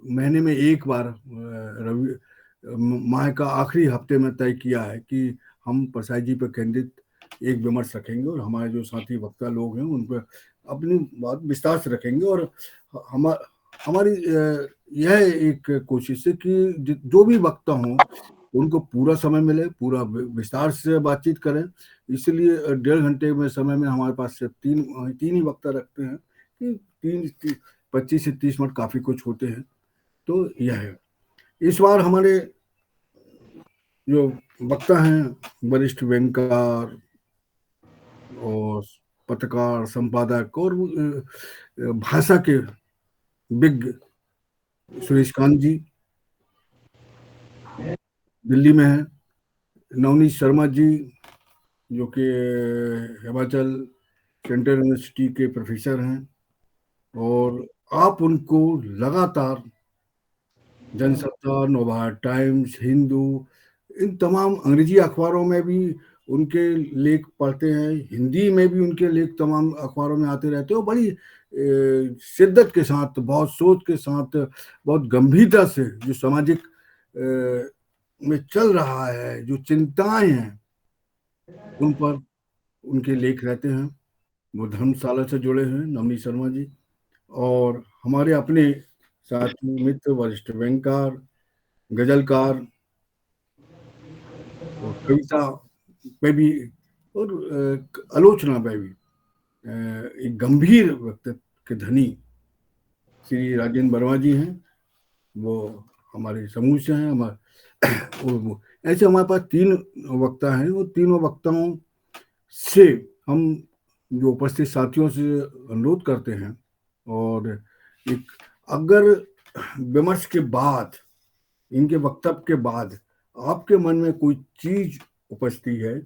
महीने में एक बार रवि माह का आखिरी हफ्ते में तय किया है कि हम परसाई जी पर केंद्रित एक विमर्श रखेंगे और हमारे जो साथी वक्ता लोग हैं उन पर अपनी बात विस्तार से रखेंगे। और हमारी यह एक कोशिश है कि जो भी वक्ता हों उनको पूरा समय मिले, पूरा विस्तार से बातचीत करें। इसलिए 1.5 घंटे में समय में हमारे पास सिर्फ तीन ही वक्ता रखते हैं कि 25 से 30 मिनट काफ़ी कुछ होते हैं। तो यह है। इस बार हमारे जो वक्ता हैं वरिष्ठ बैंकर और पत्रकार, संपादक और भाषा के बिग सुरेश कांत जी दिल्ली में हैं। नवनीत शर्मा जी जो कि हिमाचल सेंट्रल यूनिवर्सिटी के प्रोफेसर हैं, और आप उनको लगातार जनसत्ता, नवभारत टाइम्स, हिंदू, इन तमाम अंग्रेजी अखबारों में भी उनके लेख पढ़ते हैं, हिंदी में भी उनके लेख तमाम अखबारों में आते रहते हैं। और बड़ी शिद्दत के साथ, बहुत सोच के साथ, बहुत गंभीरता से जो सामाजिक में चल रहा है, जो चिंताएं हैं उन पर उनके लेख रहते हैं। वो धर्मशाला से जुड़े हैं नवनीत शर्मा जी। और हमारे अपने साथी मित्र, वरिष्ठ बैंकर, गजलकार और कविता पे भी और आलोचना पे भी एक गंभीर व्यक्तित्व के धनी श्री राजेंद्र वर्मा जी हैं। वो हमारे समूह से हैं। ऐसे हमारे पास 3 वक्ता हैं। वो तीनों वक्ताओं से हम जो उपस्थित साथियों से अनुरोध करते हैं, और एक अगर विमर्श के बाद, इनके वक्तव्य के बाद आपके मन में कोई चीज उपजती है,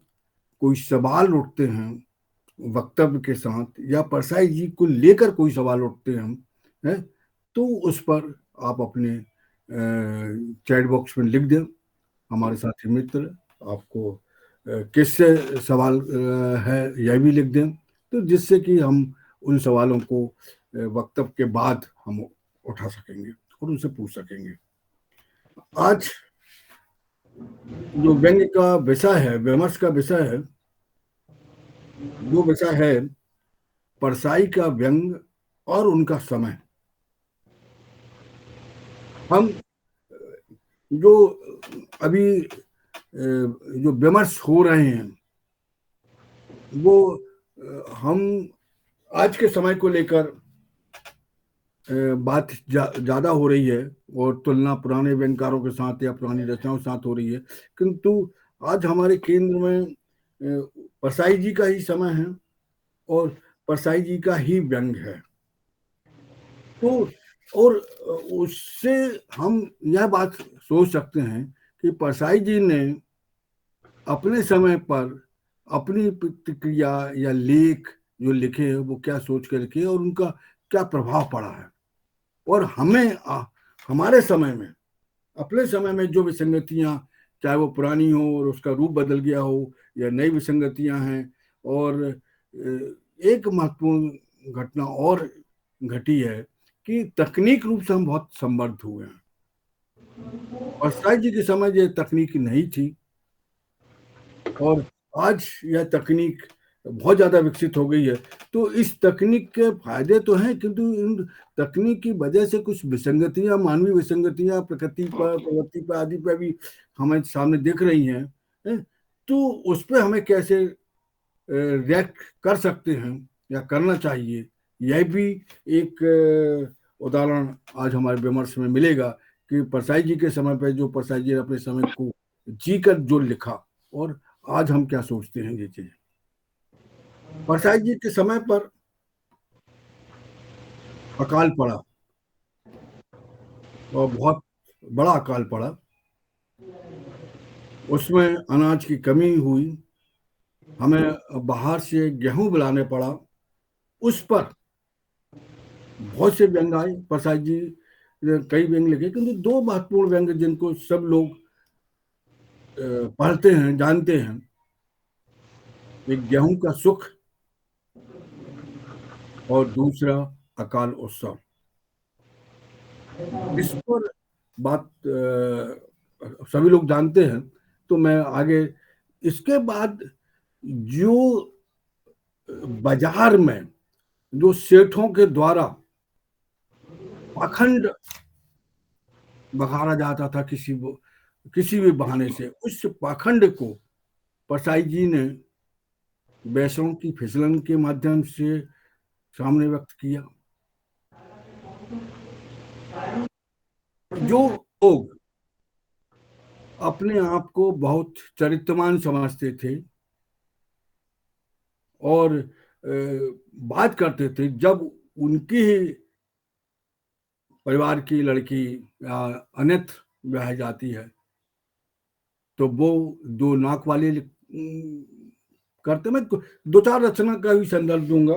कोई सवाल उठते हैं वक्तव्य के साथ, या परसाई जी को लेकर कोई सवाल उठते हैं, तो उस पर आप अपने चैट बॉक्स में लिख दें। हमारे साथी मित्र आपको किससे सवाल है यह भी लिख दें, तो जिससे कि हम उन सवालों को वक्तव्य के बाद हम उठा सकेंगे और उनसे पूछ सकेंगे। आज जो व्यंग्य का विषय है, विमर्श का विषय है, वो विषय है परसाई का व्यंग और उनका समय। हम जो अभी जो विमर्श हो रहे हैं वो हम आज के समय को लेकर बात ज्यादा हो रही है, और तुलना पुराने व्यंगकारों के साथ या पुरानी रचनाओं के साथ हो रही है। किंतु आज हमारे केंद्र में परसाई जी का ही समय है और परसाई जी का ही व्यंग है। तो और उससे हम यह बात सोच सकते हैं कि परसाई जी ने अपने समय पर अपनी प्रतिक्रिया या लेख जो लिखे हैं वो क्या सोच कर लिखे और उनका क्या प्रभाव पड़ा है। और हमारे समय में, अपने समय में जो विसंगतियां, चाहे वो पुरानी हो और उसका रूप बदल गया हो, या नई विसंगतियां हैं, और एक महत्वपूर्ण घटना और घटी है कि तकनीक रूप से हम बहुत समृद्ध हुए हैं। और शायद जी के समय ये तकनीक नहीं थी, और आज यह तकनीक बहुत ज़्यादा विकसित हो गई है। तो इस तकनीक के फायदे तो हैं, किंतु इन तकनीक की वजह से कुछ विसंगतियां, मानवीय विसंगतियां प्रकृति पर, प्रवृत्ति पर आदि पर भी हमें सामने दिख रही हैं। तो उस पर हमें कैसे रिएक्ट कर सकते हैं या करना चाहिए, यह भी एक उदाहरण आज हमारे विमर्श में मिलेगा कि परसाई जी के समय पर जो परसाई जी ने अपने समय को जी कर जो लिखा, और आज हम क्या सोचते हैं ये चीज। परसाई जी के समय पर अकाल पड़ा, और बहुत बड़ा अकाल पड़ा। उसमें अनाज की कमी हुई, हमें बाहर से गेहूं बुलाने पड़ा। उस पर बहुत से व्यंग आए। परसाई जी ने कई व्यंग लिखे, किंतु 2 महत्वपूर्ण व्यंग जिनको सब लोग पढ़ते हैं, जानते हैं, एक गेहूं का सुख और दूसरा अकाल उत्सव। इस पर बात सभी लोग जानते हैं, तो मैं आगे इसके बाद जो बाजार में जो सेठों के द्वारा पाखंड बघाड़ा जाता था किसी भी बहाने से, उस पाखंड को परसाई जी ने वैष्णव की फिसलन के माध्यम से सामने व्यक्त किया। जो लोग अपने आप को बहुत चरित्रवान समझते थे और बात करते थे, जब उनकी ही परिवार की लड़की या अन्यत्र ब्याह जाती है, तो वो दो नाक वाले करते। मैं दो चार रचना का भी संदर्भ दूंगा।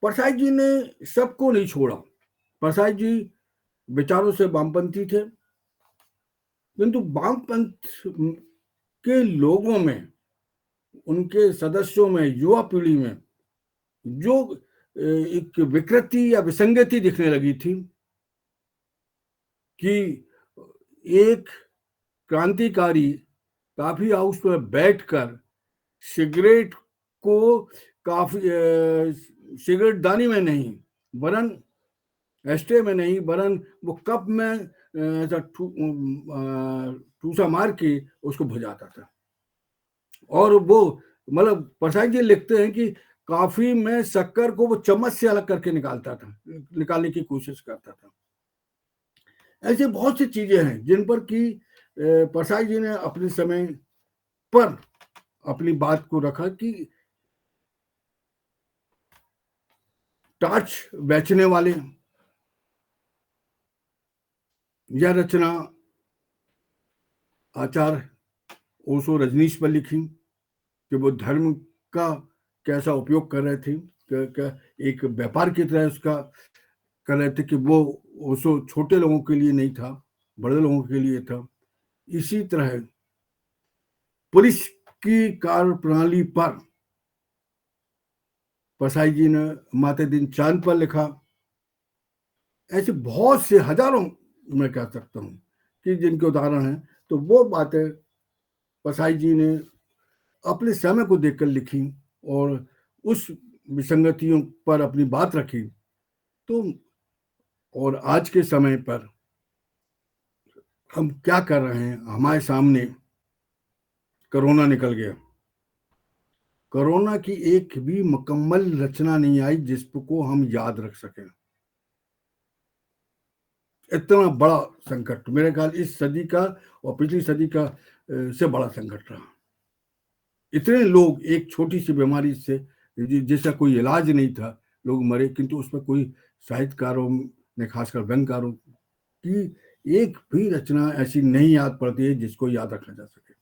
परसाई जी ने सबको नहीं छोड़ा। परसाई जी विचारों से वामपंथी थे, किंतु वामपंथ के लोगों में, उनके सदस्यों में, युवा पीढ़ी में जो एक विकृति या विसंगति दिखने लगी थी कि एक क्रांतिकारी कॉफी हाउस पर बैठकर सिगरेट को काफी सिगरेट दानी में नहीं, वरन एस्टे में नहीं, वरन वो कप में ऐसा ठूसा मार के उसको भुजाता था। और वो मतलब प्रसाद जी लिखते हैं कि कॉफी में शक्कर को वो चम्मच से अलग करके निकालता था, निकालने की कोशिश करता था। ऐसे बहुत सी चीजें हैं जिन पर कि प्रसाद जी ने अपने समय पर अपनी बात को रखा कि टार्च बेचने वाले, यह रचना आचार्य ओशो रजनीश पर लिखी कि वो धर्म का कैसा उपयोग कर रहे थे, एक व्यापार की तरह उसका कर रहे थे कि वो ओशो छोटे लोगों के लिए नहीं था, बड़े लोगों के लिए था। इसी तरह पुलिस की कार्य प्रणाली पर परसाई जी ने माते दिन चांद पर लिखा। ऐसे बहुत से हजारों मैं कह सकता हूँ कि जिनके उदाहरण हैं। तो वो बातें परसाई जी ने अपने समय को देखकर लिखी और उस विसंगतियों पर अपनी बात रखी। तो और आज के समय पर हम क्या कर रहे हैं, हमारे सामने कोरोना निकल गया। कोरोना की एक भी मुकम्मल रचना नहीं आई जिसको हम याद रख सकें। इतना बड़ा संकट मेरे ख्याल इस सदी का और पिछली सदी का से बड़ा संकट रहा। इतने लोग एक छोटी सी बीमारी से जिसका कोई इलाज नहीं था, लोग मरे, किंतु उस पर कोई साहित्यकारों ने, खासकर व्यंग्यकारों की एक भी रचना ऐसी नहीं याद पड़ती है जिसको याद रखा जा सके।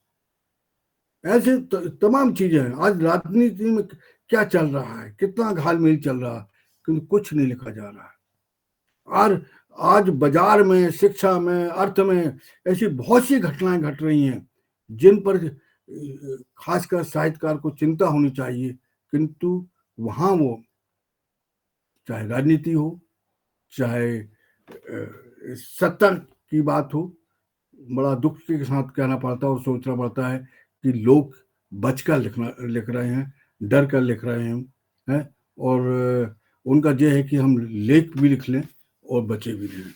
ऐसे तमाम चीजें हैं। आज राजनीति में क्या चल रहा है, कितना घालमेल चल रहा है, किंतु कुछ नहीं लिखा जा रहा है। और आज बाजार में, शिक्षा में, अर्थ में ऐसी बहुत सी घटनाएं घट रही हैं जिन पर खासकर साहित्यकार को चिंता होनी चाहिए, किंतु वहां वो, चाहे राजनीति हो, चाहे सत्ता की बात हो, बड़ा दुख के साथ कहना पड़ता है और सोचना पड़ता है कि लोग बचकर लिख रहे हैं, डर कर लिख रहे हैं, और उनका यह है कि हम लेख भी लिख लें और बचे भी रहें।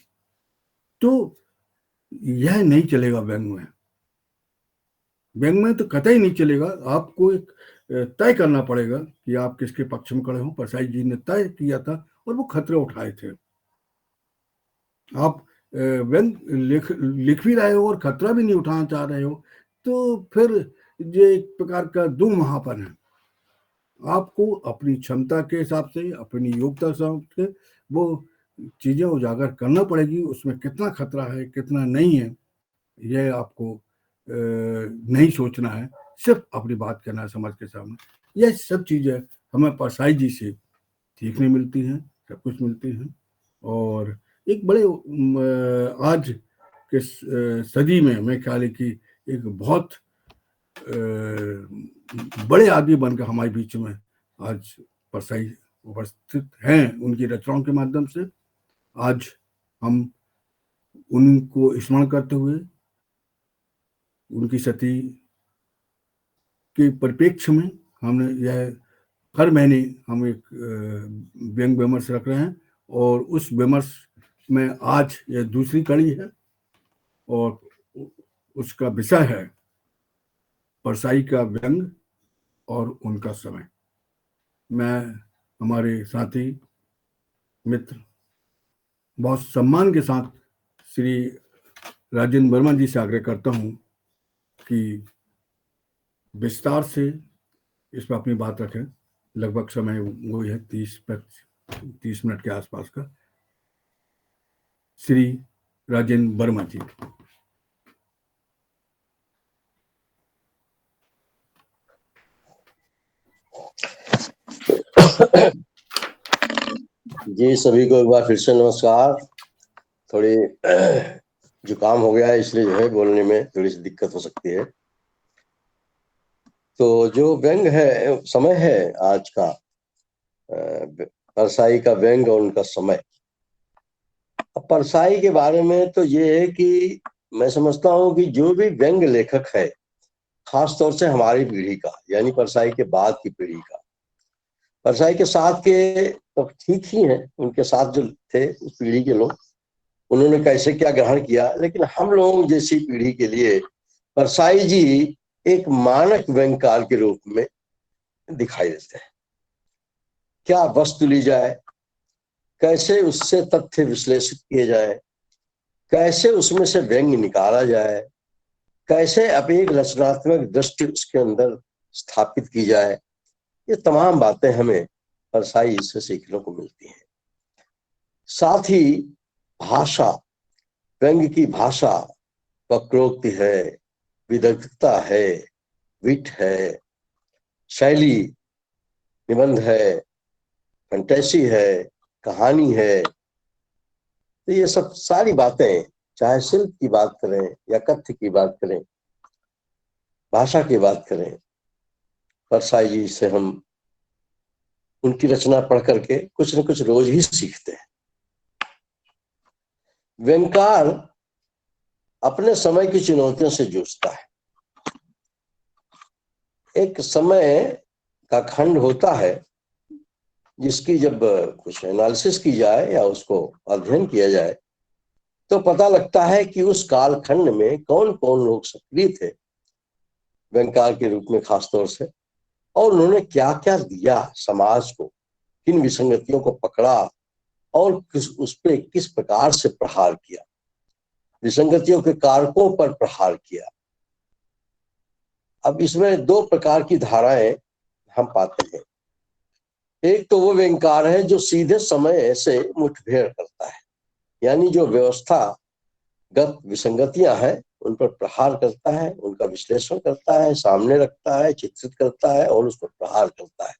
तो यह नहीं चलेगा व्यंग में। व्यंग में तो कतई नहीं चलेगा। आपको एक तय करना पड़ेगा कि आप किसके पक्ष में खड़े हो। परसाई जी ने तय किया था और वो खतरे उठाए थे। आप व्यंग लिख भी रहे हो और खतरा भी नहीं उठाना चाह रहे हो, तो फिर ये एक प्रकार का दुर्महापन है। आपको अपनी क्षमता के हिसाब से, अपनी योग्यता के हिसाब से वो चीजें उजागर करना पड़ेगी। उसमें कितना खतरा है, कितना नहीं है, यह आपको नहीं सोचना है, सिर्फ अपनी बात करना है समाज के सामने। यह सब चीजें हमें परसाई जी से सीखने मिलती हैं, सब कुछ मिलती हैं। और एक बड़े आज के सदी में मैं ख्याल है कि एक बहुत बड़े आदमी बनकर हमारे बीच में आज परसाई उपस्थित हैं उनकी रचनाओं के माध्यम से। आज हम उनको स्मरण करते हुए उनकी सती के परिप्रेक्ष्य में हमने यह हर महीने हम एक व्यंग विमर्श रख रहे हैं, और उस विमर्श में आज यह दूसरी कड़ी है और उसका विषय है परसाई का व्यंग और उनका समय। मैं हमारे साथी मित्र बहुत सम्मान के साथ श्री राजेंद्र वर्मा जी से आग्रह करता हूं कि विस्तार से इस पर अपनी बात रखें। लगभग समय वो है 30 मिनट के आसपास का। श्री राजेंद्र वर्मा जी। जी, सभी को एक बार फिर से नमस्कार। थोड़ी जुकाम हो गया है, इसलिए जो है बोलने में थोड़ी सी दिक्कत हो सकती है। तो जो व्यंग है, समय है आज का, परसाई का व्यंग और उनका समय। अब परसाई के बारे में तो ये है कि मैं समझता हूँ कि जो भी व्यंग लेखक है, खास तौर से हमारी पीढ़ी का, यानी परसाई के बाद की पीढ़ी का, परसाई के साथ के तो ठीक ही हैं, उनके साथ जो थे उस पीढ़ी के लोग, उन्होंने कैसे क्या ग्रहण किया, लेकिन हम लोगों जैसी पीढ़ी के लिए परसाई जी एक मानक व्यंगकार के रूप में दिखाई देते हैं। क्या वस्तु ली जाए, कैसे उससे तथ्य विश्लेषित किए जाए, कैसे उसमें से व्यंग निकाला जाए, कैसे अब एक रचनात्मक दृष्टि उसके अंदर स्थापित की जाए, ये तमाम बातें हमें परसाई से सीखने को मिलती हैं। साथ ही भाषा, व्यंग की भाषा, वक्रोक्ति है, विदग्धता है, विट है, शैली, निबंध है, फैंटेसी है, कहानी है। तो ये सब सारी बातें, चाहे शिल्प की बात करें या कथ्य की बात करें, भाषा की बात करें, परसाई जी से हम उनकी रचना पढ़ करके कुछ न कुछ रोज ही सीखते हैं। व्यंगकार अपने समय की चुनौतियों से जूझता है। एक समय का खंड होता है जिसकी जब कुछ एनालिसिस की जाए या उसको अध्ययन किया जाए तो पता लगता है कि उस कालखंड में कौन कौन लोग सक्रिय थे व्यंगकार के रूप में खास तौर से, और उन्होंने क्या क्या दिया समाज को, किन विसंगतियों को पकड़ा और उस पर किस प्रकार से प्रहार किया, विसंगतियों के कारकों पर प्रहार किया। अब इसमें दो प्रकार की धाराएं हम पाते हैं। एक तो वो व्यंगकार है जो सीधे समय से मुठभेड़ करता है, यानी जो व्यवस्थागत विसंगतियां हैं उन पर प्रहार करता है, उनका विश्लेषण करता है, सामने रखता है, चित्रित करता है और उस पर प्रहार करता है,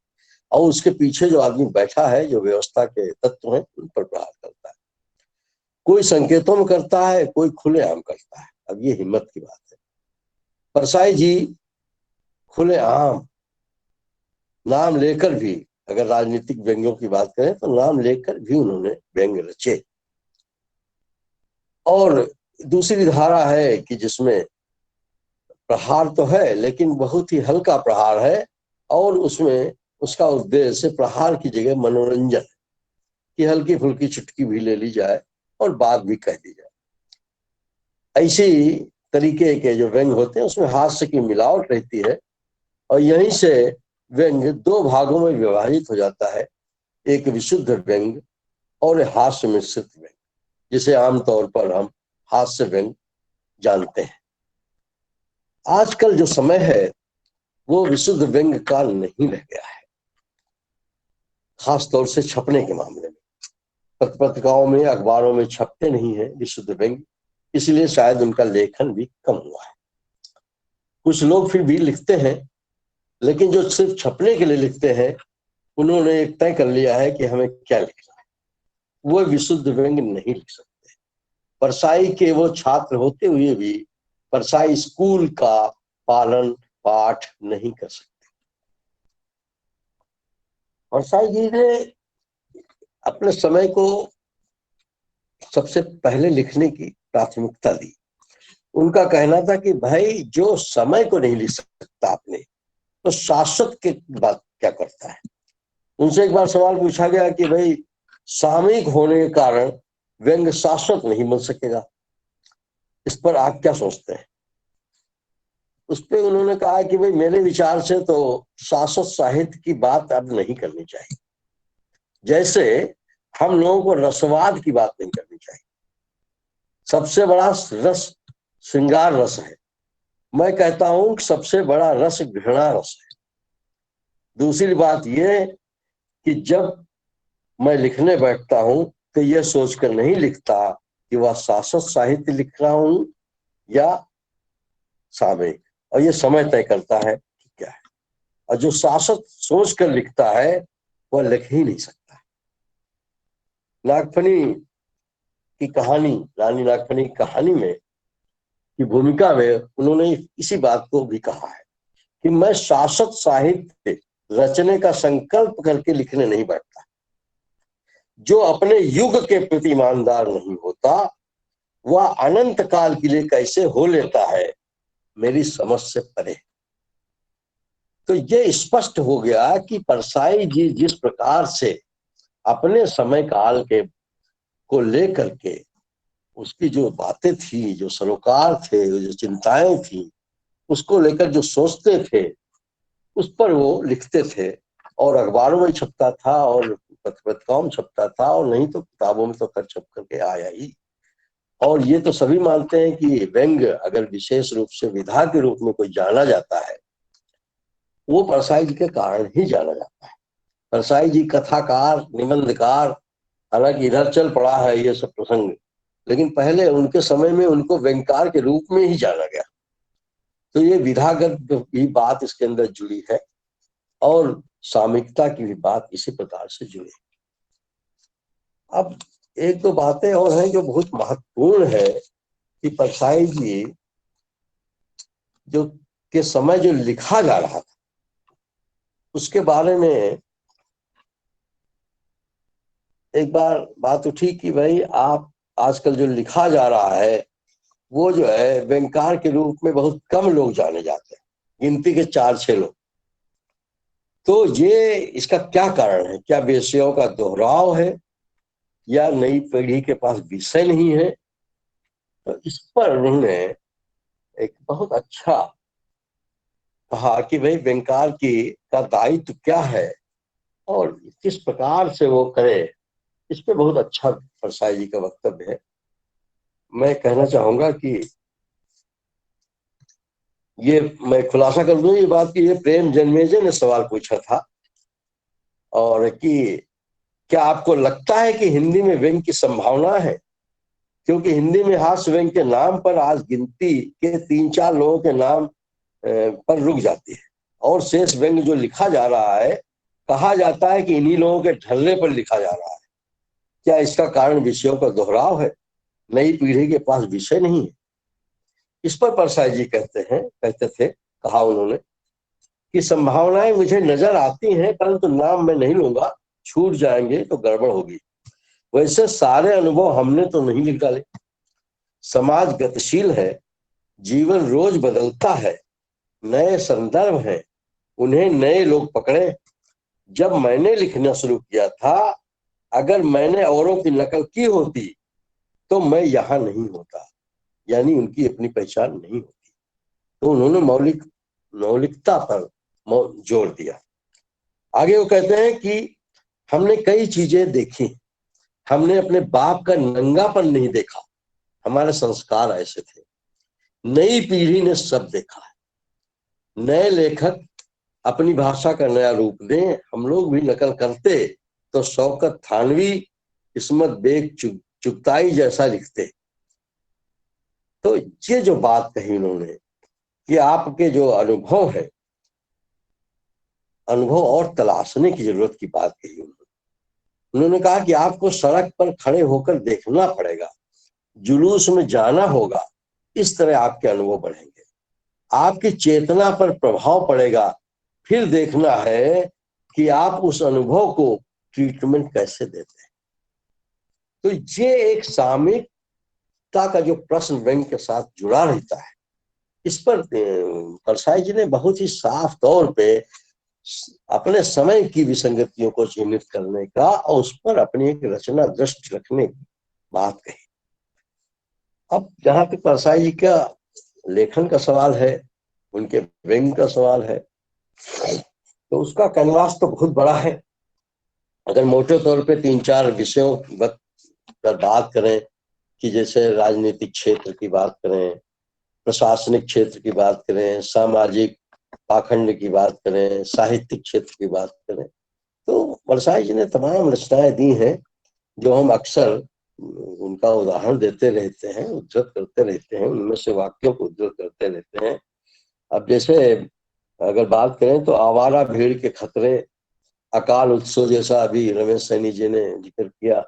और उसके पीछे जो आदमी बैठा है, जो व्यवस्था के तत्व हैं, उन पर प्रहार करता है। कोई संकेतों में करता है, कोई खुलेआम करता है। अब ये हिम्मत की बात है। परसाई जी खुलेआम नाम लेकर भी, अगर राजनीतिक व्यंग्यों की बात करें तो नाम लेकर भी उन्होंने व्यंग रचे। और दूसरी धारा है कि जिसमें प्रहार तो है लेकिन बहुत ही हल्का प्रहार है, और उसमें उसका उद्देश्य प्रहार की जगह मनोरंजन, कि हल्की फुल्की चुटकी भी ले ली जाए और बात भी कह दी जाए। ऐसी तरीके के जो व्यंग होते हैं उसमें हास्य की मिलावट रहती है, और यहीं से व्यंग दो भागों में विभाजित हो जाता है, एक विशुद्ध व्यंग और हास्य मिश्रित व्यंग, जिसे आमतौर पर हम हास्य व्यंग जानते हैं। आजकल जो समय है वो विशुद्ध व्यंग का नहीं रह गया है, खास तौर से छपने के मामले में। पत्रिकाओं में, अखबारों में छपते नहीं है विशुद्ध व्यंग, इसलिए शायद उनका लेखन भी कम हुआ है। कुछ लोग फिर भी लिखते हैं, लेकिन जो सिर्फ छपने के लिए लिखते हैं उन्होंने एक तय कर लिया है कि हमें क्या लिखना है, वो विशुद्ध व्यंग नहीं लिख सकते। परसाई के वो छात्र होते हुए भी परसाई स्कूल का पालन पाठ नहीं कर सकते। परसाई जी ने अपने समय को सबसे पहले लिखने की प्राथमिकता दी। उनका कहना था कि भाई जो समय को नहीं लिख सकता आपने, तो शाश्वत के बात क्या करता है। उनसे एक बार सवाल पूछा गया कि भाई सामयिक होने के कारण व्यंग शाश्वत नहीं बन सकेगा, इस पर आप क्या सोचते हैं। उस पर उन्होंने कहा कि भाई मेरे विचार से तो शाश्वत साहित्य की बात अब नहीं करनी चाहिए, जैसे हम लोगों को रसवाद की बात नहीं करनी चाहिए। सबसे बड़ा रस श्रृंगार रस है, मैं कहता हूं कि सबसे बड़ा रस घृणा रस है। दूसरी बात यह कि जब मैं लिखने बैठता हूं तो यह सोचकर नहीं लिखता कि वह शाश्वत साहित्य लिख रहा हूं या सामयिक, और ये समय तय करता है कि क्या है। और जो शाश्वत सोच कर लिखता है वह लिख ही नहीं सकता। नागफनी की कहानी, रानी नागफनी की कहानी में की भूमिका में उन्होंने इसी बात को भी कहा है कि मैं शाश्वत साहित्य रचने का संकल्प करके लिखने नहीं बैठता। जो अपने युग के प्रति ईमानदार नहीं होता वह अनंत काल के लिए कैसे हो लेता है, मेरी समझ से परे। तो ये स्पष्ट हो गया कि परसाई जी जिस प्रकार से अपने समय काल के को लेकर के उसकी जो बातें थी, जो सरोकार थे, जो चिंताएं थी, उसको लेकर जो सोचते थे उस पर वो लिखते थे। और अखबारों में छपता था और पत्रिकाओं में छपता था, और नहीं तो किताबों में तो खैर छप करके आया ही। और ये तो सभी मानते हैं कि व्यंग्य अगर विशेष रूप से विधा के रूप में कोई जाना जाता है, वो परसाई जी के कारण ही जाना जाता है। परसाई जी कथाकार, निबंधकार, हालांकि इधर चल पड़ा है ये सब प्रसंग, लेकिन पहले उनके समय में उनको व्यंगकार के रूप में ही जाना गया। तो ये विधागत भी बात इसके अंदर जुड़ी है और सामयिकता की भी बात इसी प्रकार से जुड़ी। अब एक दो बातें और हैं जो बहुत महत्वपूर्ण है कि परसाई जी जो के समय जो लिखा जा रहा था उसके बारे में एक बार बात उठी कि भाई आप आजकल जो लिखा जा रहा है वो जो है व्यंगकार के रूप में बहुत कम लोग जाने जाते हैं, गिनती के 4-6 लोग। तो ये इसका क्या कारण है, क्या विषयों का दोहराव है या नई पीढ़ी के पास विषय नहीं है। तो इस पर उन्होंने एक बहुत अच्छा कहा कि भाई व्यंगकार की का दायित्व क्या है और किस प्रकार से वो करे। इस पे बहुत अच्छा परसाई जी का वक्तव्य है। मैं कहना चाहूंगा कि ये मैं खुलासा कर दूं ये बात कि ये प्रेम जन्मेजय ने सवाल पूछा था, और कि क्या आपको लगता है कि हिंदी में व्यंग्य की संभावना है, क्योंकि हिंदी में हास्य व्यंग्य के नाम पर आज गिनती के 3-4 लोगों के नाम पर रुक जाती है, और शेष व्यंग्य जो लिखा जा रहा है कहा जाता है कि इन्हीं लोगों के ढलने पर लिखा जा रहा है। क्या इसका कारण विषयों का दोहराव है, नई पीढ़ी के पास विषय नहीं है। इस पर परसाई जी कहते थे, कहा उन्होंने कि संभावनाएं मुझे नजर आती हैं, परंतु नाम मैं नहीं लूंगा, छूट जाएंगे तो गड़बड़ होगी। वैसे सारे अनुभव हमने तो नहीं लिख डाले। समाज गतिशील है, जीवन रोज बदलता है, नए संदर्भ हैं, उन्हें नए लोग पकड़े। जब मैंने लिखना शुरू किया था, अगर मैंने औरों की नकल की होती तो मैं यहाँ नहीं होता, यानी उनकी अपनी पहचान नहीं होती। तो उन्होंने मौलिकता पर जोर दिया। आगे वो कहते हैं कि हमने कई चीजें देखी, हमने अपने बाप का नंगापन नहीं देखा, हमारे संस्कार ऐसे थे। नई पीढ़ी ने सब देखा है, नए लेखक अपनी भाषा का नया रूप दें, हम लोग भी नकल करते तो शौकत थानवी, इस्मत बेग चुगताई जैसा लिखते। तो ये जो बात कही उन्होंने कि आपके जो अनुभव है, अनुभव और तलाशने की जरूरत की बात कही उन्होंने कहा कि आपको सड़क पर खड़े होकर देखना पड़ेगा, जुलूस में जाना होगा, इस तरह आपके अनुभव बढ़ेंगे। आपकी चेतना पर प्रभाव पड़ेगा, फिर देखना है कि आप उस अनुभव को ट्रीटमेंट कैसे देते हैं। तो ये एक सामयिकता का जो प्रश्न व्यंग्य के साथ जुड़ा रहता है, इस पर परसाई जी ने बहुत ही साफ तौर पे अपने समय की विसंगतियों को चिन्हित करने का और उस पर अपनी एक रचना दृष्टि रखने की बात कही। अब जहां तक परसाई जी का लेखन का सवाल है, उनके व्यंग्य का सवाल है, तो उसका कैनवास तो बहुत बड़ा है। अगर मोटे तौर पे 3-4 विषयों पर बात करें कि जैसे राजनीतिक क्षेत्र की बात करें, प्रशासनिक क्षेत्र की बात करें, सामाजिक पाखंड की बात करें, साहित्यिक क्षेत्र की बात करें, तो परसाई जी ने तमाम रचनाएं दी हैं जो हम अक्सर उनका उदाहरण देते रहते हैं, उद्धृत करते रहते हैं, उनमें से वाक्यों को उद्धृत करते रहते हैं। अब जैसे अगर बात करें तो आवारा भीड़ के खतरे, अकाल उत्सव जैसा अभी रमेश सैनी जी ने जिक्र किया,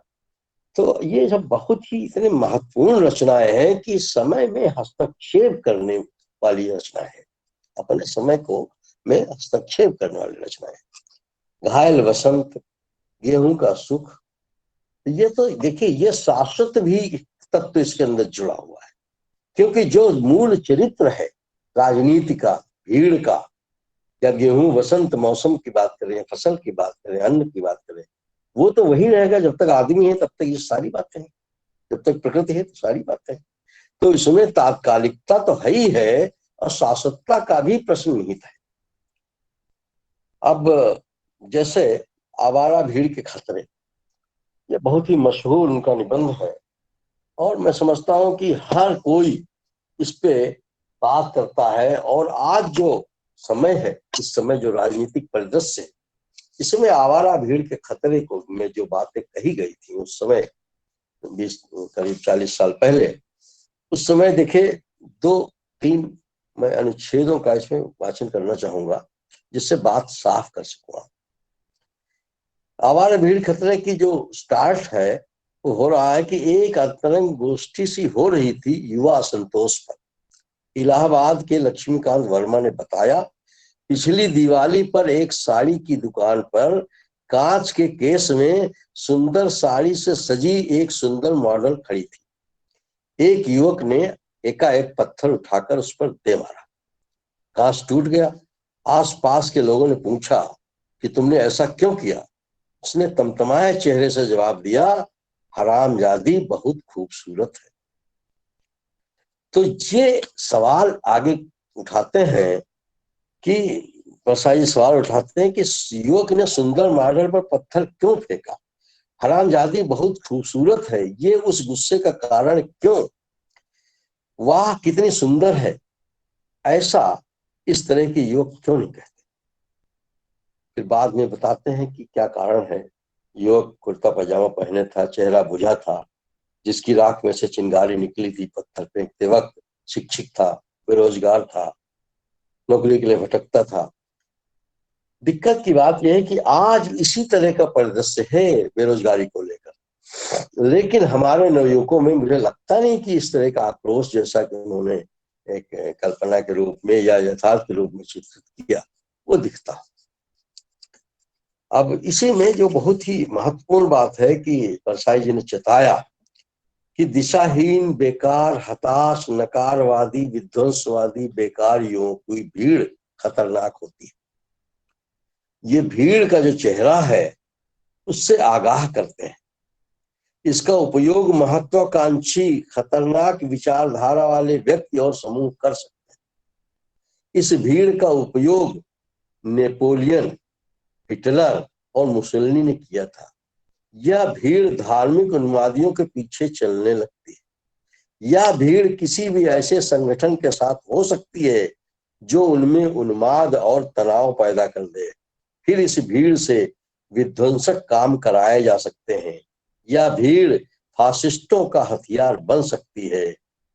तो ये सब बहुत ही इतने महत्वपूर्ण रचनाएं हैं कि समय में हस्तक्षेप करने वाली रचनाएं हैं, अपने समय को में हस्तक्षेप करने वाली रचनाएं। घायल वसंत, गेहूं का सुख, ये तो देखिए ये शाश्वत भी तत्व इसके अंदर जुड़ा हुआ है, क्योंकि जो मूल चरित्र है राजनीति का, भीड़ का, या गेहूं वसंत मौसम की बात करें, फसल की बात करें, अन्न की बात करें, वो तो वही रहेगा जब तक आदमी है, तब तक ये सारी बातें हैं, जब तक प्रकृति है तो सारी बातें हैं। तो इसमें तात्कालिकता तो है ही है और शाश्वतता का भी प्रश्न निहित है। अब जैसे आवारा भीड़ के खतरे, ये बहुत ही मशहूर उनका निबंध है और मैं समझता हूं कि हर कोई इस पे बात करता है। और आज जो समय है, इस समय जो राजनीतिक परिदृश्य है, इसमें आवारा भीड़ के खतरे को में जो बातें कही गई थी उस समय 20 करीब 40 साल पहले, उस समय देखे 2-3 मैं अनुच्छेदों का इसमें वाचन करना चाहूंगा जिससे बात साफ कर सकूंगा। आवारा भीड़ खतरे की जो स्टार्ट है वो हो रहा है कि एक अंतरंग गोष्ठी सी हो रही थी युवा असंतोष पर। इलाहाबाद के लक्ष्मीकांत वर्मा ने बताया, पिछली दिवाली पर एक साड़ी की दुकान पर कांच के केस में सुंदर साड़ी से सजी एक सुंदर मॉडल खड़ी थी। एक युवक ने एकाएक पत्थर उठाकर उस पर दे मारा, कांच टूट गया। आसपास के लोगों ने पूछा कि तुमने ऐसा क्यों किया? उसने तमतमाए चेहरे से जवाब दिया, हरामजादी बहुत खूबसूरत है। तो ये सवाल आगे उठाते हैं कि परसाई सवाल उठाते हैं कि युवक ने सुंदर मॉडल पर पत्थर क्यों फेंका, हरामजादी बहुत खूबसूरत है, ये उस गुस्से का कारण क्यों? वाह कितनी सुंदर है, ऐसा इस तरह के युवक क्यों नहीं कहते? फिर बाद में बताते हैं कि क्या कारण है। युवक कुर्ता पजामा पहने था, चेहरा बुझा था, जिसकी राख में से चिंगारी निकली थी पत्थर फेंकते वक्त। शिक्षित था, बेरोजगार था, नौकरी के लिए भटकता था। दिक्कत की बात यह है कि आज इसी तरह का परिदृश्य है बेरोजगारी को लेकर, लेकिन हमारे नवयुवकों में मुझे लगता नहीं कि इस तरह का आक्रोश जैसा कि उन्होंने एक कल्पना के रूप में या यथार्थ के रूप में चित्रित किया वो दिखता। अब इसी में जो बहुत ही महत्वपूर्ण बात है कि परसाई जी ने चेताया कि दिशाहीन, बेकार, हताश, नकारवादी, विध्वंसवादी बेकारियों की भीड़ खतरनाक होती है। ये भीड़ का जो चेहरा है उससे आगाह करते हैं। इसका उपयोग महत्वाकांक्षी, खतरनाक विचारधारा वाले व्यक्ति और समूह कर सकते हैं। इस भीड़ का उपयोग नेपोलियन, हिटलर और मुसोलिनी ने किया था। यह भीड़ धार्मिक उन्मादियों के पीछे चलने लगती है। यह भीड़ किसी भी ऐसे संगठन के साथ हो सकती है जो उनमें उन्माद और तनाव पैदा कर दे। फिर इस भीड़ से विध्वंसक काम कराए जा सकते हैं। यह भीड़ फासिस्टों का हथियार बन सकती है।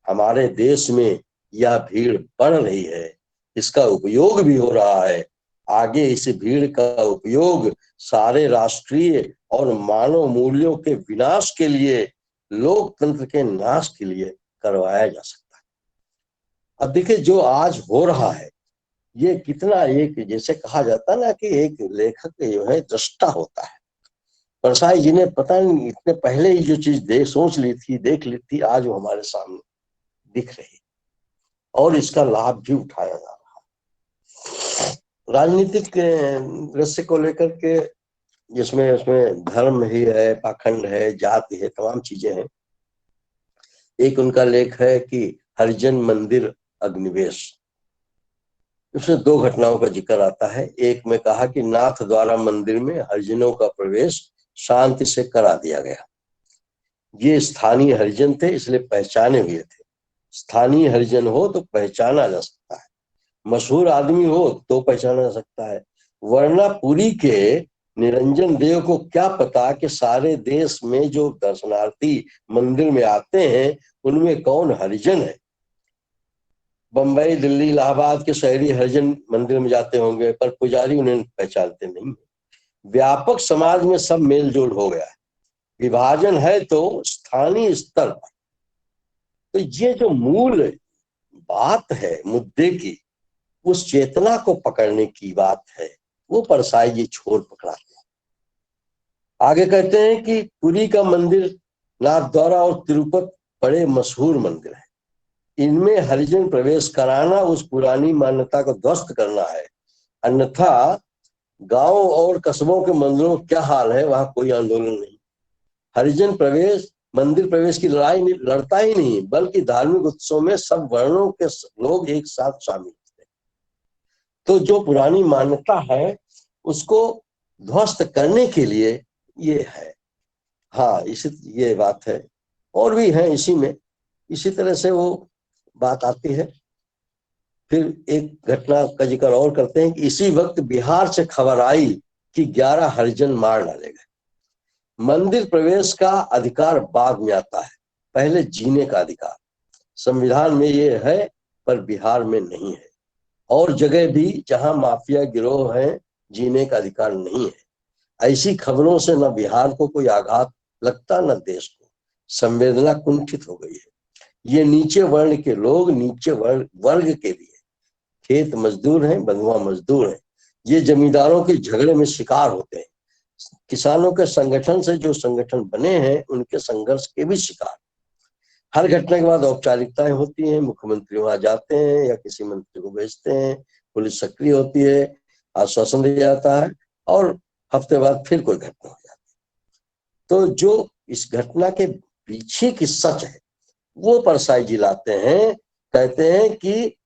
हमारे देश में यह भीड़ बढ़ रही है, इसका उपयोग भी हो रहा है। आगे इस भीड़ का उपयोग सारे राष्ट्रीय और मानव मूल्यों के विनाश के लिए, लोकतंत्र के नाश के लिए करवाया जा सकता है। अब देखिए जो आज हो रहा है ये कितना, एक जैसे कहा जाता है ना कि एक लेखक जो है दृष्टा होता है, परसाई जी ने पता नहीं इतने पहले ही जो चीज सोच ली थी, देख ली थी, आज वो हमारे सामने दिख रही और इसका लाभ भी उठाया जा रहा है। राजनीतिक दृश्य को लेकर के, जिसमें उसमें धर्म ही है, पाखंड है, जाति है, तमाम चीजें हैं। एक उनका लेख है कि हरिजन मंदिर अग्निवेश, उसमें दो घटनाओं का जिक्र आता है। एक में कहा कि नाथ द्वारा मंदिर में हरिजनों का प्रवेश शांति से करा दिया गया। ये स्थानीय हरिजन थे, इसलिए पहचाने हुए थे। स्थानीय हरिजन हो तो पहचाना जा सकता है, मशहूर आदमी हो तो पहचाना जा सकता है, वरना पुरी के निरंजन देव को क्या पता कि सारे देश में जो दर्शनार्थी मंदिर में आते हैं उनमें कौन हरिजन है। बंबई, दिल्ली, इलाहाबाद के शहरी हरिजन मंदिर में जाते होंगे, पर पुजारी उन्हें पहचानते नहीं। व्यापक समाज में सब मेल जोल हो गया है, विभाजन है तो स्थानीय स्तर पर। तो ये जो मूल बात है मुद्दे की, उस चेतना को पकड़ने की बात है, वो परसाई जी छोर पकड़ाते हैं। आगे कहते हैं कि पुरी का मंदिर, नाथद्वारा और तिरुपति बड़े मशहूर मंदिर है, इनमें हरिजन प्रवेश कराना उस पुरानी मान्यता को ध्वस्त करना है, अन्यथा गांव और कस्बों के मंदिरों का क्या हाल है, वहां कोई आंदोलन नहीं। हरिजन प्रवेश मंदिर प्रवेश की लड़ाई लड़ता ही नहीं, बल्कि धार्मिक उत्सव में सब वर्णों के लोग एक साथ शामिल होते हैं। तो जो पुरानी मान्यता है उसको ध्वस्त करने के लिए ये है। हाँ, ये बात है, और भी है इसी में। इसी तरह से वो बात आती है। फिर एक घटना का जिक्र और करते हैं कि इसी वक्त बिहार से खबर आई कि 11 हरिजन मार डाले गए। मंदिर प्रवेश का अधिकार बाद में आता है, पहले जीने का अधिकार। संविधान में ये है, पर बिहार में नहीं है। और जगह भी जहां माफिया गिरोह है, जीने का अधिकार नहीं है। ऐसी खबरों से न बिहार को कोई आघात लगता, न देश को। संवेदना कुंठित हो गई है। ये नीचे वर्ण के लोग नीचे वर्ग के लिए खेत मजदूर हैं, बंधुआ मजदूर हैं। ये जमींदारों के झगड़े में शिकार होते हैं। किसानों के संगठन से जो संगठन बने हैं उनके संघर्ष के भी शिकार। हर घटना के बाद औपचारिकताएं होती हैं, मुख्यमंत्री वहां जाते हैं या किसी मंत्री को भेजते हैं, पुलिस सक्रिय होती है, आश्वासन दिया जाता है, और हफ्ते बाद फिर कोई घटना हो जाती है। तो जो इस घटना के पीछे की सच है वो परसाई जी लाते हैं। कहते हैं कि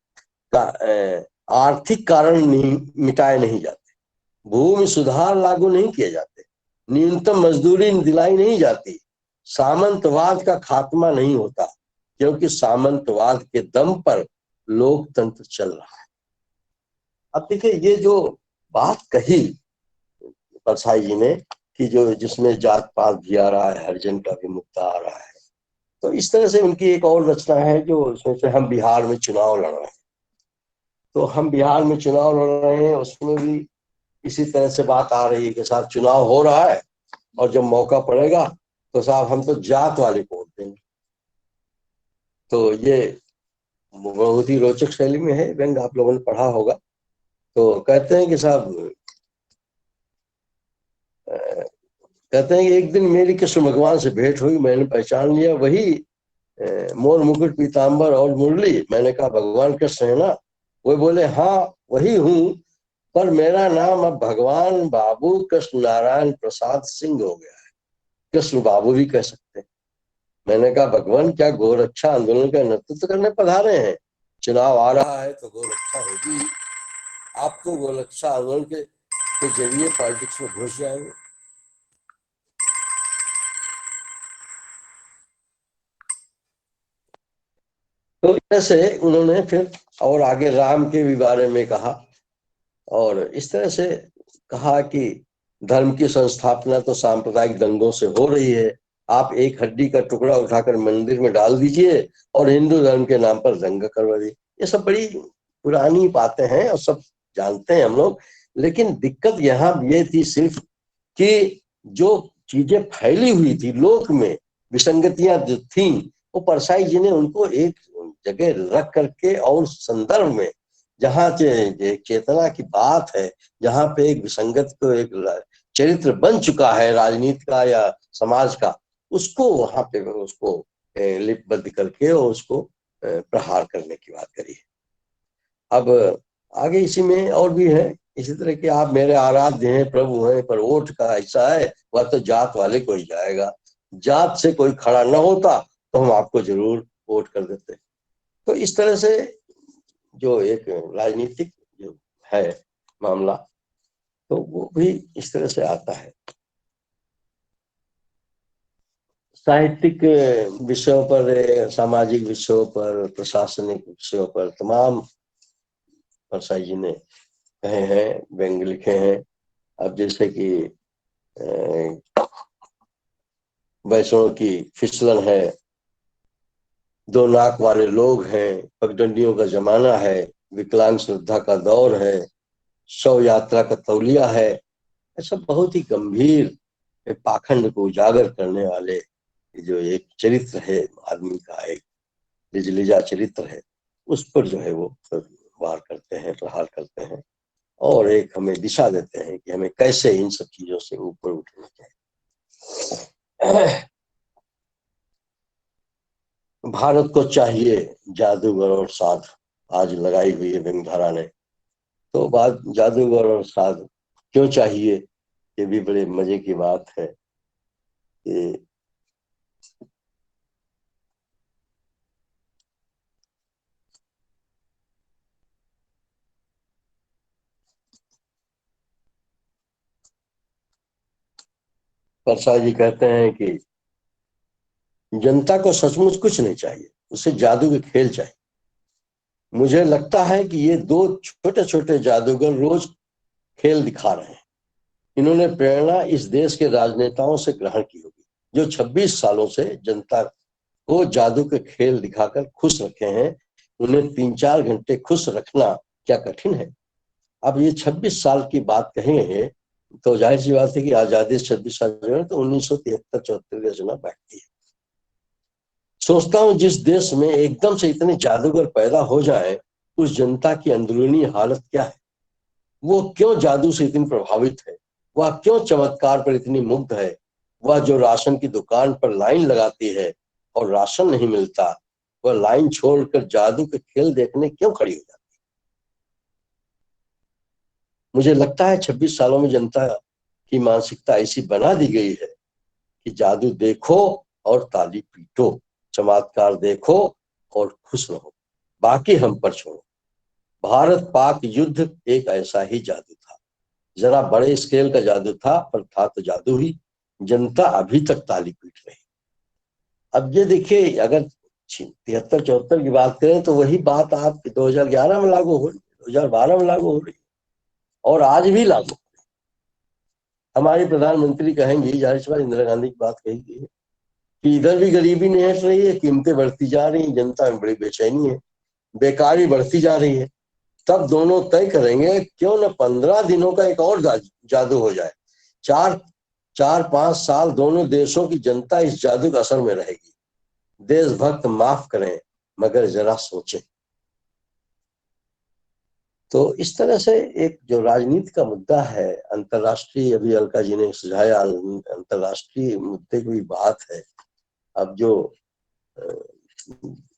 आर्थिक कारण नहीं मिटाए नहीं जाते, भूमि सुधार लागू नहीं किए जाते, न्यूनतम मजदूरी दिलाई नहीं जाती, सामंतवाद का खात्मा नहीं होता, क्योंकि सामंतवाद के दम पर लोकतंत्र चल रहा है। अब देखिए, ये जो बात कही परसाई जी ने कि जो जिसमें जात पात भी आ रहा है, हरिजन का भी मुद्दा आ रहा है, तो इस तरह से उनकी एक और रचना है जो उसमें से हम बिहार में चुनाव लड़ रहे हैं। तो हम बिहार में चुनाव लड़ रहे हैं, उसमें भी इसी तरह से बात आ रही है कि साहब चुनाव हो रहा है और जब मौका पड़ेगा तो साहब हम तो जात वाले को वोट देंगे। तो ये बहुत ही रोचक शैली में है व्यंग, आप लोगों ने पढ़ा होगा। तो कहते हैं कि साहब कहते हैं कि एक दिन मेरी कृष्ण भगवान से भेंट हुई, मैंने पहचान लिया वही मोर मुकुट पीताम्बर और मुरली। मैंने कहा भगवान कृष्ण है ना? वो बोले हाँ वही हूँ, पर मेरा नाम अब भगवान बाबू कृष्ण नारायण प्रसाद सिंह हो गया है, कृष्ण बाबू भी कह सकते हैं। मैंने कहा भगवान, क्या गोरक्षा आंदोलन का नेतृत्व करने पधारे हैं? चुनाव आ रहा है तो गोरक्षा होगी, आप तो गोरक्षा आंदोलन के जरिए पॉलिटिक्स में घुस जाएंगे। तो ऐसे उन्होंने फिर और आगे राम के भी बारे में कहा, और इस तरह से कहा कि धर्म की संस्थापना तो सांप्रदायिक दंगों से हो रही है। आप एक हड्डी का टुकड़ा उठाकर मंदिर में डाल दीजिए और हिंदू धर्म के नाम पर दंगा करवा दीजिए। ये सब बड़ी पुरानी बातें हैं और सब जानते हैं हम लोग। लेकिन दिक्कत यहाँ ये थी सिर्फ कि जो चीजें फैली हुई थी लोक में, विसंगतियां जो थी, वो परसाई जी ने उनको एक जगह रख करके और संदर्भ में, जहाँ चेतना की बात है, जहाँ पे एक विसंगत को एक चरित्र बन चुका है राजनीति का या समाज का, उसको वहां पे उसको लिपिबद्ध करके और उसको प्रहार करने की बात करी है। अब आगे इसी में और भी है, इसी तरह के आप मेरे आराध्य हैं, प्रभु हैं, पर वोट का ऐसा है वह तो जात वाले को ही जाएगा, जात से कोई खड़ा न होता तो हम आपको जरूर वोट कर देते। तो इस तरह से जो एक राजनीतिक जो है मामला, तो वो भी इस तरह से आता है। साहित्यिक विषयों पर, सामाजिक विषयों पर, प्रशासनिक विषयों पर तमाम परसाई जी ने कहे हैं, व्यंग लिखे हैं। अब जैसे कि वैष्णव की फिसलन है, दो नाक वाले लोग हैं, पगडंडियों का जमाना है, विकलांग श्रद्धा का दौर है, शव यात्रा का तौलिया है, ऐसा बहुत ही गंभीर पाखंड को उजागर करने वाले जो एक चरित्र है आदमी का, एक लिजलिजा चरित्र है, उस पर जो है वो वार करते हैं, प्रहार करते हैं और एक हमें दिशा देते हैं कि हमें कैसे इन सब चीजों से ऊपर उठना चाहिए। भारत को चाहिए जादूगर और साध, आज लगाई हुई है व्यंगधारा ने। तो बात जादूगर और साध क्यों चाहिए, ये भी बड़े मजे की बात है कि परसाई जी कहते हैं कि जनता को सचमुच कुछ नहीं चाहिए, उसे जादू के खेल चाहिए। मुझे लगता है कि ये दो छोटे छोटे जादूगर रोज खेल दिखा रहे हैं। इन्होंने प्रेरणा इस देश के राजनेताओं से ग्रहण की होगी, जो 26 सालों से जनता को जादू के खेल दिखाकर खुश रखे हैं। उन्हें 3-4 घंटे खुश रखना क्या कठिन है। अब ये 26 साल की बात कहेंगे तो जाहिर सी बात है कि आजादी से 26 साल जो है तो 1973-74 की रचना बैठती है। सोचता हूँ जिस देश में एकदम से इतने जादूगर पैदा हो जाए, उस जनता की अंदरूनी हालत क्या है, वो क्यों जादू से इतनी प्रभावित है, वह क्यों चमत्कार पर इतनी मुग्ध है, वह जो राशन की दुकान पर लाइन लगाती है और राशन नहीं मिलता, वह लाइन छोड़कर जादू के खेल देखने क्यों खड़ी हो जाती है। मुझे लगता है 26 सालों में जनता की मानसिकता ऐसी बना दी गई है कि जादू देखो और ताली पीटो, चमत्कार देखो और खुश रहो, बाकी हम पर छोड़ो। भारत पाक युद्ध एक ऐसा ही जादू था, जरा बड़े स्केल का जादू था, पर था तो जादू ही। जनता अभी तक ताली पीट रही। अब ये देखिए, अगर 73-74 की बात करें तो वही बात आप 2011 में लागू हो रही, 2012 में लागू हो रही और आज भी लागू। हमारी प्रधानमंत्री कहेंगी, जाहिर सी बात इंदिरा गांधी की बात कही गई है कि इधर भी गरीबी निहट रही है, कीमतें बढ़ती जा रही, जनता में बड़ी बेचैनी है, बेकारी बढ़ती जा रही है। तब दोनों तय करेंगे क्यों न 15 दिनों का एक और जादू हो जाए। 4-5 साल दोनों देशों की जनता इस जादू के असर में रहेगी। देशभक्त माफ करें, मगर जरा सोचें। तो इस तरह से एक जो राजनीति का मुद्दा है अंतरराष्ट्रीय, अभी अलका जी ने सुझाया, अंतरराष्ट्रीय मुद्दे की बात है। अब जो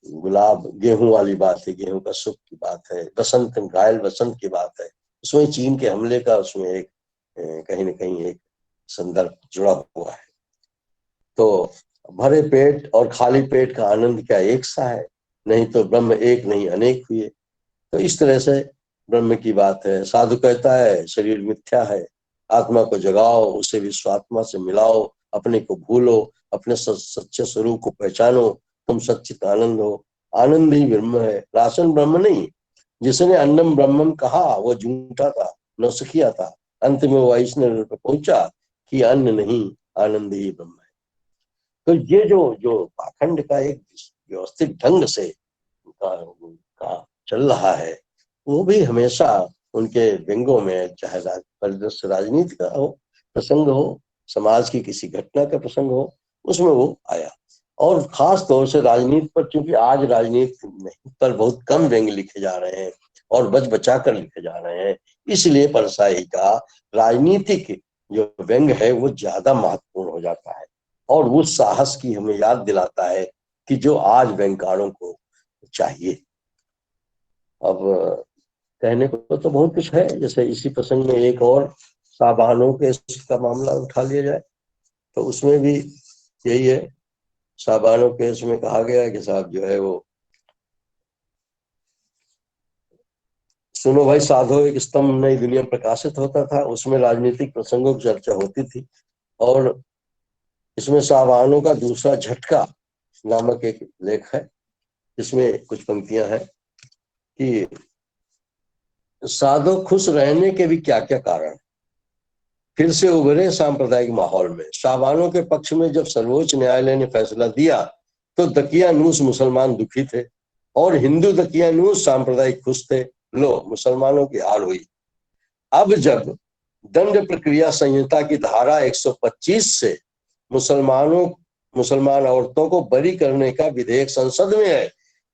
गुलाब गेहूं वाली बात है, गेहूं का सुख की बात है, बसंत घायल बसंत की बात है, उसमें चीन के हमले का उसमें एक कहीं ना कहीं एक संदर्भ जुड़ा हुआ है। तो भरे पेट और खाली पेट का आनंद क्या एक सा है, नहीं तो ब्रह्म एक नहीं अनेक हुए। तो इस तरह से ब्रह्म की बात है। साधु कहता है शरीर मिथ्या है, आत्मा को जगाओ, उसे विश्वात्मा से मिलाओ, अपने को भूलो, अपने सच्चे स्वरूप को पहचानो, तुम सच्चित आनंद हो। आनंद ही ब्रह्म है, राशन ब्रह्म नहीं। जिसने अन्नम ब्रह्मम कहा वो झूठा था, नौसिखिया था। अंत में वो ऐसे पहुंचा कि अन्न नहीं, आनंद ही ब्रह्म है। तो ये जो जो पाखंड का एक व्यवस्थित ढंग से का चल रहा है, वो भी हमेशा उनके व्यंगों में, चाहे परिदृश्य राजनीति का हो, प्रसंग हो, समाज की किसी घटना का प्रसंग हो, उसमें वो आया। और खास तौर से राजनीति पर, चूंकि आज राजनीति पर बहुत कम व्यंग लिखे जा रहे हैं और बच बचा कर लिखे जा रहे हैं, इसलिए परसाई का राजनीतिक जो व्यंग है वो ज्यादा महत्वपूर्ण हो जाता है और वो साहस की हमें याद दिलाता है कि जो आज व्यंगकारों को चाहिए। अब कहने को तो बहुत कुछ है, जैसे इसी प्रसंग में एक और साबानों के का मामला उठा लिया जाए तो उसमें भी यही है। साबानों केस में कहा गया है कि साहब जो है वो, सुनो भाई साधो एक स्तंभ नई दुनिया प्रकाशित होता था, उसमें राजनीतिक प्रसंगों की चर्चा होती थी। और इसमें साबानों का दूसरा झटका नामक एक लेख है, जिसमें कुछ पंक्तियां हैं कि साधो खुश रहने के भी क्या क्या कारण, फिर से उभरे सांप्रदायिक माहौल में। साबानों के पक्ष में जब सर्वोच्च न्यायालय ने फैसला दिया तो दकियानूस मुसलमान दुखी थे और हिंदू दकियानूस सांप्रदायिक खुश थे। लो मुसलमानों की हार हुई। अब जब दंड प्रक्रिया संहिता की धारा 125 से मुसलमान औरतों को बरी करने का विधेयक संसद में है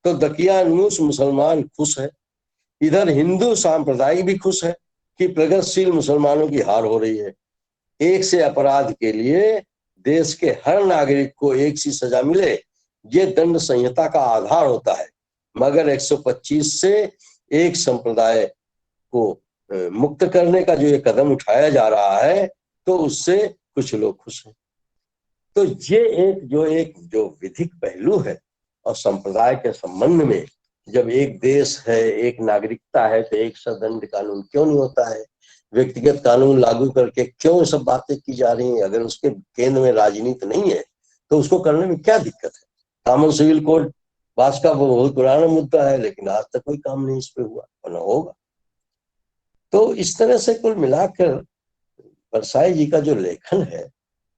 तो दकियानूस मुसलमान खुश है। इधर हिंदू सांप्रदायिक भी खुश है कि प्रगतिशील मुसलमानों की हार हो रही है। एक से अपराध के लिए देश के हर नागरिक को एक सी सजा मिले, ये दंड संहिता का आधार होता है। मगर 125 से एक संप्रदाय को मुक्त करने का जो ये कदम उठाया जा रहा है तो उससे कुछ लोग खुश हैं। तो ये एक जो विधिक पहलू है और संप्रदाय के संबंध में, जब एक देश है, एक नागरिकता है, तो एक सा दंड कानून क्यों नहीं होता है? व्यक्तिगत कानून लागू करके क्यों ये सब बातें की जा रही हैं? अगर उसके केंद्र में राजनीति नहीं है तो उसको करने में क्या दिक्कत है? कॉमन सिविल कोड पास का वो बहुत पुराना मुद्दा है, लेकिन आज तक कोई काम नहीं इस पे हुआ और न होगा। तो इस तरह से कुल मिलाकर परसाई जी का जो लेखन है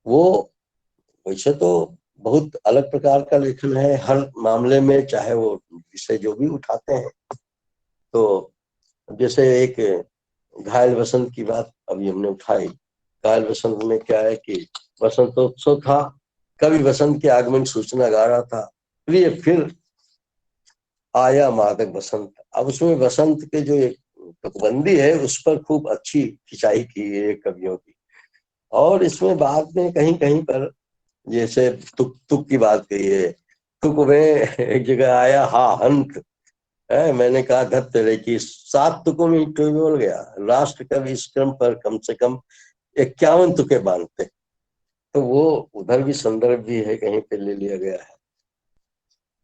वो वैसे तो बहुत अलग प्रकार का लेखन है हर मामले में, चाहे वो विषय जो भी उठाते हैं। तो जैसे एक घायल बसंत की बात अभी हमने उठाई। घायल बसंत में क्या है कि बसंतोत्सव था, कवि बसंत के आगमन सूचना गा रहा था, प्रिय फिर आया मादक बसंत। अब उसमें बसंत के जो एक तुकबंदी है उस पर खूब अच्छी खिंचाई की है कवियों की। और इसमें बाद में कहीं कहीं पर जैसे तुक तुक की बात कही है, तुक में एक जगह आया हा हंत है, मैंने कहा धत तेरे की, 7 तुकों में ही बोल गया। राष्ट्र कवि इस क्रम पर कम से कम 51 तुके बांधते। तो वो उधर भी संदर्भ भी है, कहीं पे ले लिया गया है।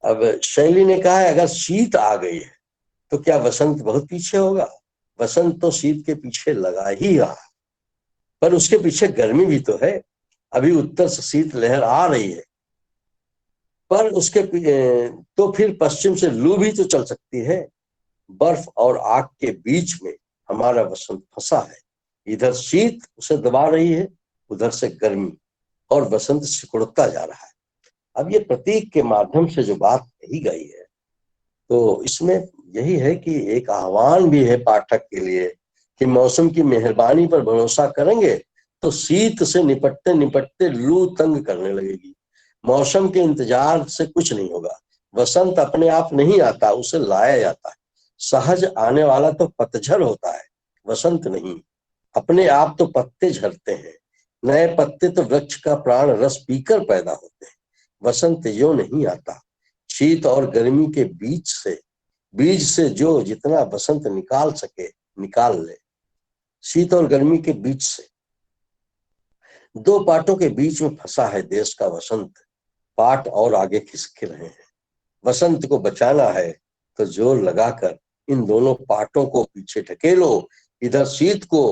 अब शैली ने कहा है अगर शीत आ गई है तो क्या वसंत बहुत पीछे होगा? वसंत तो शीत के पीछे लगा ही रहा, पर उसके पीछे गर्मी भी तो है। अभी उत्तर से शीत लहर आ रही है, पर उसके तो फिर पश्चिम से लू भी तो चल सकती है। बर्फ और आग के बीच में हमारा वसंत फंसा है। इधर शीत उसे दबा रही है, उधर से गर्मी, और बसंत सिकुड़ता जा रहा है। अब ये प्रतीक के माध्यम से जो बात कही गई है तो इसमें यही है कि एक आह्वान भी है पाठक के लिए कि मौसम की मेहरबानी पर भरोसा करेंगे तो शीत से निपटते निपटते लू तंग करने लगेगी। मौसम के इंतजार से कुछ नहीं होगा। वसंत अपने आप नहीं आता, उसे लाया जाता है। सहज आने वाला तो पतझड़ होता है, वसंत नहीं। अपने आप तो पत्ते झड़ते हैं, नए पत्ते तो वृक्ष का प्राण रस पीकर पैदा होते हैं। वसंत यो नहीं आता। शीत और गर्मी के बीज से जो जितना बसंत निकाल सके निकाल ले। शीत और गर्मी के बीच से, दो पाटों के बीच में फंसा है देश का वसंत। पाट और आगे खिसक रहे हैं। वसंत को बचाना है तो जोर लगाकर इन दोनों पाटों को पीछे ढकेलो, इधर शीत को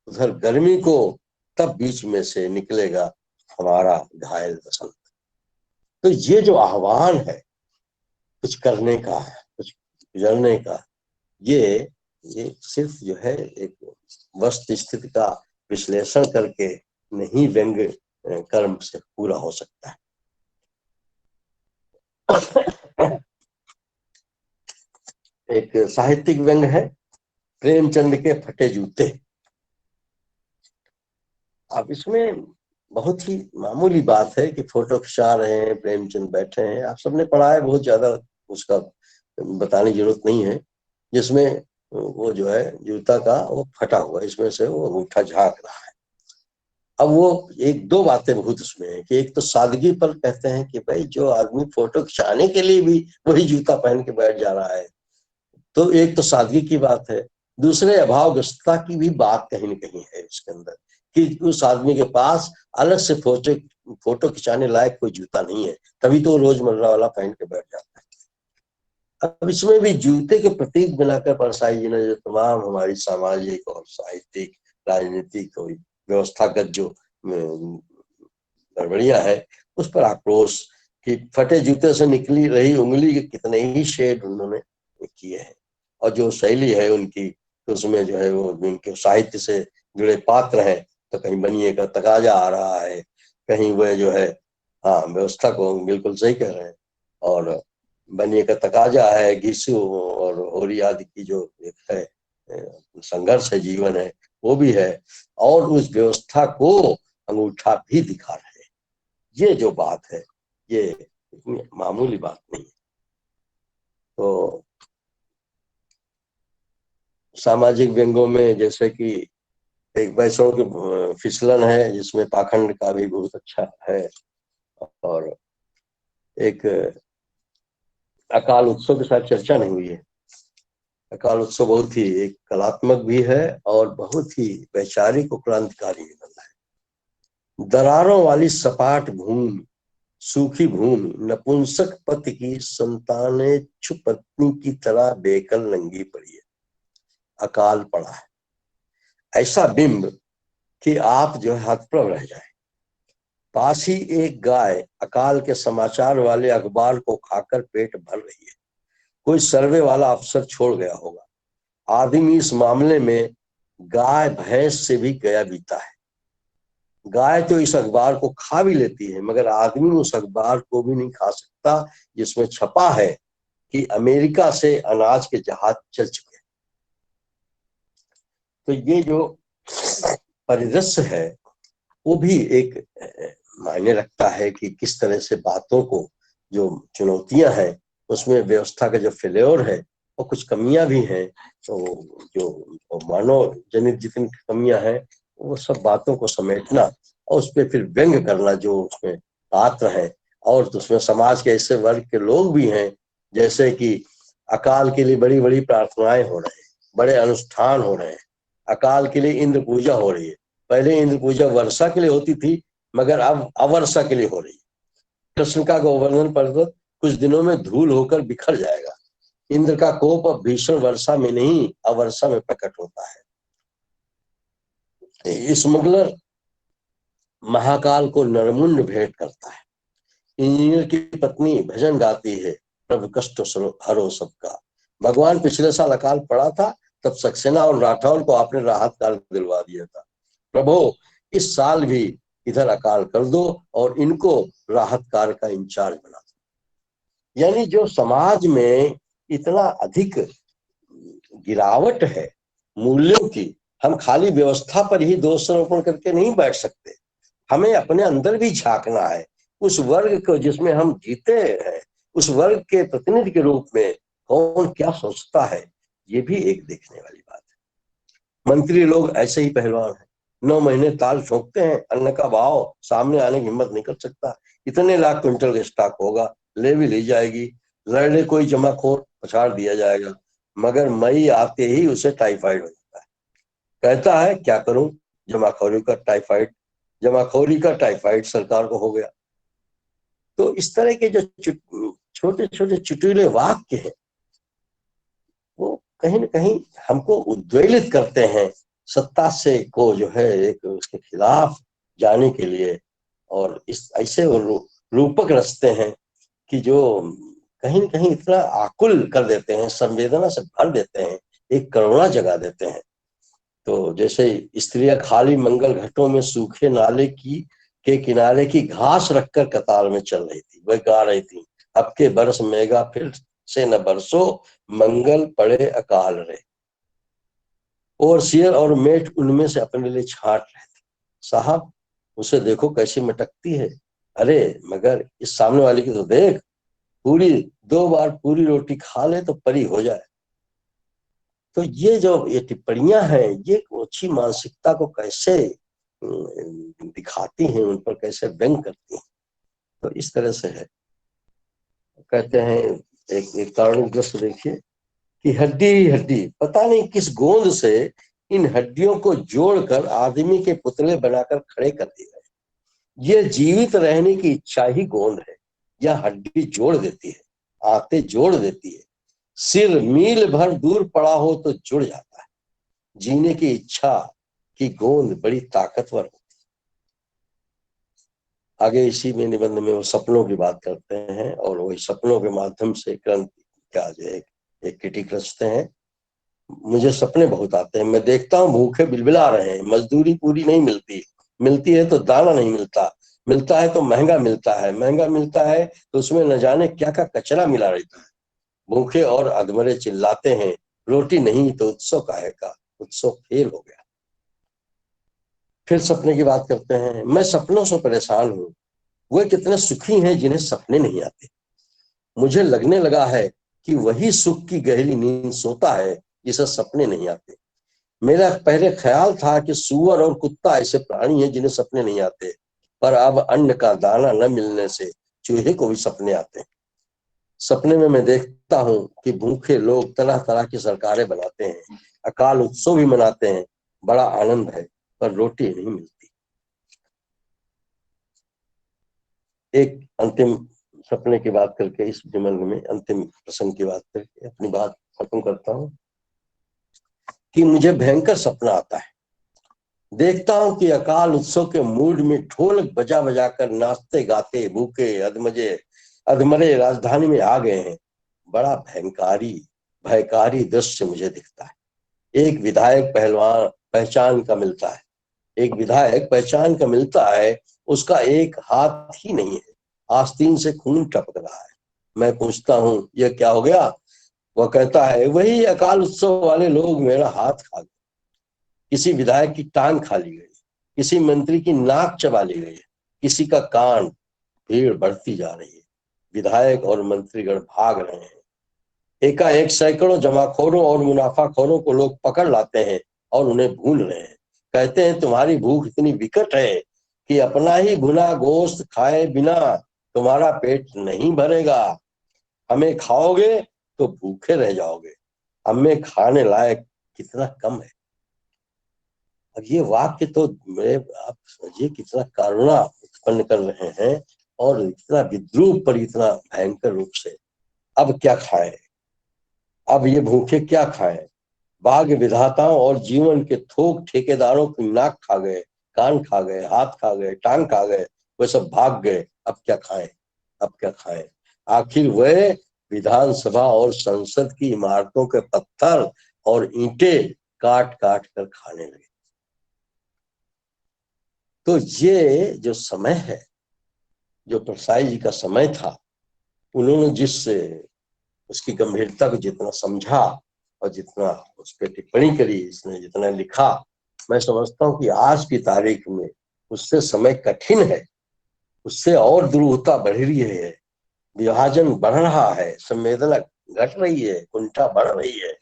उधर गर्मी को, तब बीच में से निकलेगा हमारा घायल वसंत। तो ये जो आह्वान है कुछ करने का, कुछ गुजरने का, ये सिर्फ जो है एक वस्तु स्थिति का विश्लेषण करके नहीं व्यंग कर्म से पूरा हो सकता है। एक साहित्यिक व्यंग है प्रेमचंद के फटे जूते। अब इसमें बहुत ही मामूली बात है कि फोटो खिंचा रहे हैं, प्रेमचंद बैठे हैं, आप सबने पढ़ा है, बहुत ज्यादा उसका बताने की जरूरत नहीं है। जिसमें वो जो है जूता का वो फटा हुआ, इसमें से वो अंगूठा झांक रहा है। अब वो एक दो बातें बहुत उसमें है कि एक तो सादगी पर कहते हैं कि भाई जो आदमी फोटो खिंचाने के लिए भी वही जूता पहन के बैठ जा रहा है, तो एक तो सादगी की बात है। दूसरे अभावग्रस्तता की भी बात कहीं न कहीं है उसके अंदर कि उस आदमी के पास अलग से फोटो खिंचाने लायक कोई जूता नहीं है, तभी तो रोजमर्रा वाला पहन के बैठ जाता है। अब इसमें भी जूते के प्रतीक बनाकर परसाई जी ने जो तमाम हमारी सामाजिक और साहित्यिक राजनीतिक और व्यवस्थागत जो गड़बड़ियां है उस पर आक्रोश कि फटे जूते से निकली रही उंगली के कितने ही शेड उन्होंने किए हैं, और जो शैली है उनकी, तो उसमें जो है वो उनके साहित्य से जुड़े पात्र हैं, तो कहीं बनिए का तकाजा आ रहा है, कहीं वह जो है, हाँ व्यवस्था को बिल्कुल सही कह रहे हैं, और बनिए का तकाजा है, घिसू और होरी आदि की जो एक है संघर्ष है, जीवन है, वो भी है, और उस व्यवस्था को अंगूठा भी दिखा रहे हैं। ये जो बात है ये इतनी मामूली बात नहीं है। तो सामाजिक व्यंगों में जैसे कि एक वैष्णव की फिसलन है जिसमें पाखंड का भी बहुत अच्छा है, और एक अकाल उत्सव के साथ चर्चा नहीं हुई है। अकाल उत्सव बहुत ही एक कलात्मक भी है और बहुत ही वैचारिक और क्रांतिकारी भी बना है। दरारों वाली सपाट भूमि, सूखी भूमि, नपुंसक पति की संताने पत्नी की तरह बेकल नंगी पड़ी है, अकाल पड़ा है। ऐसा बिंब कि आप जो है हतप्रभ रह जाए। पास ही एक गाय अकाल के समाचार वाले अखबार को खाकर पेट भर रही है। कोई सर्वे वाला अफसर छोड़ गया होगा। आदमी इस मामले में गाय भैंस से भी गया बीता है। गाय तो इस अखबार को खा भी लेती है, मगर आदमी उस अखबार को भी नहीं खा सकता जिसमें छपा है कि अमेरिका से अनाज के जहाज चल चुके हैं। तो ये जो परिदृश्य है वो भी एक मायने रखता है कि किस तरह से बातों को, जो चुनौतियां हैं उसमें व्यवस्था का जो फेल्योर है और कुछ कमियां भी हैं, तो जो मानव जनित जितनी कमियां हैं वो सब बातों को समेटना और उस पर फिर व्यंग करना जो उसमें पात्र है। और तो उसमें समाज के ऐसे वर्ग के लोग भी हैं जैसे कि अकाल के लिए बड़ी बड़ी प्रार्थनाएं हो रहे हैं, बड़े अनुष्ठान हो रहे हैं, अकाल के लिए इंद्र पूजा हो रही है। पहले इंद्र पूजा वर्षा के लिए होती थी, मगर अब अवर्षा के लिए हो रही है। कृष्ण का गोवर्धन पर्वत कुछ दिनों में धूल होकर बिखर जाएगा। इंद्र का कोप अब भीषण वर्षा में नहीं अवर्षा में प्रकट होता है। स्मगलर महाकाल को नरमुंड भेंट करता है। इंजीनियर की पत्नी भजन गाती है, प्रभु कष्ट हरो सबका। भगवान पिछले साल अकाल पड़ा था, तब सक्सेना और राठौर को आपने राहत काल दिलवा दिया था। प्रभु इस साल भी इधर अकाल कर दो और इनको राहत कार्य का इंचार्ज बना दो। यानी जो समाज में इतना अधिक गिरावट है मूल्यों की, हम खाली व्यवस्था पर ही दोषारोपण करके नहीं बैठ सकते। हमें अपने अंदर भी झांकना है। उस वर्ग को जिसमें हम जीते हैं, उस वर्ग के प्रतिनिधि के रूप में कौन क्या सोचता है, ये भी एक देखने वाली बात है। मंत्री लोग ऐसे ही पहलवान हैं, 9 महीने ताल ठोकते हैं, अन्न का भाव सामने आने की हिम्मत नहीं कर सकता। इतने लाख क्विंटल का स्टॉक होगा, ले भी ली जाएगी, लड़ने कोई जमाखोर पछाड़ दिया जाएगा, मगर मई आते ही उसे टाइफाइड हो जाता है। कहता है क्या करूं, जमाखोरी का टाइफाइड सरकार को हो गया। तो इस तरह के जो छोटे छोटे चुटीले वाक्य हैं वो कहीं न कहीं हमको उद्वेलित करते हैं सत्ता से को जो है एक उसके खिलाफ जाने के लिए, और इस ऐसे रूपक रचते हैं कि जो कहीं न कहीं इतना आकुल कर देते हैं, संवेदना से भर देते हैं, एक करुणा जगा देते हैं। तो जैसे स्त्रियां खाली मंगल घाटों में सूखे नाले की के किनारे की घास रखकर कतार में चल रही थी, वह गा रही थी, अब के बरस मेगा फिर से न बरसो, मंगल पड़े अकाल रे। ओवरसियर और मेट उनमें से अपने लिए छांट रहे थे, साहब उसे देखो कैसी मटकती है, अरे मगर इस सामने वाले की तो देख, पूरी 2 बार पूरी रोटी खा ले तो परी हो जाए। तो ये जो ये टिप्पणियां हैं ये अच्छी मानसिकता को कैसे दिखाती हैं, उन पर कैसे व्यंग करती हैं। तो इस तरह से है। कहते हैं एक तारुण्यग्रस्त देखिए कि हड्डी ही हड्डी, पता नहीं किस गोंद से इन हड्डियों को जोड़कर आदमी के पुतले बनाकर खड़े कर दिए गए। ये जीवित रहने की इच्छा ही गोंद है। यह हड्डी जोड़ देती है, आते जोड़ देती है। सिर मील भर दूर पड़ा हो तो जुड़ जाता है। जीने की इच्छा की गोंद बड़ी ताकतवर हो। आगे इसी में निबंध में वो सपनों की बात करते हैं और वही सपनों के माध्यम से क्रांति का जो एक क्रिटिक रचते हैं। मुझे सपने बहुत आते हैं। मैं देखता हूँ भूखे बिलबिला रहे हैं, मजदूरी पूरी नहीं मिलती, मिलती है तो दाना नहीं मिलता, मिलता है तो महंगा मिलता है, महंगा मिलता है तो उसमें न जाने क्या क्या कचरा मिला रहता है। भूखे और अधमरे चिल्लाते हैं, रोटी नहीं तो उत्सव काहे का, उत्सव फेल हो गया। फिर सपने की बात करते हैं। मैं सपनों से परेशान हूँ, वे कितने सुखी हैं जिन्हें सपने नहीं आते। मुझे लगने लगा है कि वही सुख की गहरी नींद सोता है जिसे सपने नहीं आते। मेरा पहले ख्याल था कि सूअर और कुत्ता ऐसे प्राणी हैं जिन्हें सपने नहीं आते, पर अब अन्न का दाना न मिलने से चूहे को भी सपने आते हैं। सपने में मैं देखता हूँ कि भूखे लोग तरह तरह की सरकारें बनाते हैं, अकाल उत्सव भी मनाते हैं, बड़ा आनंद है, पर रोटी नहीं मिलती। एक अंतिम सपने की बात करके इस निबंध में अंतिम प्रसंग की बात करके अपनी बात खत्म करता हूँ कि मुझे भयंकर सपना आता है। देखता हूँ कि अकाल उत्सव के मूड में ढोलक बजा बजा कर नाचते गाते भूखे अधमरे राजधानी में आ गए हैं। बड़ा भयकारी दृश्य मुझे दिखता है। एक विधायक पहचान का मिलता है, एक विधायक पहचान का मिलता है, उसका एक हाथ ही नहीं है, आस्तीन से खून टपक रहा है। मैं पूछता हूँ यह क्या हो गया? वह कहता है वही अकाल उत्सव वाले लोग मेरा हाथ खा गए, किसी विधायक की टांग खा ली गई, किसी मंत्री की नाक चबा ली गई, किसी का कान। भीड़ बढ़ती जा रही है, विधायक और मंत्रीगण भाग रहे हैं। एकाएक सैकड़ों जमाखोरों और मुनाफाखोरों को लोग पकड़ लाते हैं और उन्हें भून रहे हैं। कहते हैं तुम्हारी भूख इतनी विकट है कि अपना ही भुना गोश्त खाए बिना तुम्हारा पेट नहीं भरेगा। हमें खाओगे तो भूखे रह जाओगे, हमें खाने लायक कितना कम है। अब ये वाक्य तो मेरे आप समझिए कितना करुणा उत्पन्न कर रहे हैं और इतना विद्रूप पर इतना भयंकर रूप से। अब क्या खाएं, अब ये भूखे क्या खाएं? भाग्य विधाताओं और जीवन के थोक ठेकेदारों की नाक खा गए, कान खा गए, हाथ खा गए, टांग खा गए, वे सब भाग गए। अब क्या खाएं, अब क्या खाएं? आखिर वे विधानसभा और संसद की इमारतों के पत्थर और ईंटें काट काट कर खाने लगे। तो ये जो समय है, जो परसाई जी का समय था, उन्होंने जिस उसकी गंभीरता को जितना समझा और जितना उस पर टिप्पणी करी, इसने जितना लिखा, मैं समझता हूँ कि आज की तारीख में उससे समय कठिन है, उससे और दुरूहता बढ़ रही है, विभाजन बढ़ रहा है, संवेदना घट रही है, कुंठा बढ़ रही है,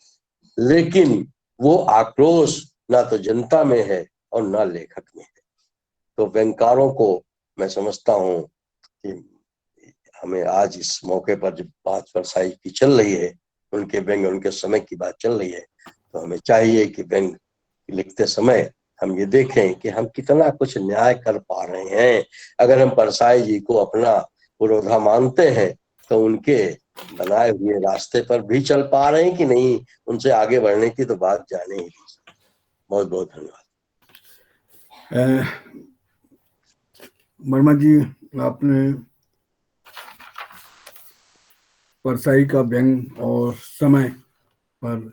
लेकिन वो आक्रोश ना तो जनता में है और ना लेखक में है। तो व्यंगकारों को मैं समझता हूँ कि हमें आज इस मौके पर जब बात परसाई की चल रही है, उनके व्यंग उनके समय की बात चल रही है, तो हमें चाहिए कि व्यंग लिखते समय हम ये देखें कि हम कितना कुछ न्याय कर पा रहे हैं। अगर हम परसाई जी को अपना पुरोधा मानते हैं तो उनके बनाए हुए रास्ते पर भी चल पा रहे हैं कि नहीं, उनसे आगे बढ़ने की तो बात जाने ही। बहुत बहुत धन्यवाद। वर्मा जी, आपने परसाई का व्यंग और समय पर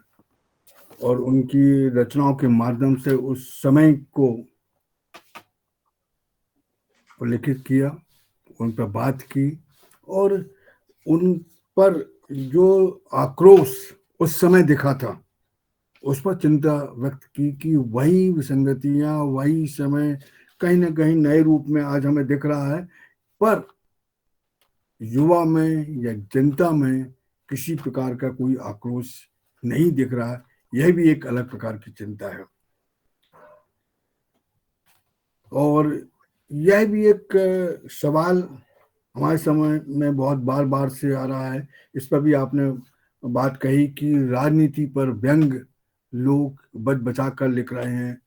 और उनकी रचनाओं के माध्यम से उस समय को लिखित किया, उन पर बात की और उन पर जो आक्रोश उस समय दिखा था उस पर चिंता व्यक्त की कि वही विसंगतियां, वही समय कहीं ना कहीं नए रूप में आज हमें दिख रहा है, पर युवा में या जनता में किसी प्रकार का कोई आक्रोश नहीं दिख रहा है। यह भी एक अलग प्रकार की चिंता है। और यह भी एक सवाल हमारे समय में बहुत बार बार से आ रहा है। इस पर भी आपने बात कही कि राजनीति पर व्यंग लोग बच बचा कर लिख रहे हैं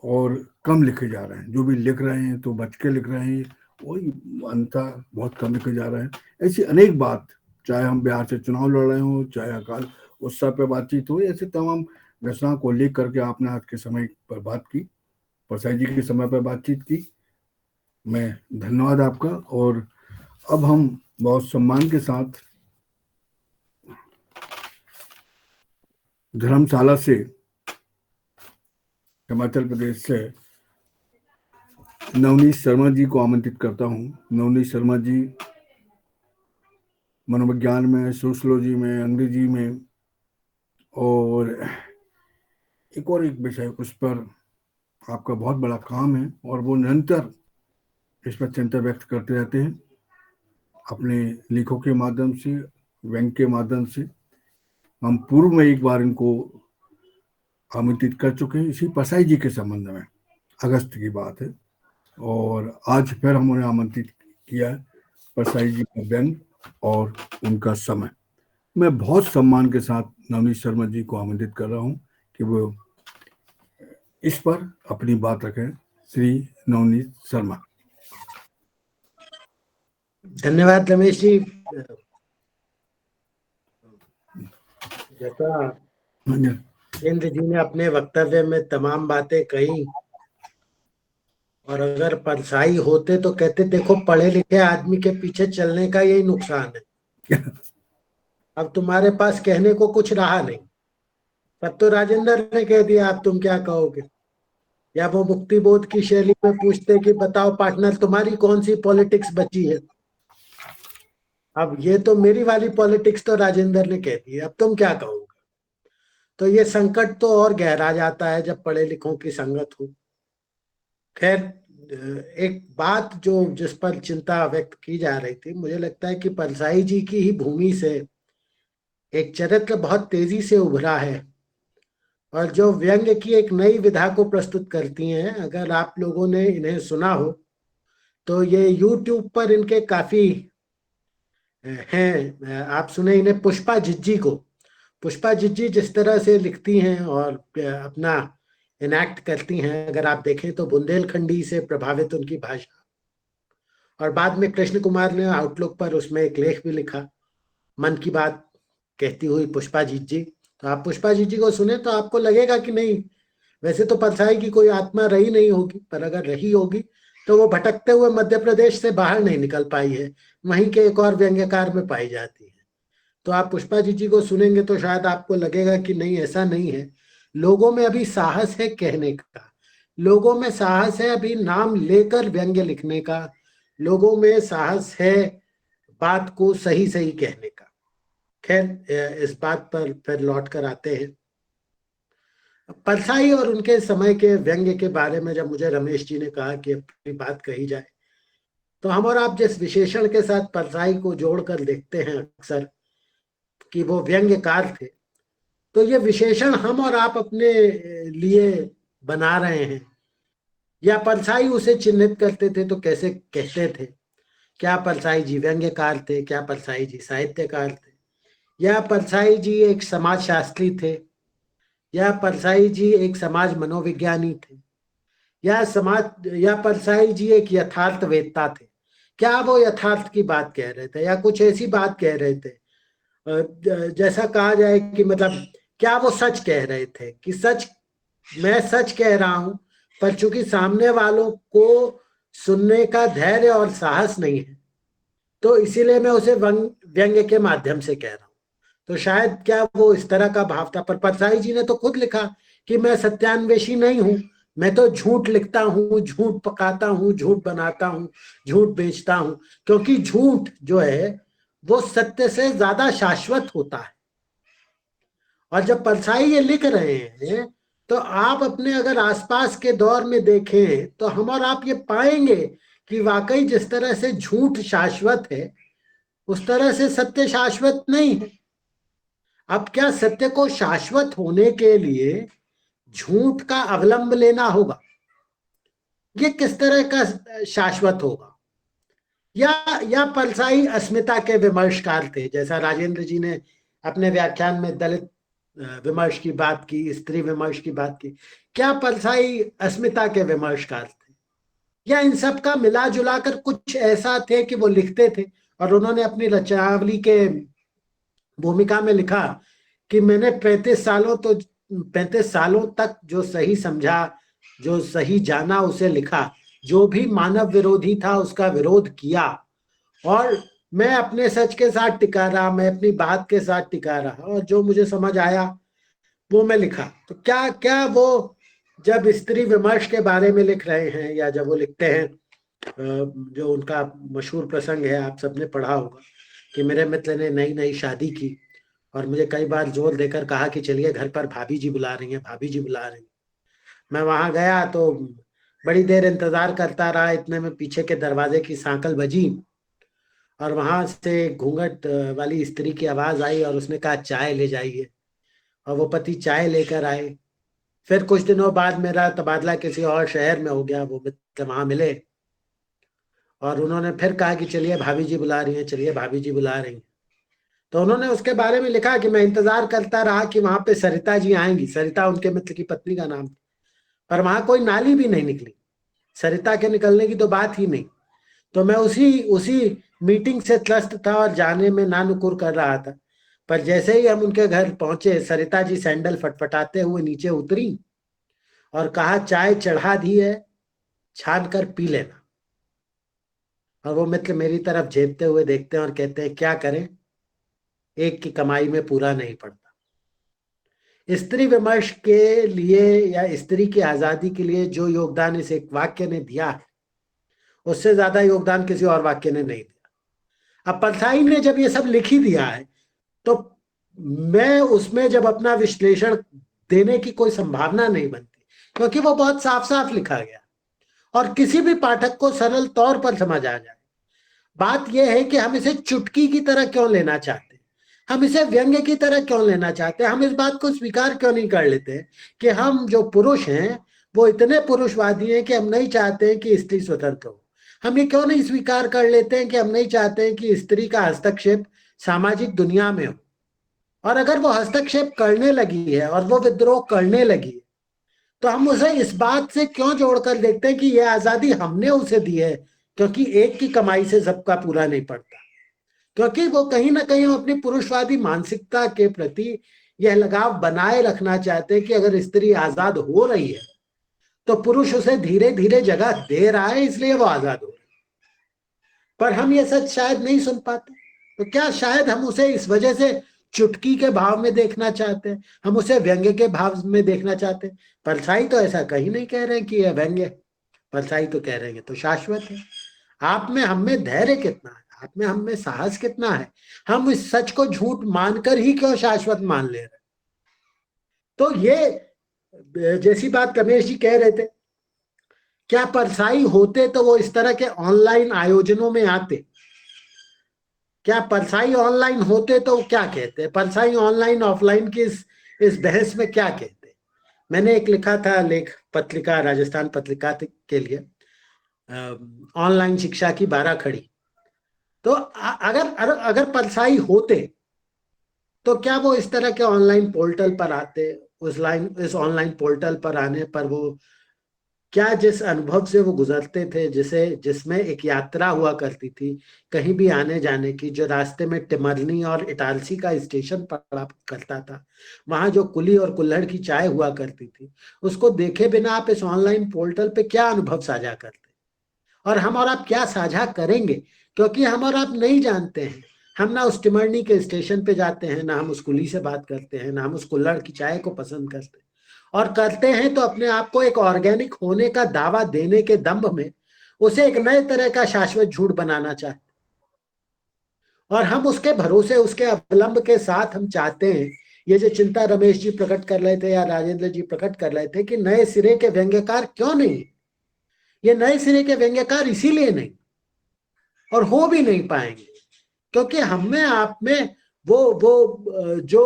और कम लिखे जा रहे हैं। जो भी लिख रहे हैं तो बच के लिख रहे हैं, वही अंतर बहुत कम लिखे जा रहे हैं। ऐसी अनेक बात, चाहे हम बिहार से चुनाव लड़ रहे हो, चाहे अकाल उत्सव पे बातचीत हो, ऐसे तमाम घटनाओं को लेकर के आपने आज के समय पर बात की, परसाई जी के समय पर बातचीत की। मैं धन्यवाद आपका। और अब हम बहुत सम्मान के साथ धर्मशाला से, हिमाचल प्रदेश से नवनीत शर्मा जी को आमंत्रित करता हूँ। नवनीत शर्मा जी मनोविज्ञान में, सोशोलॉजी में, अंग्रेजी में और एक विषय उस पर आपका बहुत बड़ा काम है और वो निरंतर इस पर चिंता व्यक्त करते रहते हैं अपने लेखों के माध्यम से, व्यंग के माध्यम से। हम पूर्व में एक बार इनको आमंत्रित कर चुके हैं इसी परसाई जी के संबंध में, अगस्त की बात है, और आज फिर हम उन्हें आमंत्रित किया है परसाई जी का व्यंग और उनका समय। मैं बहुत सम्मान के साथ नवनीत शर्मा जी को आमंत्रित कर रहा हूं कि वो इस पर अपनी बात रखें। श्री नवनीत शर्मा। धन्यवाद रमेश जी। जैसा इंद्र जी ने अपने वक्तव्य में तमाम बातें कही, और अगर परसाई होते तो कहते देखो पढ़े लिखे आदमी के पीछे चलने का यही नुकसान है। अब तुम्हारे पास कहने को कुछ रहा नहीं, तब तो राजेंद्र ने कह दिया, अब तुम क्या कहोगे। या वो मुक्ति बोध की शैली में पूछते कि बताओ पार्टनर तुम्हारी कौन सी पॉलिटिक्स बची है। अब ये तो मेरी वाली पॉलिटिक्स तो राजेंद्र ने कह दी, अब तुम क्या कहोगे। तो ये संकट तो और गहरा जाता है जब पढ़े लिखों की संगत हो। खैर, एक बात जो जिस पर चिंता व्यक्त की जा रही थी, मुझे लगता है कि परसाई जी की ही भूमि से एक चरित्र बहुत तेजी से उभरा है और जो व्यंग्य की एक नई विधा को प्रस्तुत करती हैं। अगर आप लोगों ने इन्हें सुना हो तो ये YouTube पर इनके काफी हैं। आप सुने इन्हें, पुष्पा जिज्जी को। पुष्पा जिज्जी जिस तरह से लिखती हैं और अपना इनैक्ट करती हैं, अगर आप देखें तो बुंदेलखंडी से प्रभावित उनकी भाषा। और बाद में कृष्ण कुमार ने आउटलुक पर उसमें एक लेख भी लिखा, मन की बात कहती हुई पुष्पा जिज्जी। तो आप पुष्पा जिज्जी को सुने तो आपको लगेगा कि नहीं, वैसे तो परसाई की कोई आत्मा रही नहीं होगी, पर अगर रही होगी तो वो भटकते हुए मध्य प्रदेश से बाहर नहीं निकल पाई है, वहीं के एक और व्यंग्यकार में पाई जाती है। तो आप पुष्पा जी को सुनेंगे तो शायद आपको लगेगा कि नहीं, ऐसा नहीं है। लोगों में अभी साहस है कहने का, लोगों में साहस है अभी नाम लेकर व्यंग्य लिखने का, लोगों में साहस है बात को सही सही कहने का। खैर, इस बात पर फिर लौट कर आते हैं। परसाई और उनके समय के व्यंग्य के बारे में जब मुझे रमेश जी ने कहा कि अपनी बात कही जाए, तो हम और आप जिस विशेषण के साथ परसाई को जोड़कर देखते हैं अक्सर कि वो व्यंग्यकार थे, तो ये विशेषण हम और आप अपने लिए बना रहे हैं, या परसाई उसे चिन्हित करते थे तो कैसे कहते थे। क्या परसाई जी व्यंग्यकार थे, क्या परसाई जी साहित्यकार थे, या परसाई जी एक समाज शास्त्री थे, या परसाई जी एक समाज मनोविज्ञानी थे, या परसाई जी एक यथार्थवेत्ता थे। क्या वो यथार्थ की बात कह रहे थे या कुछ ऐसी बात कह रहे थे, जैसा कहा जाए कि मतलब क्या वो सच कह रहे थे कि सच, मैं सच कह रहा हूं, पर चूंकि सामने वालों को सुनने का धैर्य और साहस नहीं है तो इसीलिए मैं उसे व्यंग्य के माध्यम से कह रहा हूं। तो शायद क्या वो इस तरह का भाव था। पर परसाई जी ने तो खुद लिखा कि मैं सत्यान्वेषी नहीं हूं, मैं तो झूठ लिखता हूं, झूठ पकाता हूं, झूठ बनाता हूं, झूठ बेचता हूं, क्योंकि झूठ जो है वो सत्य से ज्यादा शाश्वत होता है। और जब परसाई ये लिख रहे हैं तो आप अपने अगर आसपास के दौर में देखें तो हम और आप ये पाएंगे कि वाकई जिस तरह से झूठ शाश्वत है उस तरह से सत्य शाश्वत नहीं है। अब क्या सत्य को शाश्वत होने के लिए झूठ का अवलंब लेना होगा? ये किस तरह का शाश्वत होगा? या परसाई अस्मिता के विमर्शकार थे, जैसा राजेंद्र जी ने अपने व्याख्यान में दलित विमर्श की बात की, स्त्री विमर्श की बात की, क्या परसाई अस्मिता के विमर्शकार थे? या इन सब का मिला जुला कर कुछ ऐसा थे कि वो लिखते थे और उन्होंने अपनी रचनावली के भूमिका में लिखा कि मैंने 35 सालों तक जो सही समझा, जो सही जाना, उसे लिखा, जो भी मानव विरोधी था उसका विरोध किया, और मैं अपने सच के साथ टिका रहा, मैं अपनी बात के साथ टिका रहा, और जो मुझे समझ आया वो मैं लिखा। तो क्या क्या वो जब स्त्री विमर्श के बारे में लिख रहे हैं, या जब वो लिखते हैं, जो उनका मशहूर प्रसंग है, आप सबने पढ़ा होगा, कि मेरे मित्र ने नई नई शादी की और मुझे कई बार जोर देकर कहा कि चलिए घर पर भाभी जी बुला रही हैं, भाभी जी बुला रही हैं। मैं वहां गया तो बड़ी देर इंतजार करता रहा, इतने में पीछे के दरवाजे की सांकल बजी और वहां से घूंघट वाली स्त्री की आवाज आई और उसने कहा चाय ले जाइए, और वो पति चाय लेकर आए। फिर कुछ दिनों बाद मेरा तबादला किसी और शहर में हो गया, वो मित्र वहां मिले और उन्होंने फिर कहा कि चलिए भाभी जी बुला रही हैं, चलिए भाभी जी बुला रही हैं। तो उन्होंने उसके बारे में लिखा कि मैं इंतजार करता रहा कि वहां पे सरिता जी आएंगी, सरिता उनके मित्र की पत्नी का नाम था, पर वहां कोई नाली भी नहीं निकली, सरिता के निकलने की तो बात ही नहीं। तो मैं उसी उसी मीटिंग से त्रस्त था और जाने में नानुकुर कर रहा था, पर जैसे ही हम उनके घर पहुंचे, सरिता जी सैंडल फटफटाते हुए नीचे उतरी और कहा चाय चढ़ा दी है, छान कर पी लेना। और वो मित्र मेरी तरफ झेपते हुए देखते हैं और कहते हैं क्या करें, एक की कमाई में पूरा नहीं पड़ता। स्त्री विमर्श के लिए या स्त्री की आजादी के लिए जो योगदान इस एक वाक्य ने दिया है, उससे ज्यादा योगदान किसी और वाक्य ने नहीं दिया। अब परसाई ने जब ये सब लिख ही दिया है, तो मैं उसमें जब अपना विश्लेषण देने की कोई संभावना नहीं बनती, क्योंकि वो बहुत साफ साफ लिखा गया और किसी भी पाठक को सरल तौर पर समझ आ जाए। बात यह है कि हम इसे चुटकी की तरह क्यों लेना चाहते हैं, हम इसे व्यंग्य की तरह क्यों लेना चाहते हैं, हम इस बात को स्वीकार क्यों नहीं कर लेते कि हम जो पुरुष हैं वो इतने पुरुषवादी हैं कि हम नहीं चाहते हैं कि स्त्री स्वतंत्र हो। हम ये क्यों नहीं स्वीकार कर लेते हैं कि हम नहीं चाहते हैं कि स्त्री का हस्तक्षेप सामाजिक दुनिया में हो। और अगर वो हस्तक्षेप करने लगी है और वो विद्रोह करने लगी है, तो हम उसे इस बात से क्यों जोड़कर देखते हैं कि यह आजादी हमने उसे दी है, क्योंकि एक की कमाई से सबका पूरा नहीं पड़ता। क्योंकि वो कहीं ना कहीं अपनी पुरुषवादी मानसिकता के प्रति यह लगाव बनाए रखना चाहते हैं कि अगर स्त्री आजाद हो रही है तो पुरुष उसे धीरे धीरे जगह दे रहा है, इसलिए वो आजाद हो रही है। पर हम ये सच शायद नहीं सुन पाते। तो क्या शायद हम उसे इस वजह से चुटकी के भाव में देखना चाहते हैं, हम उसे व्यंग्य के भाव में देखना चाहते हैं। परसाई तो ऐसा कहीं नहीं कह रहे हैं कि यह व्यंग्य, परसाई तो कह रहे हैं तो शाश्वत है। आप में हम में धैर्य कितना है, आप में हम में साहस कितना है, हम इस सच को झूठ मानकर ही क्यों शाश्वत मान ले रहे। तो ये जैसी बात रमेश जी कह रहे थे, क्या परसाई होते तो वो इस तरह के ऑनलाइन आयोजनों में आते? क्या परसाई ऑनलाइन होते तो क्या कहते? परसाई ऑनलाइन ऑफलाइन की इस बहस में क्या कहते? मैंने एक लिखा था लेख पत्रिका, राजस्थान पत्रिका के लिए, ऑनलाइन शिक्षा की 12 खड़ी। तो अगर परसाई होते तो क्या वो इस तरह के ऑनलाइन पोर्टल पर आते? इस ऑनलाइन पोर्टल पर आने पर वो क्या जिस अनुभव से वो गुजरते थे, जिसमें एक यात्रा हुआ करती थी कहीं भी आने जाने की, जो रास्ते में टिमरनी और इटारसी का स्टेशन पड़ा करता था, वहां जो कुली और कुल्हड़ की चाय हुआ करती थी, उसको देखे बिना आप इस ऑनलाइन पोर्टल पे क्या अनुभव साझा करते? और हम और आप क्या साझा करेंगे? क्योंकि हम और आप नहीं जानते हैं। हम ना उस टिमरनी के स्टेशन पे जाते हैं, ना हम उस कुली से बात करते हैं, ना हम उस कुल्हड़ की चाय को पसंद करते हैं, और करते हैं तो अपने आप को एक ऑर्गेनिक होने का दावा देने के दंभ में उसे एक नए तरह का शाश्वत झूठ बनाना चाहते, और हम उसके भरोसे, उसके अवलंब के साथ हम चाहते हैं, ये जो चिंता रमेश जी प्रकट कर रहे थे या राजेंद्र जी प्रकट कर रहे थे कि नए सिरे के व्यंग्यकार क्यों नहीं, ये नए सिरे के व्यंग्यकार इसीलिए नहीं और हो भी नहीं पाएंगे क्योंकि हम में आप में वो जो